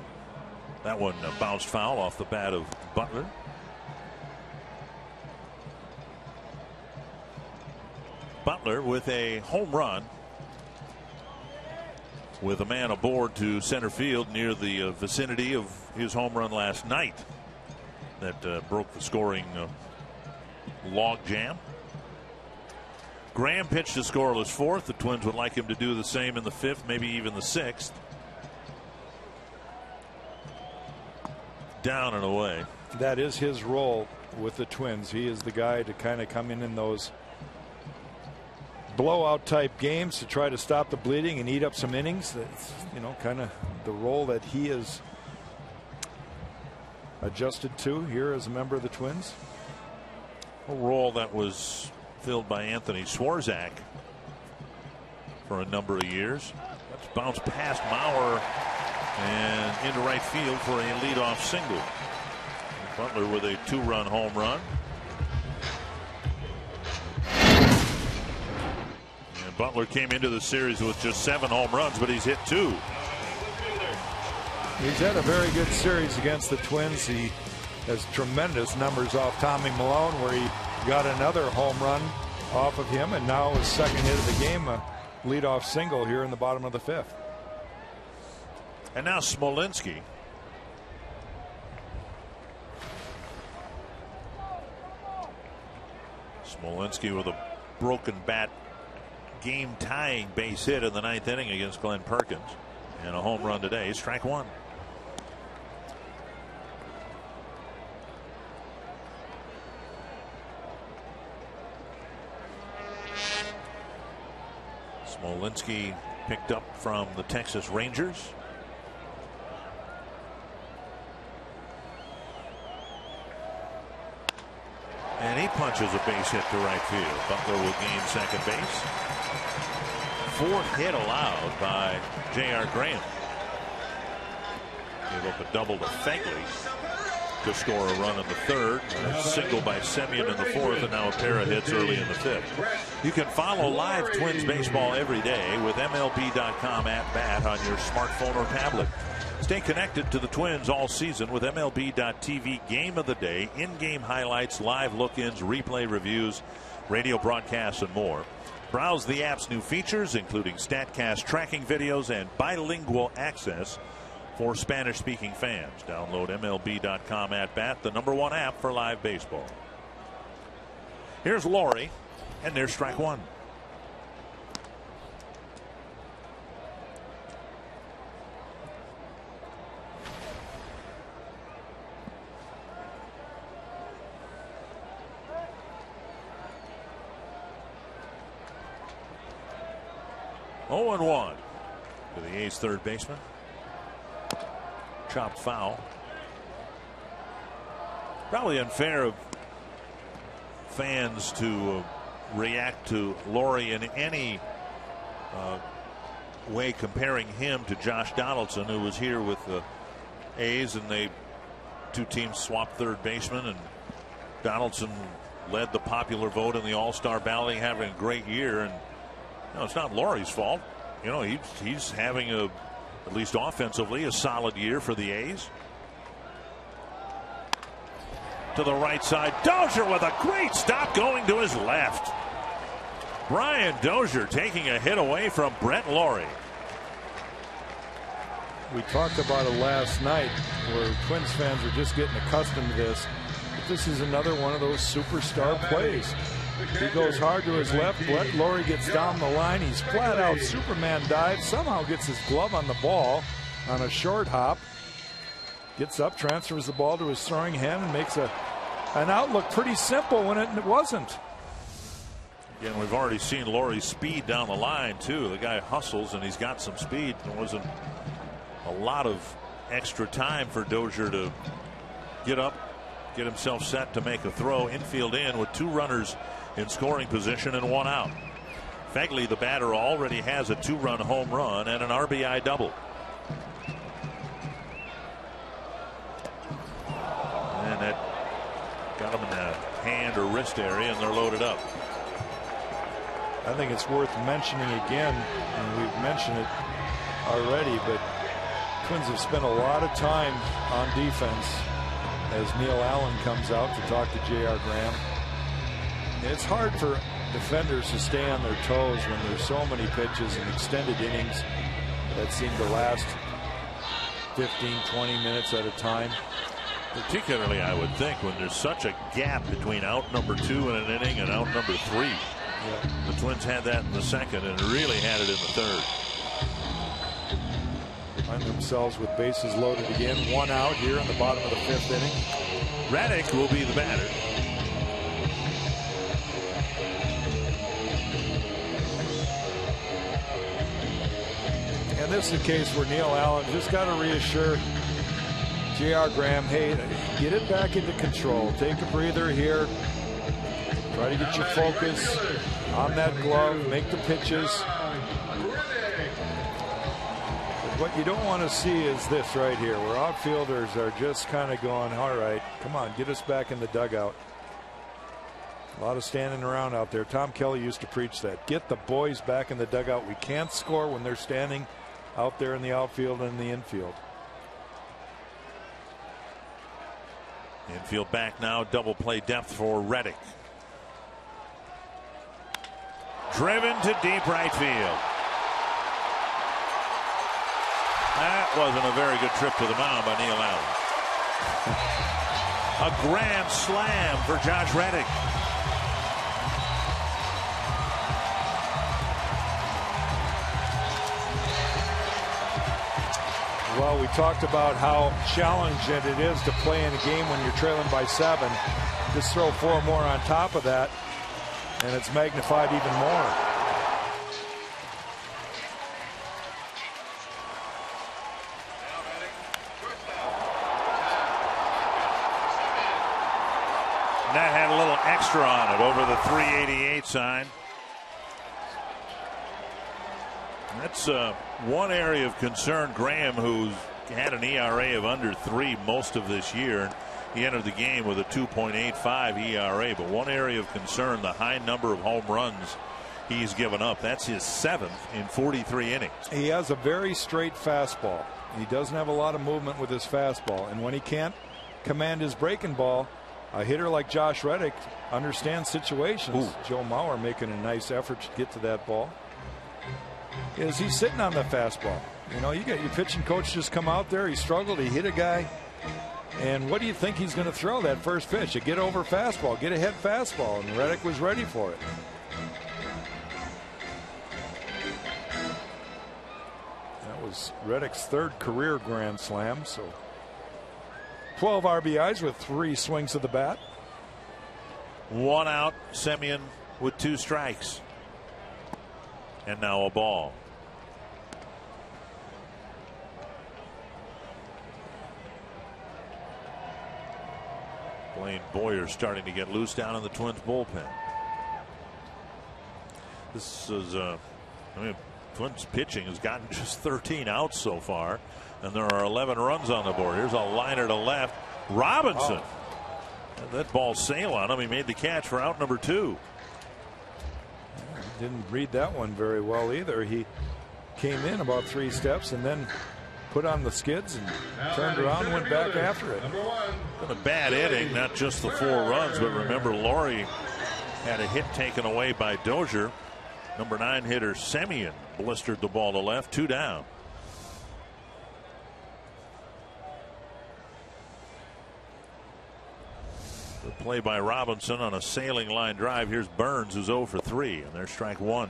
that one bounced foul off the bat of Butler. Butler with a home run, with a man aboard to center field near the vicinity of his home run last night that broke the scoring log jam. Graham pitched a scoreless fourth. The Twins would like him to do the same in the fifth, maybe even the sixth. Down and away. That is his role with the Twins. He is the guy to kind of come in those blowout type games to try to stop the bleeding and eat up some innings. That's, you know, kind of the role that he is adjusted to here as a member of the Twins. A role that was filled by Anthony Swarzak for a number of years. That's bounced past Mauer and into right field for a leadoff single. Butler with a 2-run home run. And Butler came into the series with just 7 home runs, but he's hit 2. He's had a very good series against the Twins. He has tremendous numbers off Tommy Malone, where he got another home run off of him, and now his second hit of the game, a leadoff single here in the bottom of the 5th. And now Smolinski. Smolinski with a broken bat, game-tying base hit in the 9th inning against Glenn Perkins, and a home run today. Strike 1. Smolinski picked up from the Texas Rangers. And he punches a base hit to right field. Butler will gain second base. 4th hit allowed by J.R. Graham. Gave up a double to Fegley to score a run in the 3rd. A single by Semyon in the 4th, and now a pair of hits early in the 5th. You can follow live Twins baseball every day with MLB.com at bat on your smartphone or tablet. Stay connected to the Twins all season with MLB.tv Game of the Day, in-game highlights, live look-ins, replay reviews, radio broadcasts, and more. Browse the app's new features, including StatCast tracking videos and bilingual access for Spanish-speaking fans. Download MLB.com at bat, the #1 app for live baseball. Here's Laurie, and there's strike 1. Oh, and 1 to the A's third baseman. Chopped foul. Probably unfair of fans to react to Laurie in any way comparing him to Josh Donaldson, who was here with the A's, and they two teams swapped third baseman, and Donaldson led the popular vote in the All-Star ballot, having a great year. And no, it's not Laurie's fault. You know, he's having at least offensively, a solid year for the A's. To the right side, Dozier with a great stop going to his left. Brian Dozier taking a hit away from Brett Laurie. We talked about it last night, where Twins fans are just getting accustomed to this. But this is another one of those superstar plays. He goes hard to his left. Brett Laurie gets down the line. He's flat out Superman dive. Somehow gets his glove on the ball on a short hop. Gets up, transfers the ball to his throwing hand, and makes an out look pretty simple when it wasn't. Again, we've already seen Laurie's speed down the line too. The guy hustles and he's got some speed. There wasn't a lot of extra time for Dozier to get up, get himself set to make a throw. Infield in with 2 runners in scoring position and 1 out. Fegley, the batter, already has a 2-run home run and an RBI double. And that got him in the hand or wrist area, and they're loaded up. I think it's worth mentioning again, and we've mentioned it already, but Twins have spent a lot of time on defense as Neil Allen comes out to talk to J.R. Graham. It's hard for defenders to stay on their toes when there's so many pitches and extended innings that seem to last 15, 20 minutes at a time. Particularly, I would think, when there's such a gap between out number 2 in an inning and out number 3. Yeah. The Twins had that in the second and really had it in the third. Find themselves with bases loaded again. 1 out here in the bottom of the 5th inning. Reddick will be the batter. And this is a case where Neil Allen just got to reassure J.R. Graham, hey, get it back into control. Take a breather here. Try to get your focus on that glove. Make the pitches. But what you don't want to see is this right here, where outfielders are just kind of going, all right, come on, get us back in the dugout. A lot of standing around out there. Tom Kelly used to preach that. Get the boys back in the dugout. We can't score when they're standing out there in the outfield and the infield. Infield back now, double play depth for Reddick. Driven to deep right field. That wasn't a very good trip to the mound by Neil Allen. A grand slam for Josh Reddick. Well, we talked about how challenging it is to play in a game when you're trailing by 7. Just throw 4 more on top of that, and it's magnified even more. And that had a little extra on it over the 388 sign. That's one area of concern. Graham, who's had an ERA of under 3 most of this year. He entered the game with a 2.85 ERA. But one area of concern, the high number of home runs he's given up. That's his 7th in 43 innings. He has a very straight fastball. He doesn't have a lot of movement with his fastball. And when he can't command his breaking ball, a hitter like Josh Reddick understands situations. Ooh. Joe Mauer making a nice effort to get to that ball. Is he sitting on the fastball? You know, you got your pitching coach just come out there. He struggled. He hit a guy. And what do you think he's going to throw that first pitch? A get over fastball, get ahead fastball. And Reddick was ready for it. That was Reddick's 3rd career grand slam. So 12 RBIs with 3 swings of the bat. 1 out. Semien with 2 strikes. And now a ball. Blaine Boyer starting to get loose down in the Twins bullpen. This is Twins pitching has gotten just 13 outs so far, and there are 11 runs on the board. Here's a liner to left. Robinson. Let that ball sail on him. He made the catch for out number 2. Didn't read that one very well either. He came in about 3 steps and then put on the skids and turned around and went back after it. Been a bad inning, not just the 4 runs, but remember Laurie had a hit taken away by Dozier. Number 9 hitter Semien blistered the ball to left. 2 down. The play by Robinson on a sailing line drive. Here's Burns, who's 0 for 3, and there's strike 1.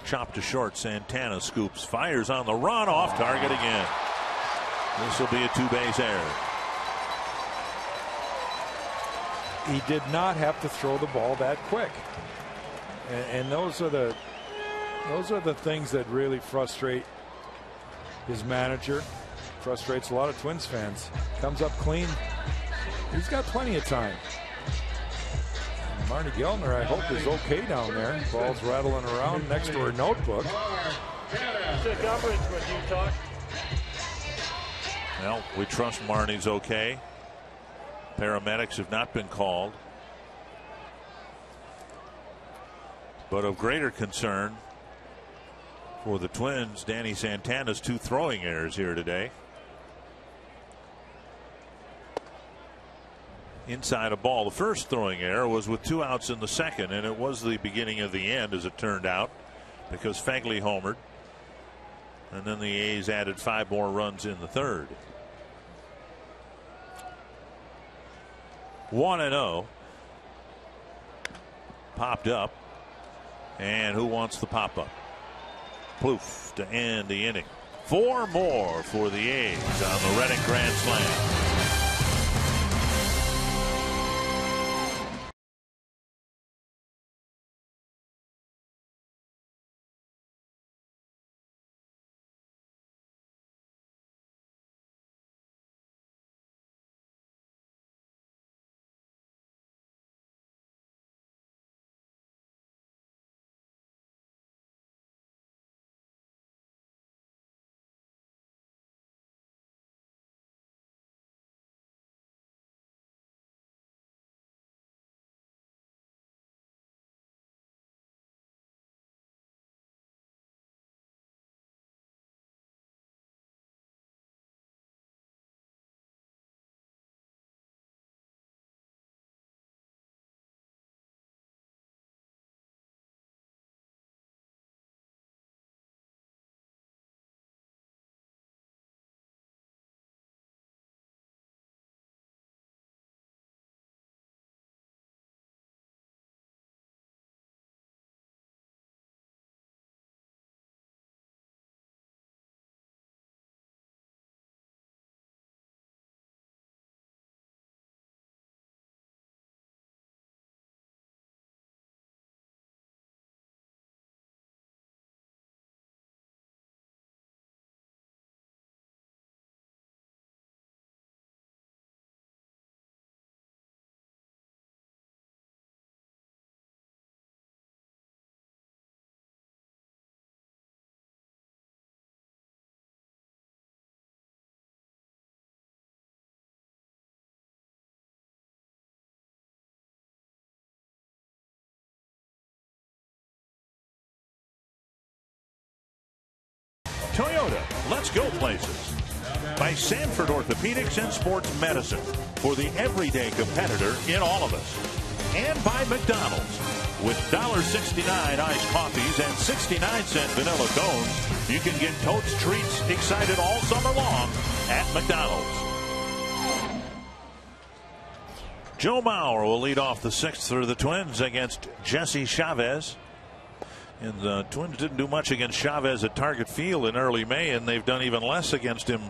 Chop to short. Santana scoops, fires on the run, off target again. This will be a 2-base error. He did not have to throw the ball that quick, and those are the things that really frustrate his manager. Frustrates a lot of Twins fans. Comes up clean. He's got plenty of time. And Marty Gellner, I hope, is okay down there. Ball's rattling around next to her notebook. Well, we trust Marnie's okay. Paramedics have not been called. But of greater concern for the Twins, Danny Santana's 2 throwing errors here today. Inside a ball. The first throwing error was with 2 outs in the second, and it was the beginning of the end, as it turned out, because Fegley homered. And then the A's added 5 more runs in the third. 1-0. Popped up. And who wants the pop up? Plouffe to end the inning. 4 more for the A's on the Redding Grand Slam. Toyota, let's go places. By Sanford Orthopedics and Sports Medicine, for the everyday competitor in all of us. And by McDonald's, with $1.69 iced coffees and 69-cent vanilla cones, you can get totes treats excited all summer long at McDonald's. Joe Mauer will lead off the 6th for the Twins against Jesse Chavez. And the Twins didn't do much against Chavez at Target Field in early May, and they've done even less against him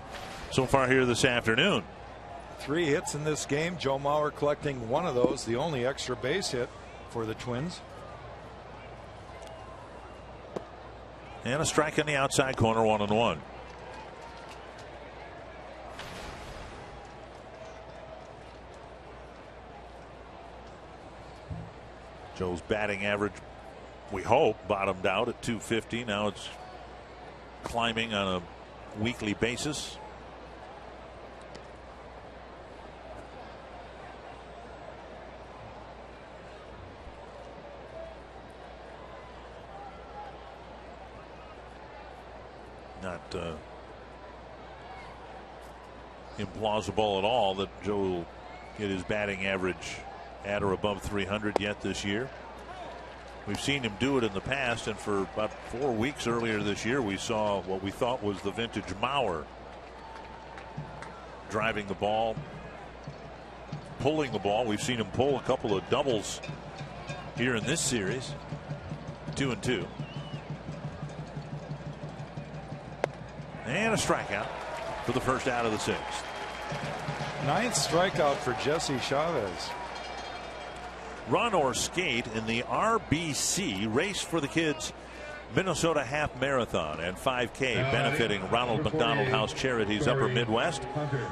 so far here this afternoon. 3 hits in this game. Joe Mauer collecting 1 of those, the only extra base hit for the Twins. And a strike in the outside corner, 1-1. Joe's batting average, we hope, bottomed out at .250. Now it's climbing on a weekly basis. Not implausible at all that Joe will get his batting average at or above 300 yet this year. We've seen him do it in the past, and for about 4 weeks earlier this year, we saw what we thought was the vintage Mauer. Driving the ball, pulling the ball. We've seen him pull a couple of doubles here in this series. 2-2. And a strikeout for the first out of the 6th. 9th strikeout for Jesse Chavez. Run or skate in the RBC Race for the Kids Minnesota Half Marathon and 5K, benefiting Ronald McDonald House Charities Upper Midwest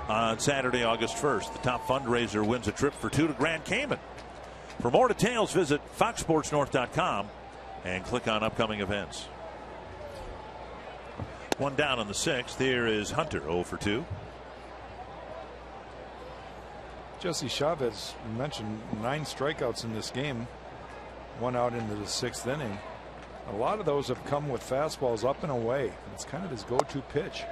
on Saturday, August 1st. The top fundraiser wins a trip for 2 to Grand Cayman. For more details, visit foxsportsnorth.com and click on upcoming events. 1 down in the 6th. Here is Hunter, 0 for 2. Jesse Chavez, you mentioned 9 strikeouts in this game. 1 out into the 6th inning. A lot of those have come with fastballs up and away. It's kind of his go-to pitch.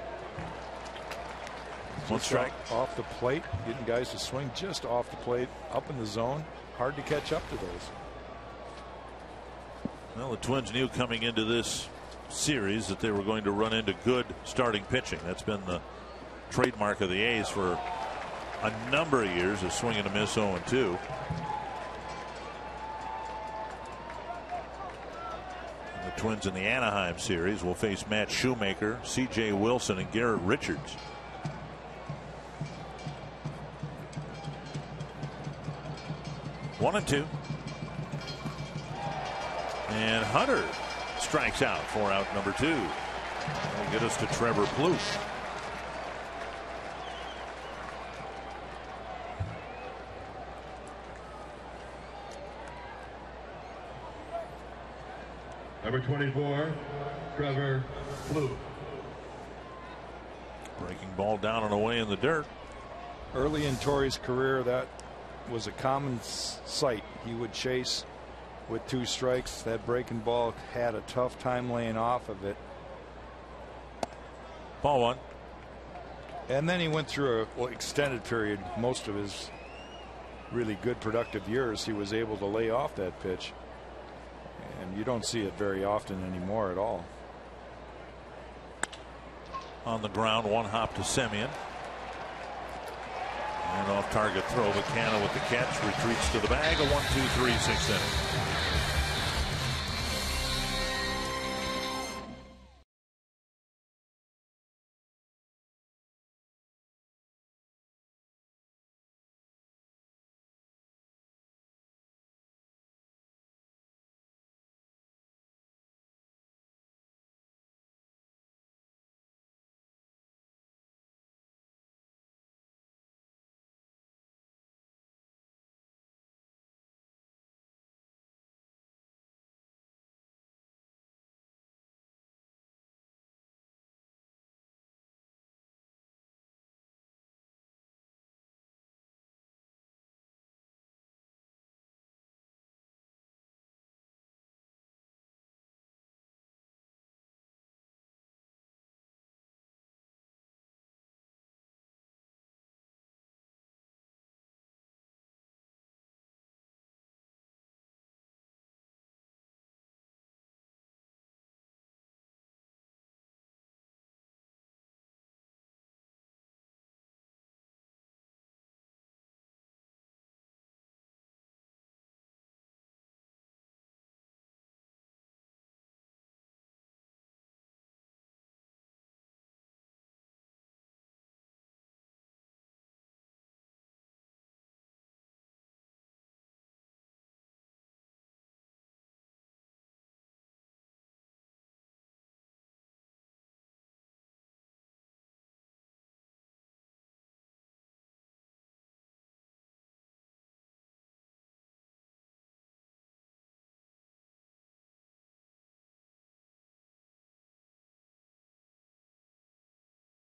1 strike. Off the plate, getting guys to swing just off the plate, up in the zone. Hard to catch up to those. Well, the Twins knew coming into this series that they were going to run into good starting pitching. That's been the trademark of the A's for a number of years, is swinging a miss 0-2. The Twins in the Anaheim series will face Matt Shoemaker, C.J. Wilson, and Garrett Richards. One and 2. And Hunter strikes out for out number 2. That'll get us to Trevor Plouffe. Number 24, Trevor Plouffe. Breaking ball down and away in the dirt. Early in Torrey's career, that was a common sight. He would chase with 2 strikes. That breaking ball had a tough time laying off of it. Ball 1. And then he went through a extended period. Most of his really good productive years, he was able to lay off that pitch. And you don't see it very often anymore at all. On the ground, 1 hop to Semien. And off target throw. Buchanan with the catch, retreats to the bag. A 1-2-3 6th inning.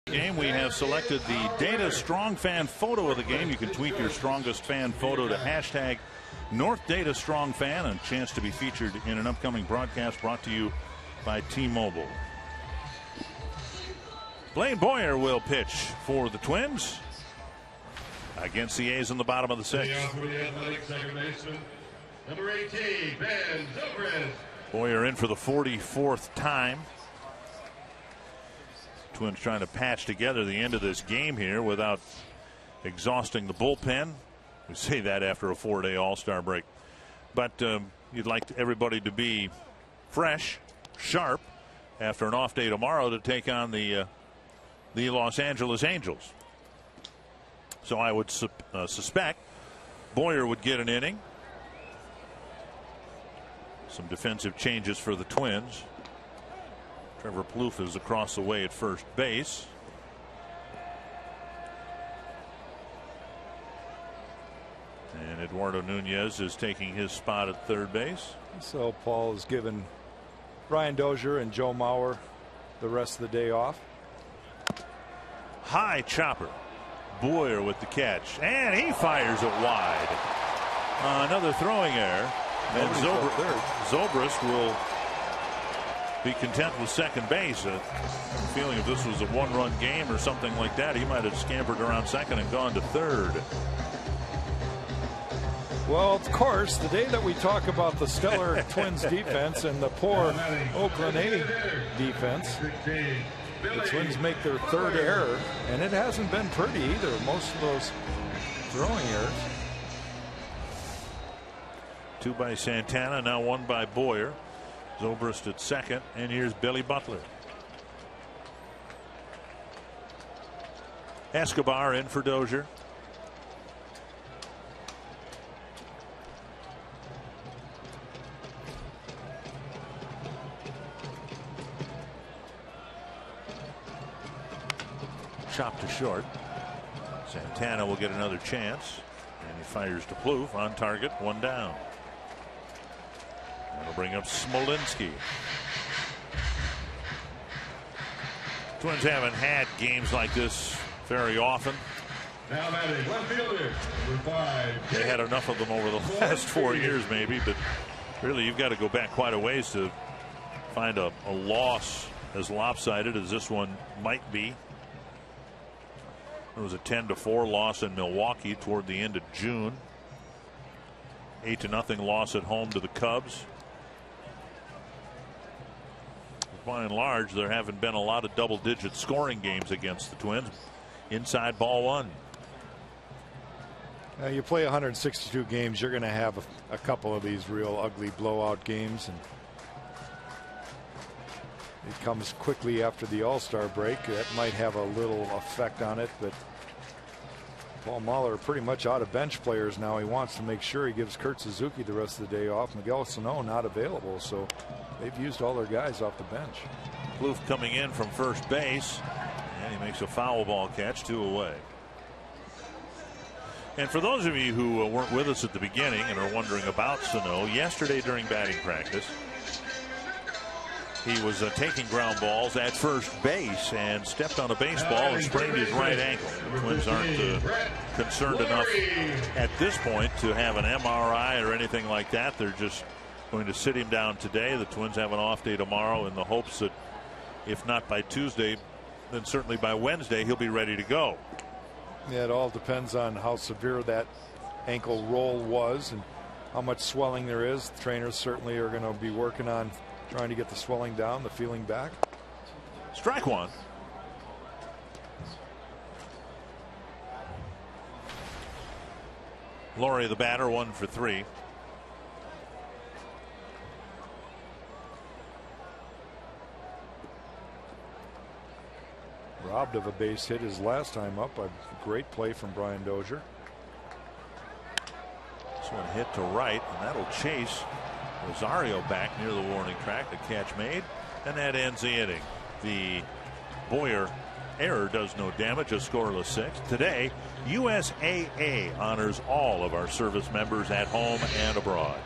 Game, we have selected the Data Strong Fan photo of the game. You can tweet your strongest fan photo to hashtag North Data Strong Fan, and a chance to be featured in an upcoming broadcast brought to you by T-Mobile. Blaine Boyer will pitch for the Twins against the A's in the bottom of the 6th. Number 18, Ben Zobrist. Boyer in for the 44th time. Twins trying to patch together the end of this game here without exhausting the bullpen. We say that after a 4-day All-Star break. But you'd like everybody to be fresh, sharp, after an off day tomorrow to take on the the Los Angeles Angels. So I would suspect Boyer would get an inning. Some defensive changes for the Twins. Trevor Plouffe is across the way at first base. And Eduardo Nunez is taking his spot at third base. So Paul has given Brian Dozier and Joe Mauer the rest of the day off. High chopper. Boyer with the catch. And he fires it wide. Another throwing error. And Zobrist will be content with second base. I have a feeling if this was a one-run game or something like that, he might have scampered around second and gone to third. Well, of course, the day that we talk about the stellar Twins defense and the poor Oakland A defense, the Twins make their third error, and it hasn't been pretty either. Most of those throwing errors. 2 by Santana, now 1 by Boyer. Zobrist at second, and here's Billy Butler. Escobar in for Dozier. Chopped to short. Santana will get another chance, and he fires to Plouffe on target, 1 down. That'll bring up Smolinski. Twins haven't had games like this very often. Now batting left fielder, number 5. They had enough of them over the last 4 years, maybe, but really you've got to go back quite a ways to find a loss as lopsided as this one might be. It was a 10-4 loss in Milwaukee toward the end of June. 8-0 loss at home to the Cubs. By and large, there haven't been a lot of double-digit scoring games against the Twins. Inside ball 1. Now you play 162 games, you're going to have a couple of these real ugly blowout games, and it comes quickly after the All-Star break. That might have a little effect on it, but Paul Mahler pretty much out of bench players now. He wants to make sure he gives Kurt Suzuki the rest of the day off. Miguel Sano not available, so they've used all their guys off the bench. Plouffe coming in from first base, and he makes a foul ball catch, 2 away. And for those of you who weren't with us at the beginning and are wondering about Sano, yesterday during batting practice, he was taking ground balls at first base and stepped on a baseball and sprained his right ankle. The Twins aren't concerned enough at this point to have an MRI or anything like that. They're just going to sit him down today. The Twins have an off day tomorrow in the hopes that if not by Tuesday, then certainly by Wednesday he'll be ready to go. Yeah, it all depends on how severe that ankle roll was and how much swelling there is. The trainers certainly are going to be working on trying to get the swelling down, the feeling back. Strike 1. Laurie the batter, 1 for 3. Robbed of a base hit his last time up. A great play from Brian Dozier. This one hit to right, and that'll chase Rosario back near the warning track. The catch made, and that ends the inning. The Boyer error does no damage, a scoreless 6. Today, USAA honors all of our service members at home and abroad.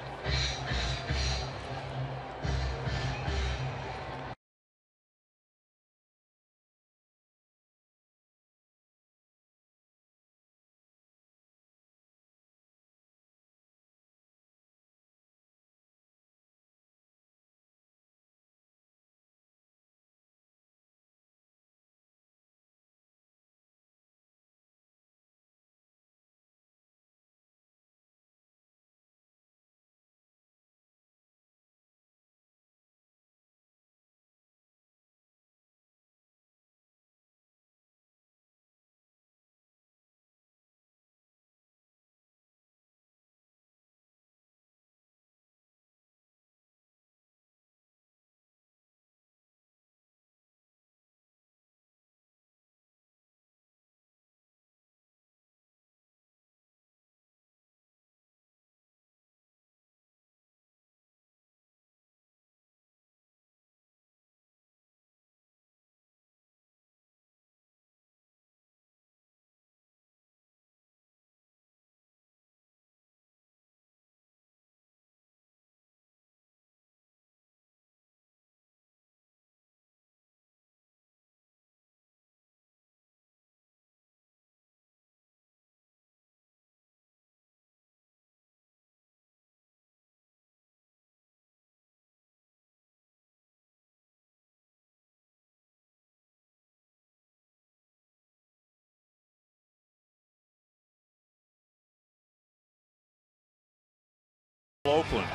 Oakland.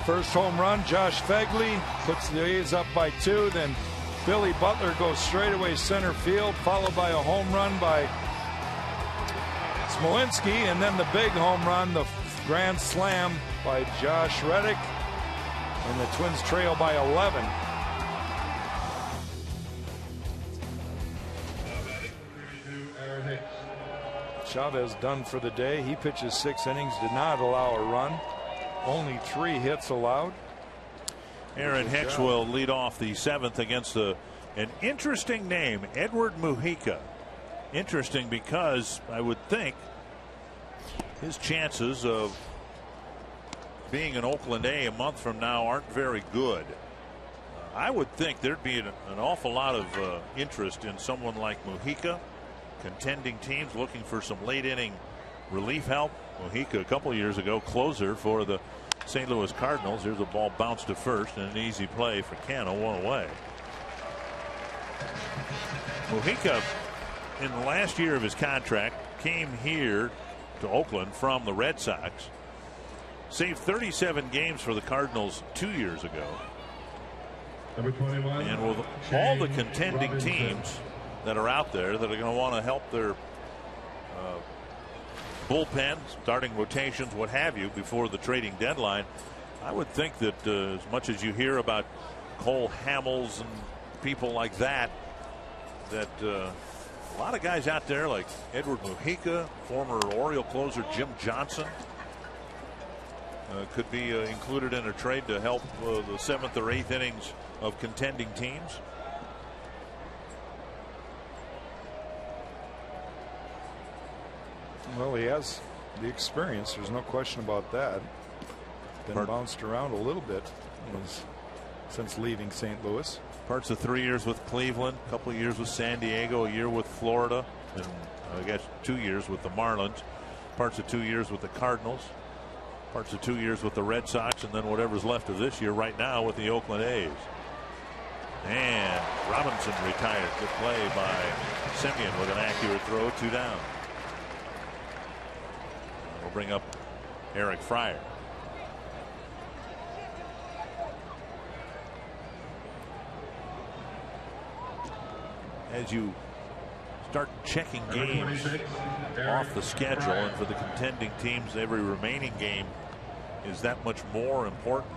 First home run, Josh Fegley puts the A's up by 2. Then Billy Butler goes straightaway center field, followed by a home run by Smolinski, and then the big home run, the grand slam by Josh Reddick, and the Twins trail by 11. Chavez done for the day. He pitches 6 innings, did not allow a run. Only 3 hits allowed. Aaron Hicks will lead off the 7th against an interesting name, Edward Mujica. Interesting because I would think his chances of being an Oakland A a month from now aren't very good. I would think there'd be an awful lot of interest in someone like Mujica. Contending teams looking for some late inning relief help. Mujica a couple years ago closer for the St. Louis Cardinals. Here's a ball bounced to first and an easy play for Cano, 1 away. Mujica in the last year of his contract came here to Oakland from the Red Sox. Saved 37 games for the Cardinals 2 years ago. Number 21. And with all the contending teams that are out there that are going to want to help their bullpen, starting rotations, what have you, before the trading deadline, I would think that as much as you hear about Cole Hamels and people like that, that a lot of guys out there like Edward Mujica, former Oriole closer Jim Johnson, could be included in a trade to help the 7th or 8th innings of contending teams. Well, he has the experience. There's no question about that. Been bounced around a little bit since leaving St. Louis. Parts of 3 years with Cleveland, a couple of years with San Diego, a year with Florida, and I guess 2 years with the Marlins. Parts of 2 years with the Cardinals. Parts of 2 years with the Red Sox, and then whatever's left of this year right now with the Oakland A's. And Robinson retired. Good play by Semien with an accurate throw, 2 down. We'll bring up Eric Fryer. As you start checking games off the schedule, and for the contending teams, every remaining game is that much more important.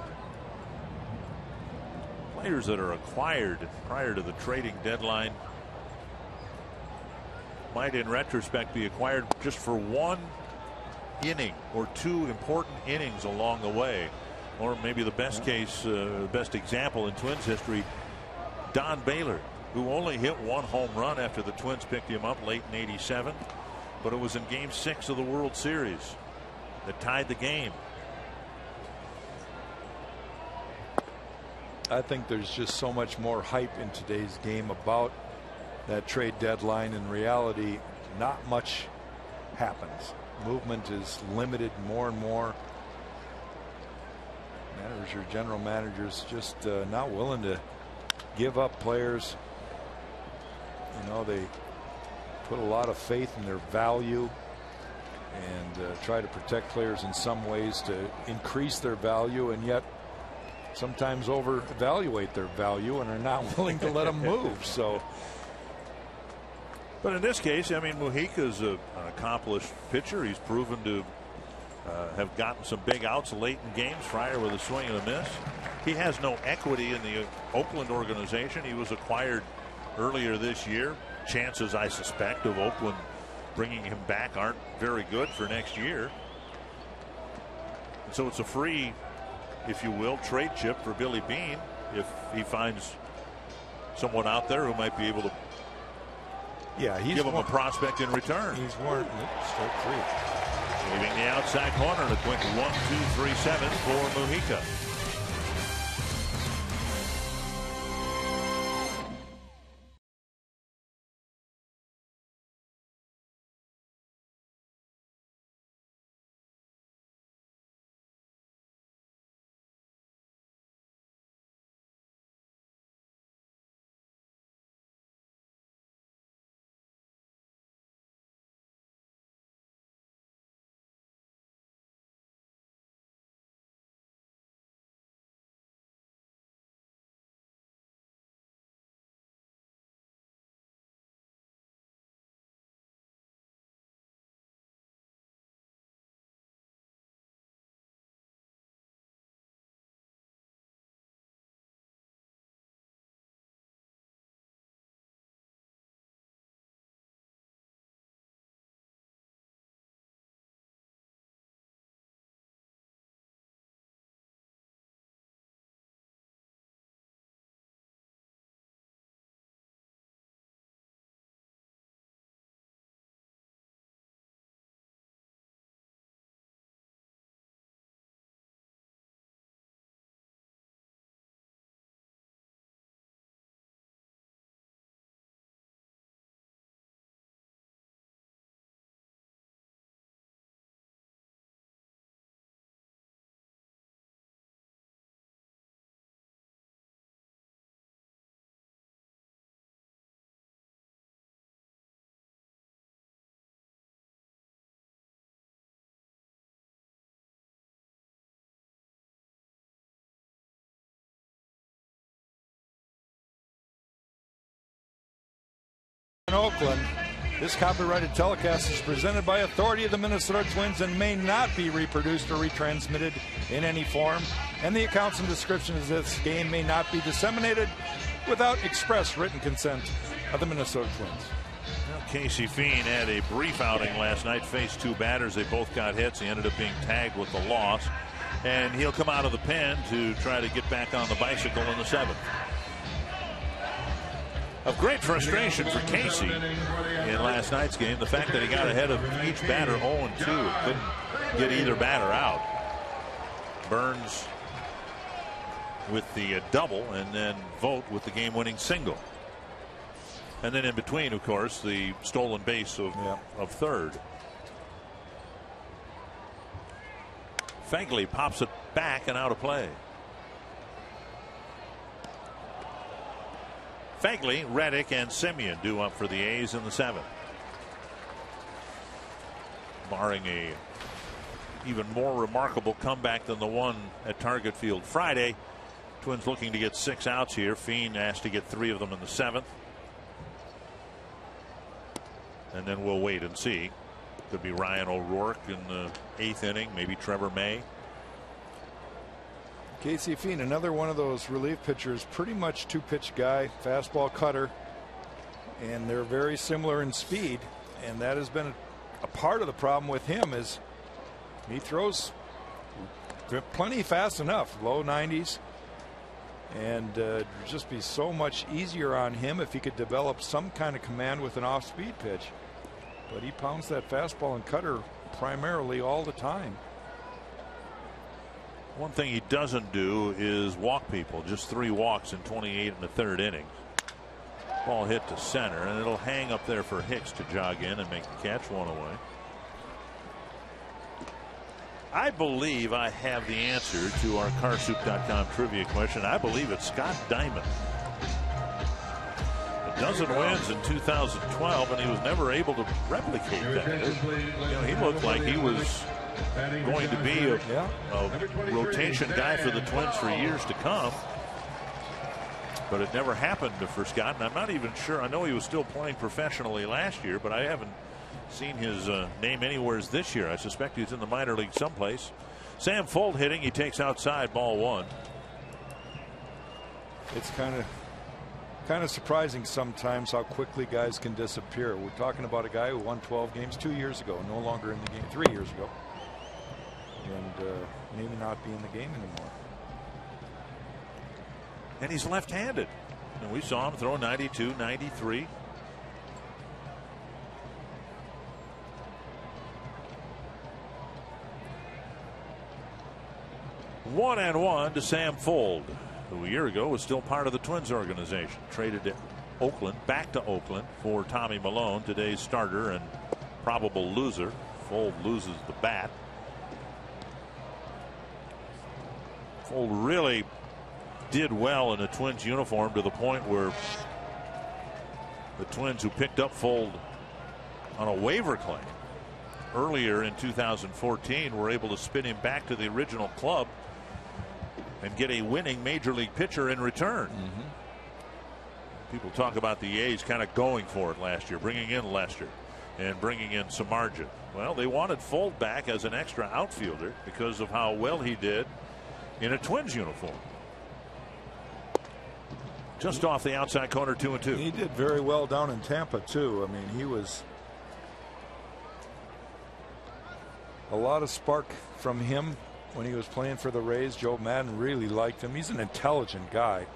Players that are acquired prior to the trading deadline might in retrospect be acquired just for 1 inning or 2 important innings along the way, or maybe the best case, best example in Twins history, Don Baylor, who only hit 1 home run after the Twins picked him up late in '87, but it was in Game 6 of the World Series that tied the game. I think there's just so much more hype in today's game about that trade deadline. In reality, not much happens. Movement is limited more and more. Managers, general managers, just not willing to give up players. You know, they put a lot of faith in their value and try to protect players in some ways to increase their value, and yet sometimes over evaluate their value and are not willing to let them move. So, but in this case, I mean, Mujica's an accomplished pitcher. He's proven to have gotten some big outs late in games. Fryer with a swing and a miss. He has no equity in the Oakland organization. He was acquired earlier this year. Chances, I suspect, of Oakland bringing him back aren't very good for next year. So it's a free, if you will, trade chip for Billy Beane if he finds someone out there who might be able to give him a prospect in return. He's warranted strike 3. Leaving the outside corner, and a quick 1-2-3-7 for Mujica. in Oakland. This copyrighted telecast is presented by authority of the Minnesota Twins and may not be reproduced or retransmitted in any form. And the accounts and descriptions of this game may not be disseminated without express written consent of the Minnesota Twins. Well, Casey Fiend had a brief outing last night, faced 2 batters. They both got hits. He ended up being tagged with the loss. And he'll come out of the pen to try to get back on the bicycle in the 7th. Of great frustration for Casey in last night's game, the fact that he got ahead of each batter 0-2, couldn't get either batter out. Burns with the double, and then Vogt with the game-winning single. And then in between, of course, the stolen base of third. Fagley pops it back and out of play. Fagley, Reddick, and Semien due up for the A's in the 7th. Barring a even more remarkable comeback than the one at Target Field Friday, Twins looking to get 6 outs here. Fiend asked to get 3 of them in the 7th. And then we'll wait and see. Could be Ryan O'Rourke in the 8th inning, maybe Trevor May. Casey Fiend, another one of those relief pitchers, pretty much 2-pitch guy, fastball cutter, and they're very similar in speed, and that has been a part of the problem with him is he throws plenty fast enough, low 90s, and it'd just be so much easier on him if he could develop some kind of command with an off-speed pitch. But he pounds that fastball and cutter primarily all the time. One thing he doesn't do is walk people. Just 3 walks in 28 in the 3rd inning. Ball hit to center, and it'll hang up there for Hicks to jog in and make the catch, 1 away. I believe I have the answer to our carsoup.com trivia question. I believe it's Scott Diamond. A dozen wins in 2012, and he was never able to replicate that. He looked like he was going to be a rotation guy for the Twins for years to come. But it never happened for Scott, and I'm not even sure. I know he was still playing professionally last year, but I haven't seen his name anywhere this year. I suspect he's in the minor league someplace. Sam Fuld hitting. He takes outside, ball 1. It's kind of surprising sometimes how quickly guys can disappear. We're talking about a guy who won 12 games 2 years ago, no longer in the game 3 years ago, and maybe not be in the game anymore. And he's left-handed. And we saw him throw 92, 93. One and 1 to Sam Fuld, who a year ago was still part of the Twins organization. Traded to Oakland, back to Oakland for Tommy Malone, today's starter and probable loser. Fuld loses the bat. Fuld really did well in a Twins uniform to the point where the Twins, who picked up Fuld on a waiver claim earlier in 2014, were able to spin him back to the original club and get a winning major league pitcher in return. People talk about the A's kind of going for it last year, bringing in Lester and bringing in Samardzija. Well, they wanted Fuld back as an extra outfielder because of how well he did in a Twins uniform. Just off the outside corner, 2-2. He did very well down in Tampa too. I mean, he was a lot of spark from him when he was playing for the Rays. Joe Madden really liked him. He's an intelligent guy.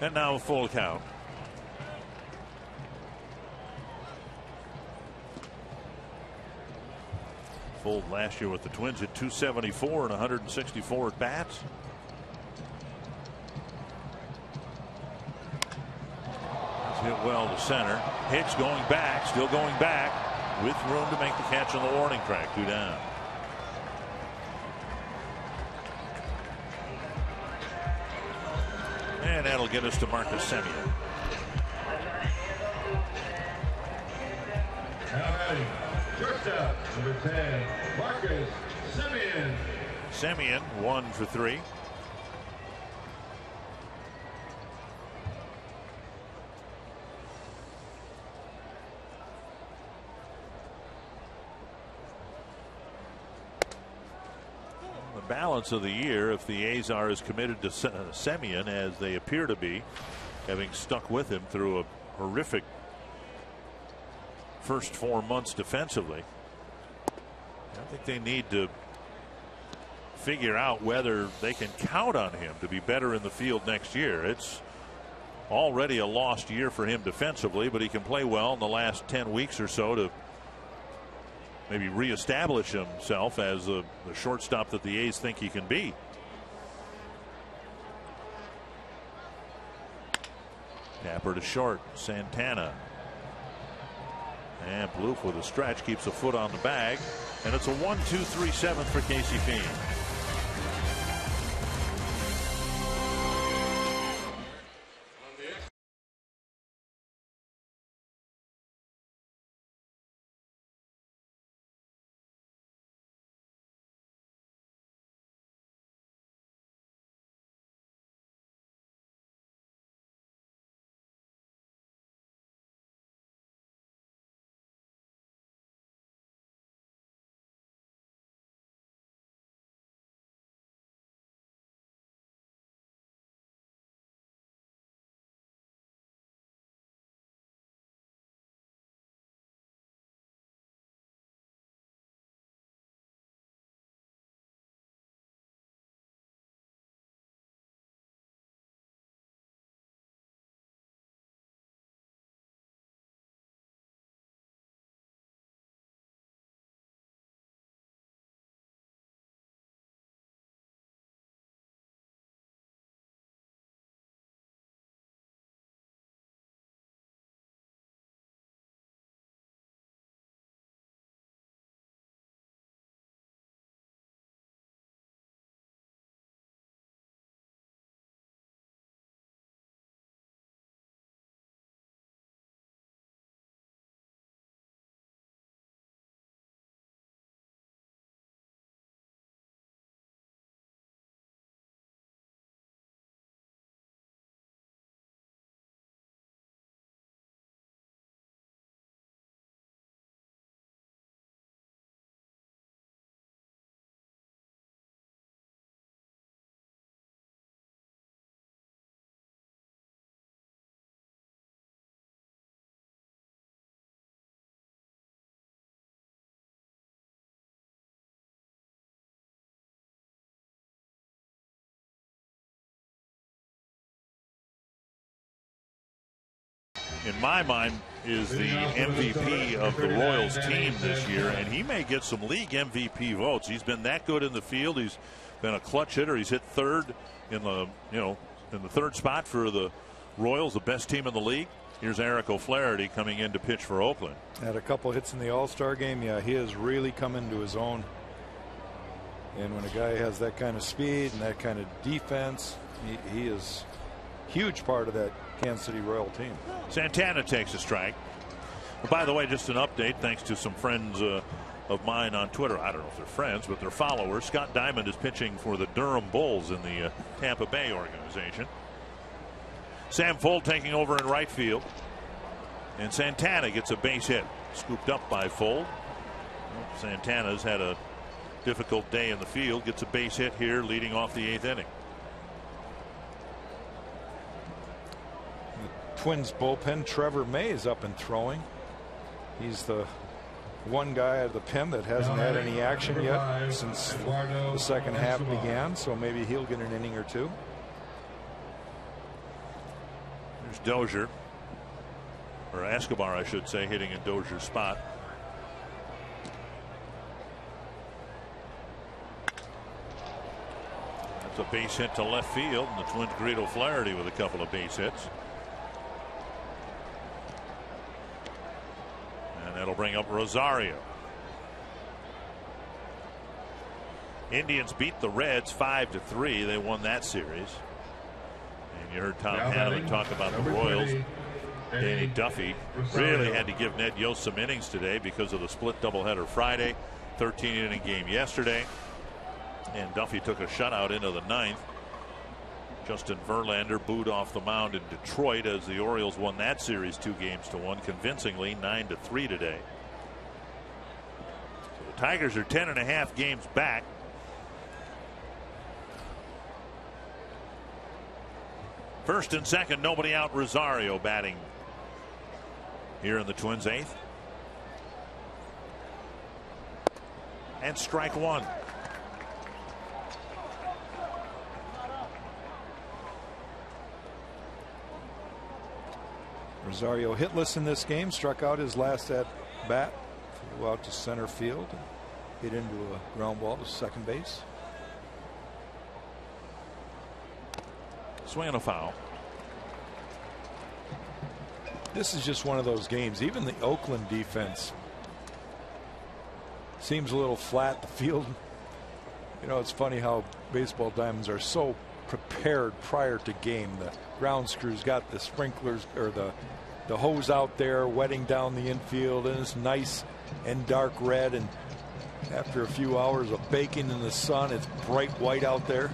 And now a full count. Fuld last year with the Twins at 274 and 164 at bats. That's hit well to center. Hicks going back, still going back, with room to make the catch on the warning track. 2 down. And that'll get us to Marcus Semien. Shortstop, number 10, Marcus Semien. Semien 1 for 3. balance of the year if the A's are as committed to Semien as they appear to be, having stuck with him through a horrific first 4 months defensively. I think they need to figure out whether they can count on him to be better in the field next year. It's already a lost year for him defensively, but he can play well in the last 10 weeks or so to maybe reestablish himself as the shortstop that the A's think he can be. Tapper to short. Santana. And Bloop with a stretch keeps a foot on the bag. And it's a 1-2-3 seventh for Casey Fiend. In my mind, is the MVP of the Royals team this year, and he may get some league MVP votes. He's been that good in the field. He's been a clutch hitter. He's hit third in the in the third spot for the Royals, the best team in the league. Here's Eric O'Flaherty coming in to pitch for Oakland. Had a couple hits in the All-Star game. Yeah, he has really come into his own. And when a guy has that kind of speed and that kind of defense, he is a huge part of that Kansas City Royal team. Santana takes a strike. Well, by the way, just an update thanks to some friends of mine on Twitter. I don't know if they're friends, but they're followers. Scott Diamond is pitching for the Durham Bulls in the Tampa Bay organization. Sam Fuld taking over in right field. And Santana gets a base hit. Scooped up by Fuld. Santana's had a difficult day in the field. Gets a base hit here leading off the 8th inning. The Twins bullpen, Trevor May is up and throwing. He's the one guy at the pen that hasn't had any action yet since the second half began, so maybe he'll get an inning or two. There's Dozier, or Escobar I should say, hitting in Dozier's spot. That's a base hit to left field, and the Twins greet O'Flaherty with a couple of base hits. And that'll bring up Rosario. Indians beat the Reds 5-3. They won that series. And you heard Tom Hanneman talk about the Royals. Danny Duffy really had to give Ned Yost some innings today because of the split doubleheader Friday. 13-inning game yesterday. And Duffy took a shutout into the 9th. Justin Verlander booed off the mound in Detroit as the Orioles won that series 2-1 convincingly, 9-3 today. So the Tigers are 10.5 games back. First and second, nobody out. Rosario batting here in the Twins' eighth. And strike one. Rosario hitless in this game, struck out his last at bat, flew out to center field, and hit into a ground ball to second base. Swing and a foul. This is just one of those games. Even the Oakland defense seems a little flat. The field, you know, it's funny how baseball diamonds are so prepared prior to game. The ground crews got the sprinklers or the hose out there wetting down the infield, and it's nice and dark red, and after a few hours of baking in the sun, it's bright white out there.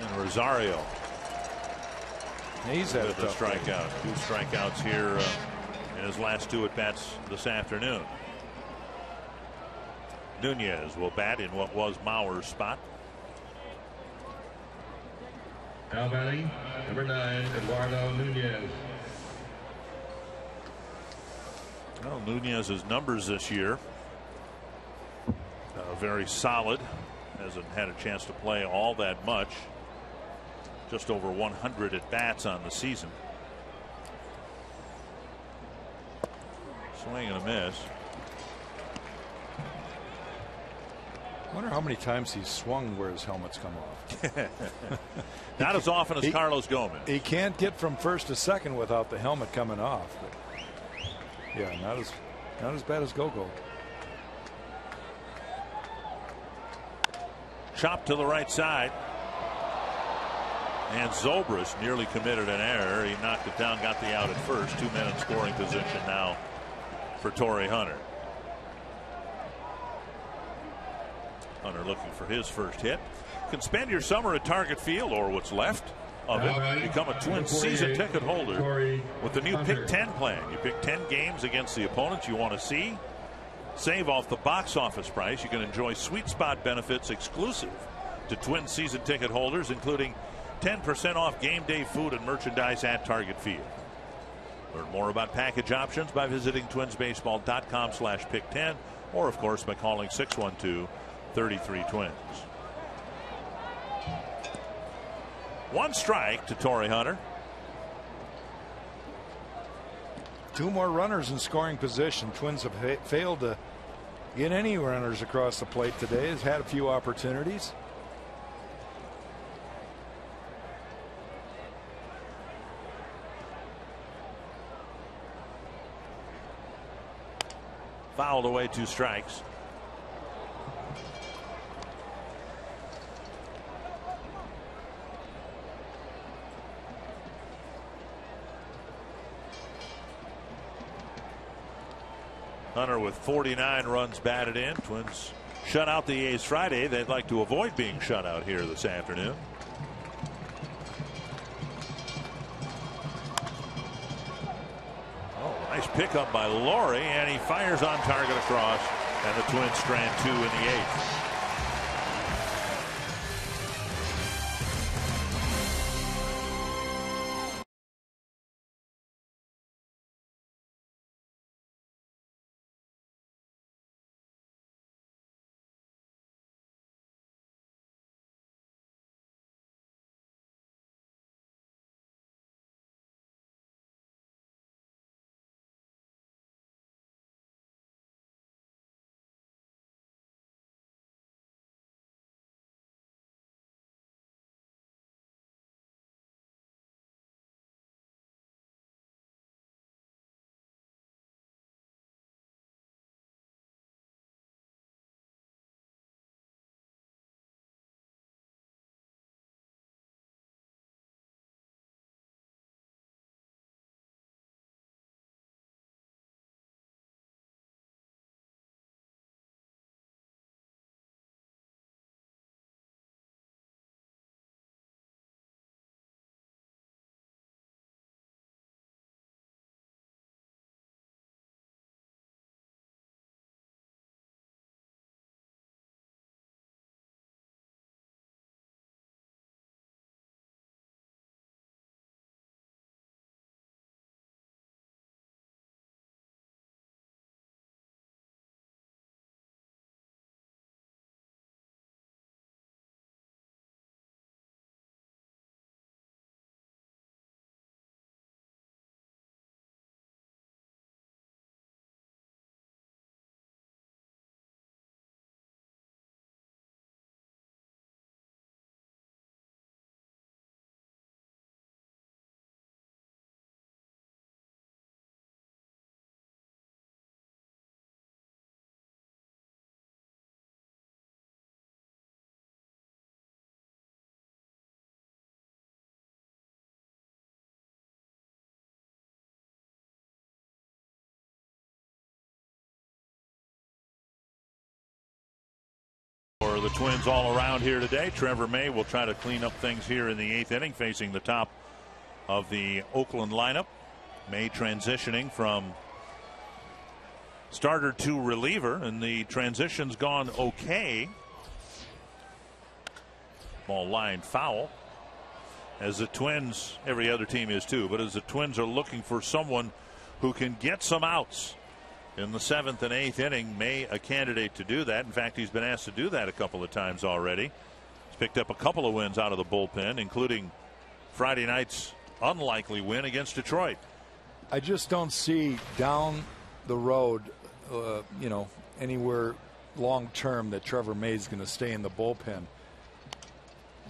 And Rosario, he's had a strikeout. 2 strikeouts here in his last 2 at bats this afternoon. Nunez will bat in what was Mauer's spot. Now batting, number 9, Eduardo Nunez. Well, Nunez's numbers this year very solid. Hasn't had a chance to play all that much. Just over 100 at bats on the season. Swing and a miss. I wonder how many times he's swung where his helmet's come off. Not as often as Carlos Gomez. He can't get from first to second without the helmet coming off. But yeah, not as bad as Gogo. Chop to the right side. And Zobrist nearly committed an error. He knocked it down, got the out at first. 2 men in scoring position now for Torrey Hunter. Hunter looking for his first hit. Can spend your summer at Target Field, or what's left of it. Become a Twins season ticket holder with the new Pick 10 plan. You pick 10 games against the opponents you want to see. Save off the box office price. You can enjoy sweet spot benefits exclusive to Twins season ticket holders, including 10% off game day food and merchandise at Target Field. Learn more about package options by visiting twinsbaseball.com/pick10, or of course by calling 612-33-TWINS. 1 strike to Torrey Hunter. 2 more runners in scoring position. Twins have failed to get any runners across the plate today. Has had a few opportunities. Fouled away, 2 strikes. Hunter with 49 runs batted in. Twins shut out the A's Friday. They'd like to avoid being shut out here this afternoon. Oh, nice pickup by Laurie, and he fires on target across, and the Twins strand 2 in the 8th. the Twins all around here today. Trevor May will try to clean up things here in the 8th inning, facing the top of the Oakland lineup. May transitioning from starter to reliever, and the transition's gone okay. Ball line foul. As the Twins, every other team is too, but as the Twins are looking for someone who can get some outs in the 7th and 8th inning, May a candidate to do that. In fact, he's been asked to do that a couple of times already. He's picked up a couple of wins out of the bullpen, including Friday night's unlikely win against Detroit. I just don't see down the road, anywhere long term that Trevor May is going to stay in the bullpen.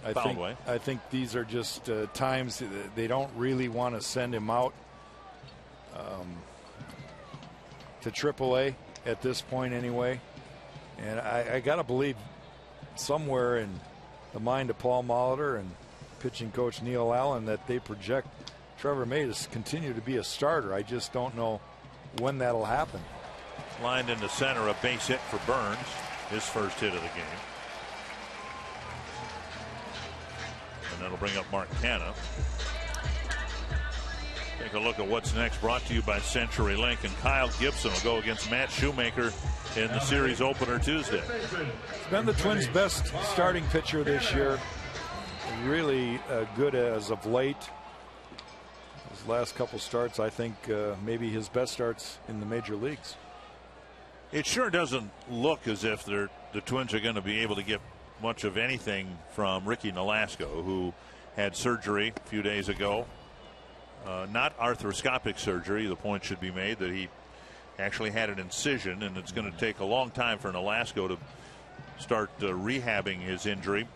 I think these are just times they don't really want to send him out to AAA at this point anyway. And I got to believe somewhere in the mind of Paul Molitor and pitching coach Neil Allen that they project Trevor May to continue to be a starter. I just don't know when that'll happen. Lined into center, a base hit for Burns, his first hit of the game. And that'll bring up Mark Canha. Take a look at what's next, brought to you by Century Link. And Kyle Gibson will go against Matt Shoemaker in the series opener Tuesday. He's been the Twins' best starting pitcher this year. Really good as of late. His last couple starts, I think maybe his best starts in the major leagues. It sure doesn't look as if the Twins are going to be able to get much of anything from Ricky Nolasco, who had surgery a few days ago. Not arthroscopic surgery. The point should be made that he actually had an incision, and it's going to take a long time for Nolasco to start rehabbing his injury.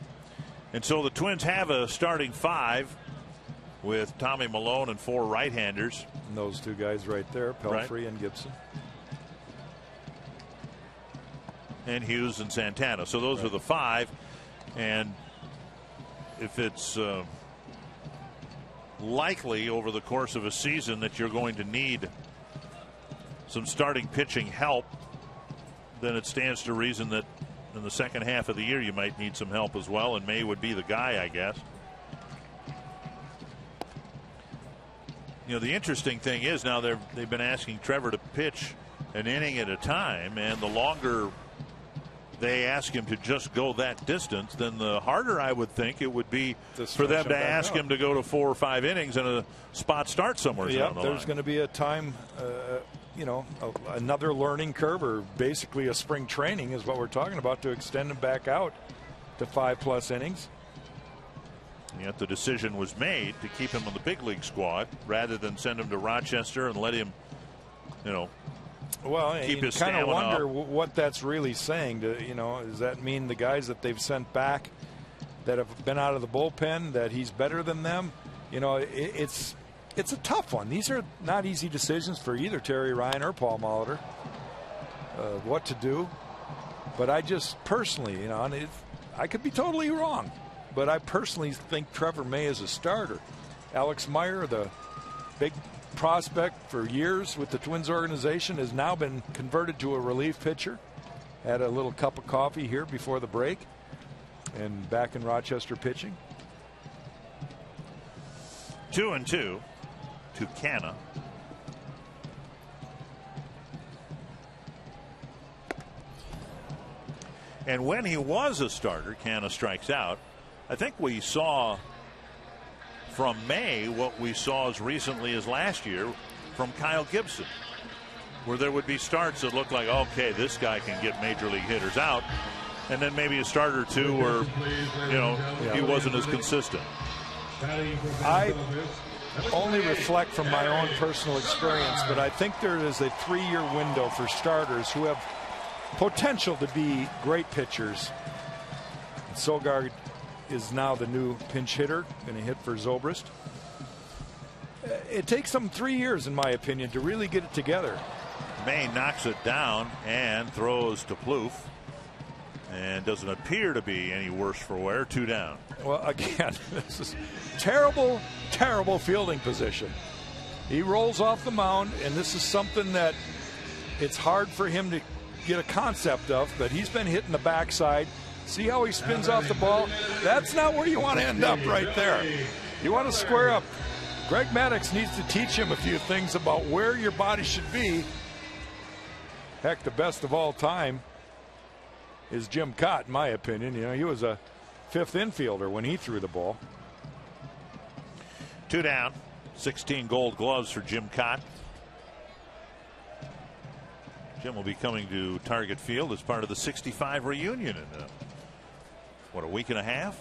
And so the Twins have a starting 5 with Tommy Malone and 4 right-handers. And those 2 guys right there, Pelfrey and Gibson. And Hughes and Santana. So those are the 5. And if it's likely over the course of a season that you're going to need some starting pitching help, then it stands to reason that in the second half of the year you might need some help as well, and May would be the guy, I guess. The interesting thing is now they've been asking Trevor to pitch an inning at a time, and the longer they ask him to just go that distance, then the harder I would think it would be for them to ask him to go to 4 or 5 innings and a spot start somewhere down the line. There's going to be a time, another learning curve, or basically a spring training is what we're talking about, to extend him back out to 5+ innings. And yet the decision was made to keep him on the big league squad rather than send him to Rochester and let him, well, keep his kind of wonder up. What that's really saying. Does that mean the guys that they've sent back that have been out of the bullpen, that he's better than them? It's a tough one. These are not easy decisions for either Terry Ryan or Paul Molitor, what to do. But I just personally, and I could be totally wrong, but I personally think Trevor May is a starter. Alex Meyer, the big prospect for years with the Twins organization, has now been converted to a relief pitcher. Had a little cup of coffee here before the break, and back in Rochester pitching. 2-2 to Canha. And when he was a starter, Canha strikes out. I think we saw from May what we saw as recently as last year from Kyle Gibson, where there would be starts that looked like, okay, this guy can get major league hitters out, and then maybe a start or two where he wasn't as consistent. I only reflect from my own personal experience, but I think there is a 3-year window for starters who have potential to be great pitchers. Sogard is now the new pinch hitter, going to hit for Zobrist. It takes them 3 years, in my opinion, to really get it together. May knocks it down and throws to Plouffe, and doesn't appear to be any worse for wear. 2 down. Well, again, this is terrible, terrible fielding position. He rolls off the mound, and this is something that it's hard for him to get a concept of, but he's been hitting the backside See how he spins off the ball? That's not where you want to end up right there. You want to square up. Greg Maddux needs to teach him a few things about where your body should be. Heck, the best of all time is Jim Cott, in my opinion. You know, he was a fifth infielder when he threw the ball. 2 down. 16 gold gloves for Jim Cott. Jim will be coming to Target Field as part of the 65 reunion in what, a week and a half?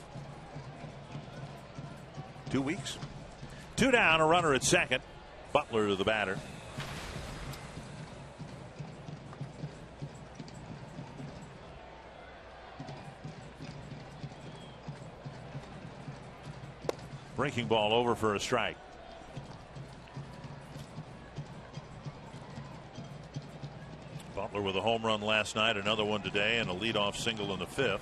2 weeks? 2 down, a runner at second. Butler to the batter. Breaking ball over for a strike. Butler with a home run last night, another one today, and a leadoff single in the 5th.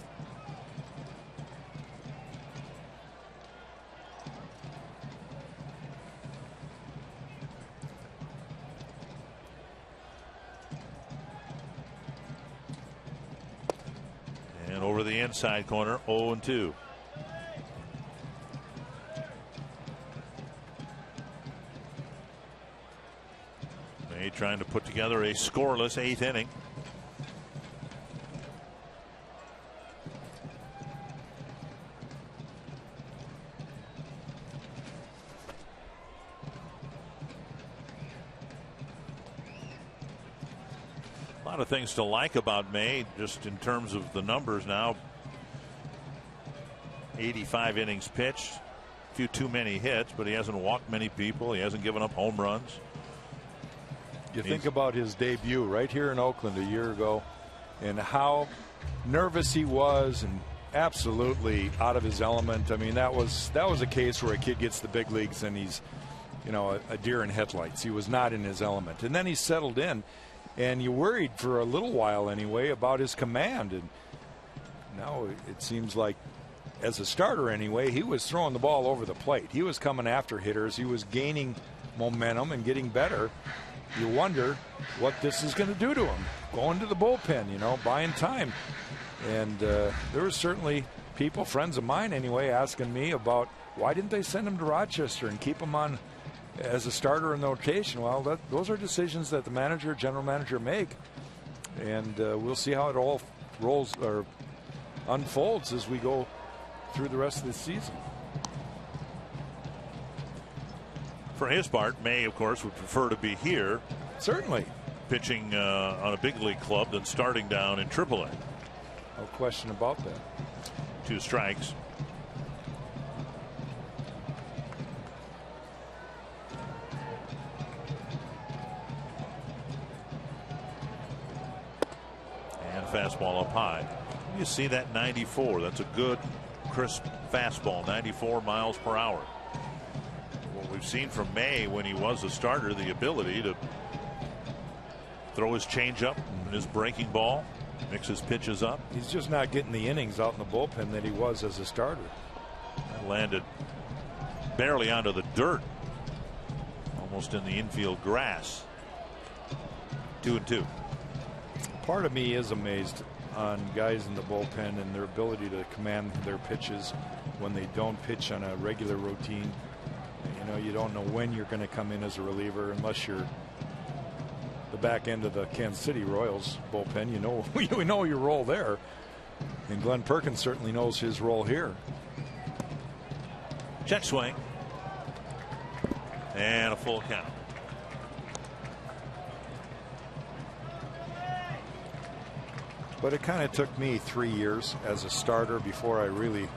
And over the inside corner, 0-2. Trying to put together a scoreless 8th inning. A lot of things to like about May, just in terms of the numbers now. 85 innings pitched, a few too many hits, but he hasn't walked many people. He hasn't given up home runs. You think about his debut right here in Oakland a year ago and how nervous he was and absolutely out of his element. I mean, that was a case where a kid gets the big leagues and he's, you know, a deer in headlights. He was not in his element. And then he settled in, and you worried for a little while anyway about his command. And now it seems like, as a starter anyway, he was throwing the ball over the plate. He was coming after hitters. He was gaining momentum and getting better. You wonder what this is going to do to him. Going to the bullpen, you know, buying time. And there were certainly people, friends of mine anyway, asking me about why didn't they send him to Rochester and keep him on as a starter in the rotation. Well, those are decisions that the manager, general manager make. And we'll see how it all rolls or unfolds as we go through the rest of the season. For his part, May, of course, would prefer to be here. Certainly. Pitching on a big league club than starting down in AAA. No question about that. 2 strikes. And fastball up high. You see that 94. That's a good, crisp fastball, 94 miles per hour. We've seen from May when he was a starter the ability to throw his changeup and his breaking ball, mix his pitches up. He's just not getting the innings out in the bullpen that he was as a starter. That landed barely onto the dirt, almost in the infield grass. 2-2. Part of me is amazed on guys in the bullpen and their ability to command their pitches when they don't pitch on a regular routine. You know, you don't know when you're going to come in as a reliever unless you're the back end of the Kansas City Royals bullpen. You know, you know your role there. And Glenn Perkins certainly knows his role here. Check swing. And a full count. But it kind of took me 3 years as a starter before I really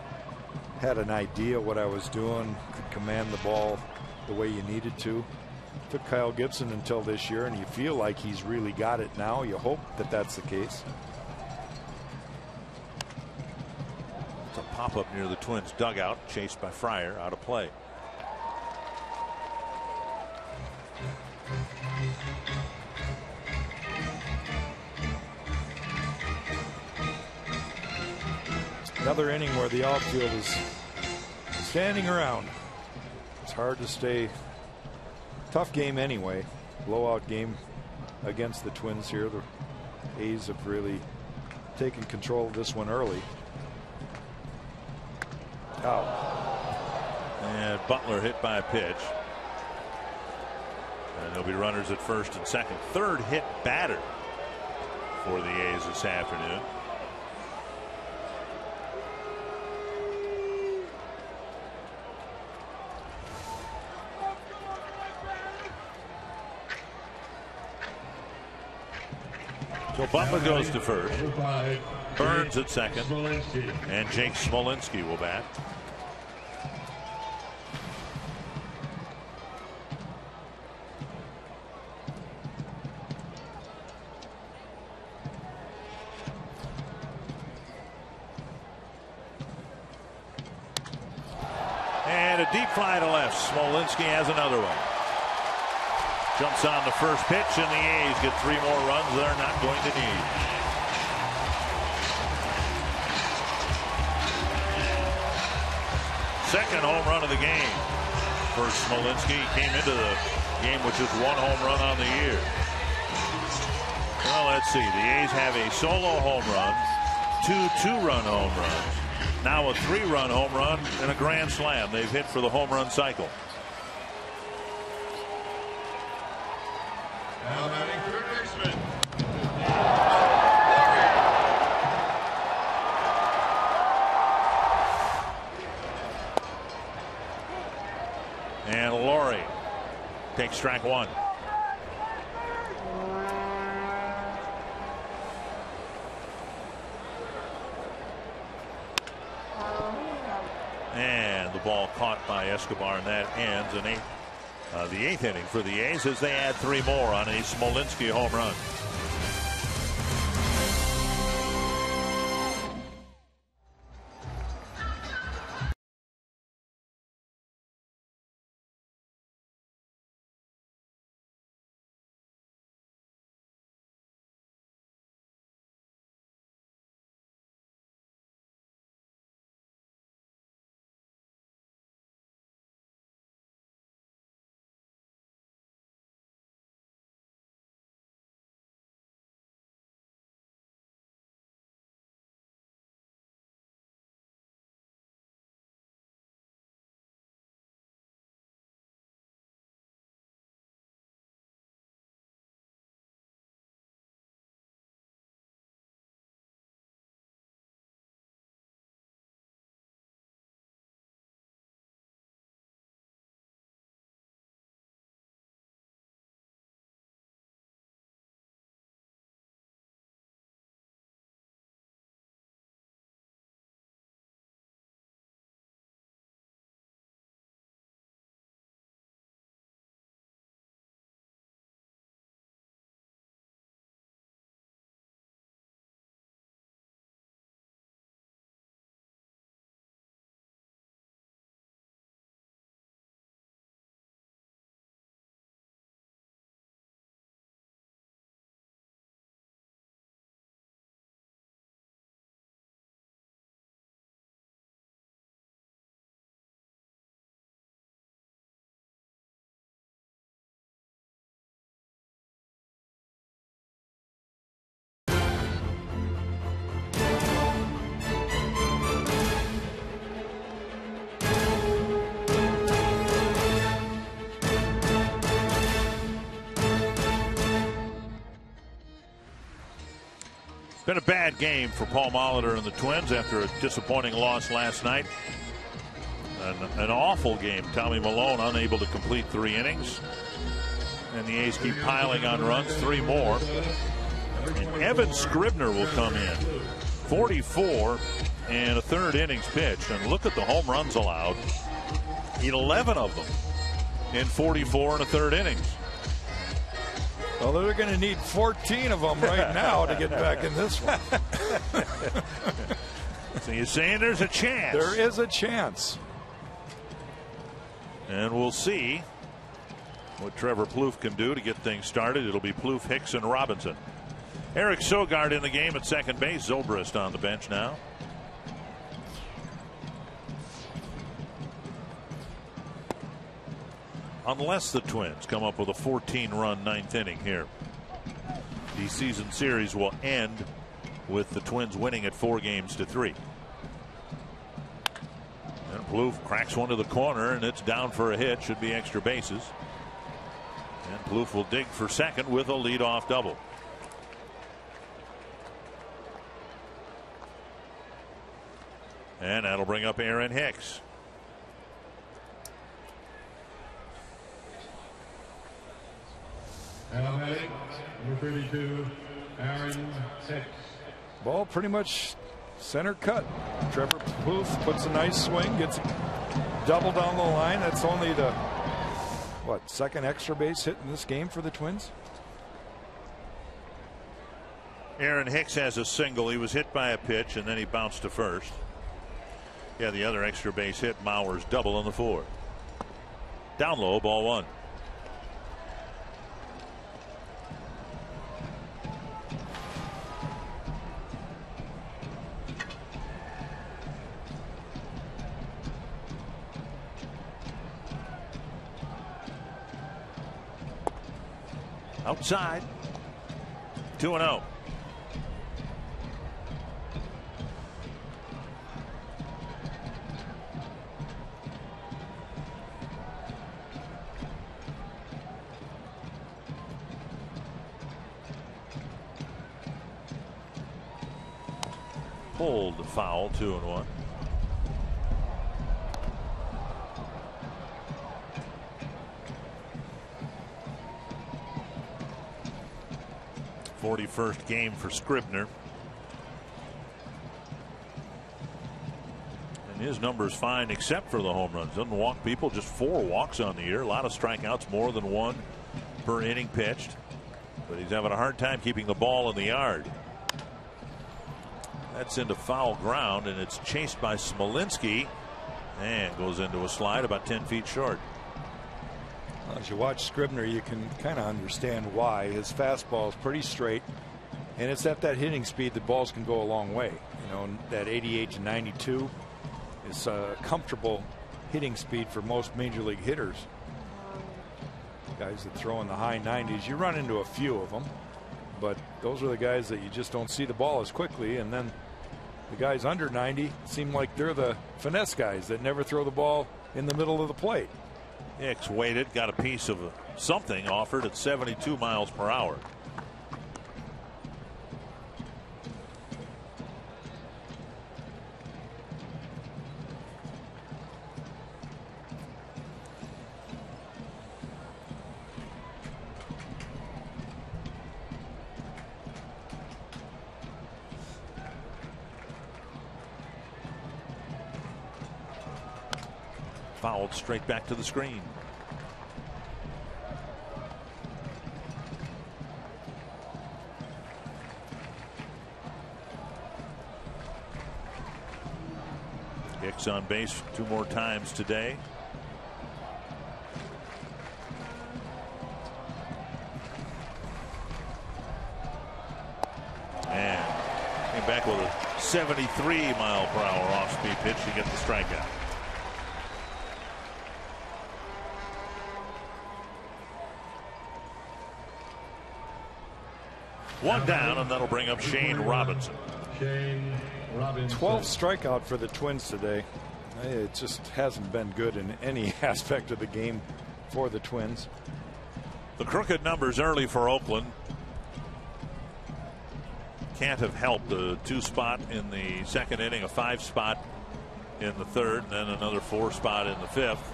had an idea what I was doing, could command the ball the way you needed to. Took Kyle Gibson until this year, and you feel like he's really got it now. You hope that that's the case. It's a pop-up near the Twins dugout, chased by Fryer, out of play. Another inning where the outfield is standing around. It's hard to stay. Tough game anyway. Blowout game against the Twins here. The A's have really taken control of this one early. And Butler hit by a pitch. And there'll be runners at first and second. Third hit batter for the A's this afternoon. So Butler goes to first. Burns at second. And Jake Smolinski will bat. And a deep fly to left. Smolinski has another one. Jumps on the first pitch, and the A's get 3 more runs they're not going to need. Second home run of the game for Smolinski. He came into the game with just 1 home run on the year. Well, let's see. The A's have a solo home run, 2 two-run home runs, now a 3-run home run, and a grand slam. They've hit for the home run cycle. Now batting third baseman. And Laurie takes strike 1. And the ball caught by Escobar, and that ends the 8th inning for the A's as they add 3 more on a Smolinski home run. Been a bad game for Paul Molitor and the Twins after a disappointing loss last night. An awful game. Tommy Milone unable to complete 3 innings. And the A's keep piling on runs, 3 more. And Evan Scribner will come in. 44 and a 3rd innings pitched. And look at the home runs allowed. 11 of them in 44 and a 3rd innings. Well, they're going to need 14 of them right now to get back in this one. So you're saying there's a chance? There is a chance. And we'll see what Trevor Plouffe can do to get things started. It'll be Plouffe, Hicks, and Robinson. Eric Sogard in the game at second base. Zobrist on the bench now. Unless the Twins come up with a 14-run 9th inning here, the season series will end with the Twins winning at 4-3. Plouffe cracks one to the corner, and it's down for a hit. Should be extra bases. And Plouffe will dig for second with a leadoff double. And that'll bring up Aaron Hicks. Number 32, Aaron Hicks. Ball pretty much center cut. Trevor Plouffe puts a nice swing, gets a double down the line. That's only the second extra base hit in this game for the Twins. Aaron Hicks has a single. He was hit by a pitch and then he bounced to first. Yeah, the other extra base hit, Mauer's double in the fourth. Down low, ball one. Outside. 2-0. Pulled foul, 2-1. First game for Scribner. And his number's fine except for the home runs. Doesn't walk people, just 4 walks on the year. A lot of strikeouts, more than 1 per inning pitched. But he's having a hard time keeping the ball in the yard. That's into foul ground, and it's chased by Smolinski and goes into a slide about 10 feet short. As you watch Scribner, you can kind of understand why. His fastball is pretty straight, and it's at that hitting speed that balls can go a long way. You know, that 88 to 92 is a comfortable hitting speed for most major league hitters. Guys that throw in the high 90s, you run into a few of them, but those are the guys that you just don't see the ball as quickly. And then the guys under 90 seem like they're the finesse guys that never throw the ball in the middle of the plate. Hicks waited, got a piece of something offered at 72 miles per hour. Fouled straight back to the screen. Hicks on base 2 more times today. And came back with a 73 mile per hour off speed pitch to get the strikeout. One down, and that'll bring up Shane Robinson. 12 strikeout for the Twins today. It just hasn't been good in any aspect of the game for the Twins. The crooked numbers early for Oakland can't have helped. A 2 spot in the second inning, a 5 spot in the third, and then another 4 spot in the fifth.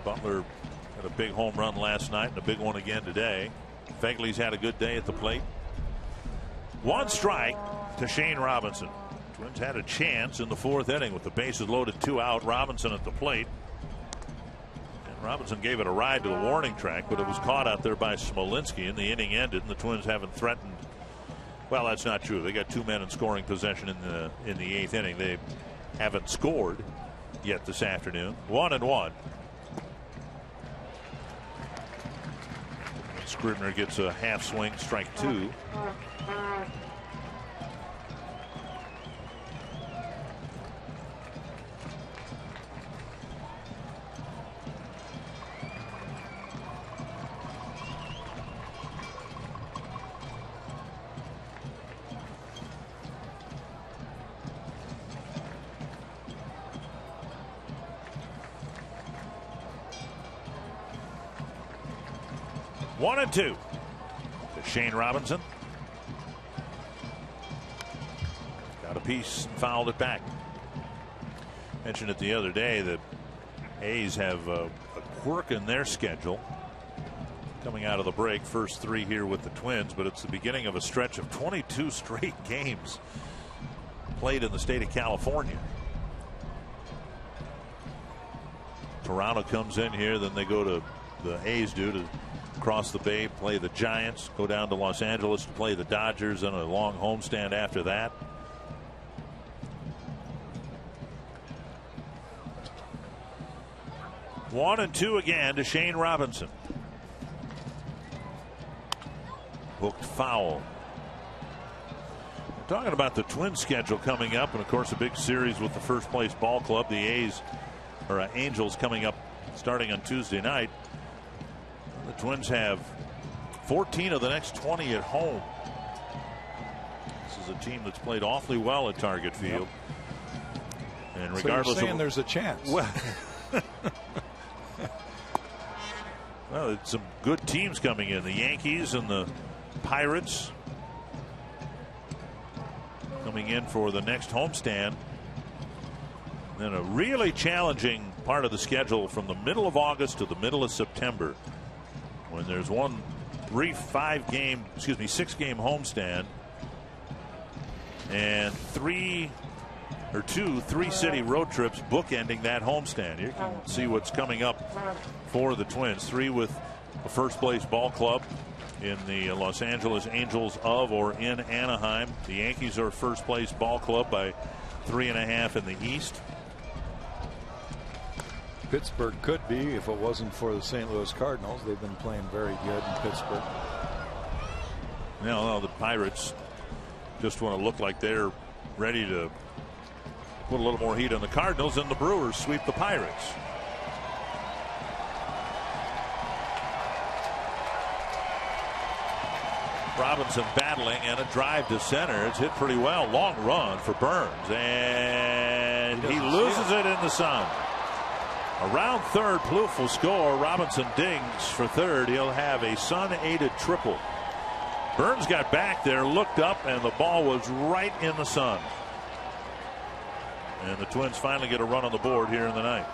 Butler had a big home run last night and a big one again today. Fegley's had a good day at the plate. 1 strike to Shane Robinson. Twins had a chance in the 4th inning with the bases loaded, 2 out. Robinson at the plate. And Robinson gave it a ride to the warning track, but it was caught out there by Smolinski, and the inning ended, and the Twins haven't threatened. Well, that's not true. They got 2 men in scoring possession in the 8th inning. They haven't scored yet this afternoon. 1-1. Scribner gets a half swing, strike 2. 1-2 to Shane Robinson. Got a piece and fouled it back. Mentioned it the other day that A's have a quirk in their schedule coming out of the break. First 3 here with the Twins, but it's the beginning of a stretch of 22 straight games played in the state of California. Toronto comes in here, then they go to the A's to cross the bay, play the Giants, go down to Los Angeles to play the Dodgers, and a long homestand after that. One and two again to Shane Robinson. Hooked foul. We're talking about the Twins schedule coming up, and of course a big series with the first place ball club, the Angels, coming up starting on Tuesday night. The Twins have 14 of the next 20 at home. This is a team that's played awfully well at Target Field. Yep. And regardless, so you're saying there's a chance. Well, it's some good teams coming in. The Yankees and the Pirates coming in for the next homestand. Then a really challenging part of the schedule from the middle of August to the middle of September, when there's 6-game homestand and 2 three-city road trips bookending that homestand. You can see what's coming up for the Twins. 3 with a first-place ball club in the Los Angeles Angels of or in Anaheim. The Yankees are first-place ball club by 3.5 in the East. Pittsburgh could be if it wasn't for the St. Louis Cardinals. They've been playing very good in Pittsburgh. No, the Pirates just want to look like they're ready to put a little more heat on the Cardinals, and the Brewers sweep the Pirates. Robinson battling, and a drive to center. It's hit pretty well. Long run for Burns, and he loses it in the sun. Around third, Plouffe will score. Robinson dings for third. He'll have a sun-aided triple. Burns got back there, looked up, and the ball was right in the sun. And the Twins finally get a run on the board here in the ninth.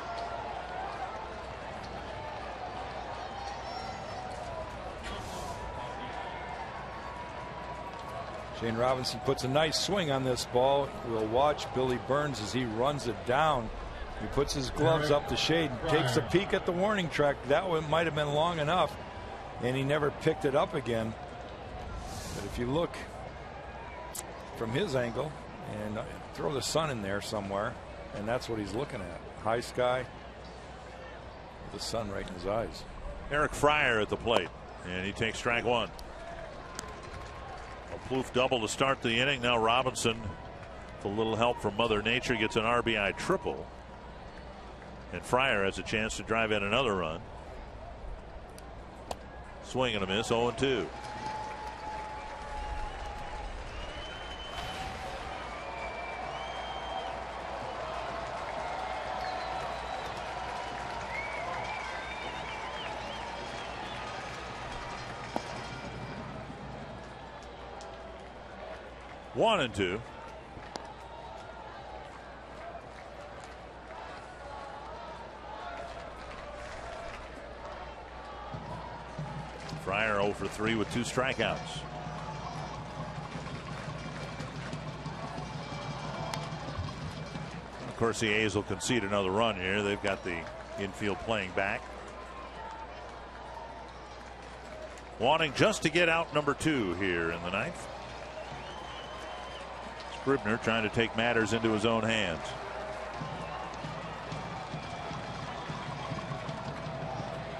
Shane Robinson puts a nice swing on this ball. We'll watch Billy Burns as he runs it down. He puts his gloves up to shade and takes a peek at the warning track. That one might have been long enough, and he never picked it up again. But if you look from his angle and throw the sun in there somewhere, and that's what he's looking at. High sky with the sun right in his eyes. Eric Fryer at the plate, and he takes strike one. A Plouffe double to start the inning. Now Robinson, with a little help from Mother Nature, gets an RBI triple. And Fryer has a chance to drive in another run. Swing and a miss, 0-2. One and two. Fryer 0 for 3 with 2 strikeouts. Of course, the A's will concede another run here. They've got the infield playing back, wanting just to get out number 2 here in the ninth. Scribner trying to take matters into his own hands.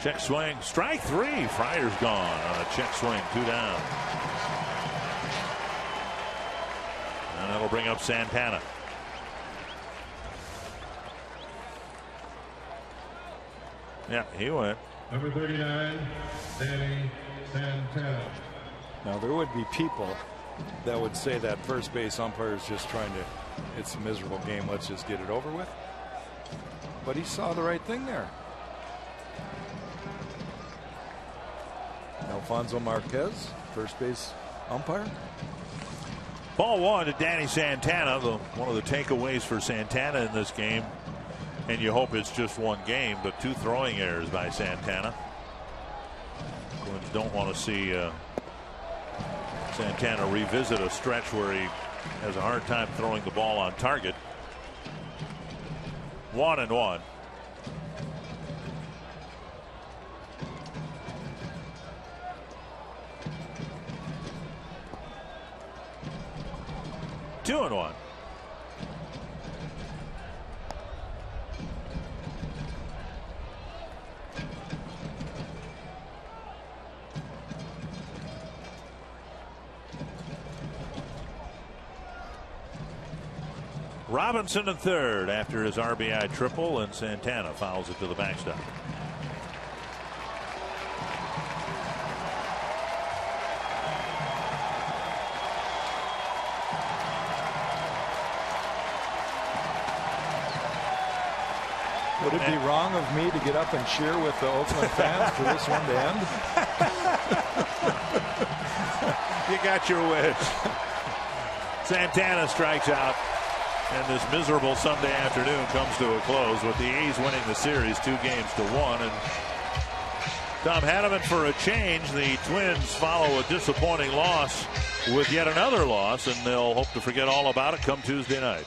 Check swing, strike 3. Fryer's gone on a check swing, 2 down. And that'll bring up Santana. Yeah, he went. Number 39, Danny Santana. Now there would be people that would say that first base umpire is just trying to, it's a miserable game, let's just get it over with. But he saw the right thing there. Now Alfonso Marquez, first base umpire. Ball 1 to Danny Santana. One of the takeaways for Santana in this game, and you hope it's just one game, but 2 throwing errors by Santana. Twins don't want to see Santana revisit a stretch where he has a hard time throwing the ball on target. 1-1. Two and 1. Robinson in third after his RBI triple, and Santana fouls it to the backstop. Would it be wrong of me to get up and cheer with the Oakland fans for this one to end? You got your wish. Santana strikes out, and this miserable Sunday afternoon comes to a close with the A's winning the series 2-1. And Tom Hanneman, for a change, the Twins follow a disappointing loss with yet another loss, and they'll hope to forget all about it come Tuesday night.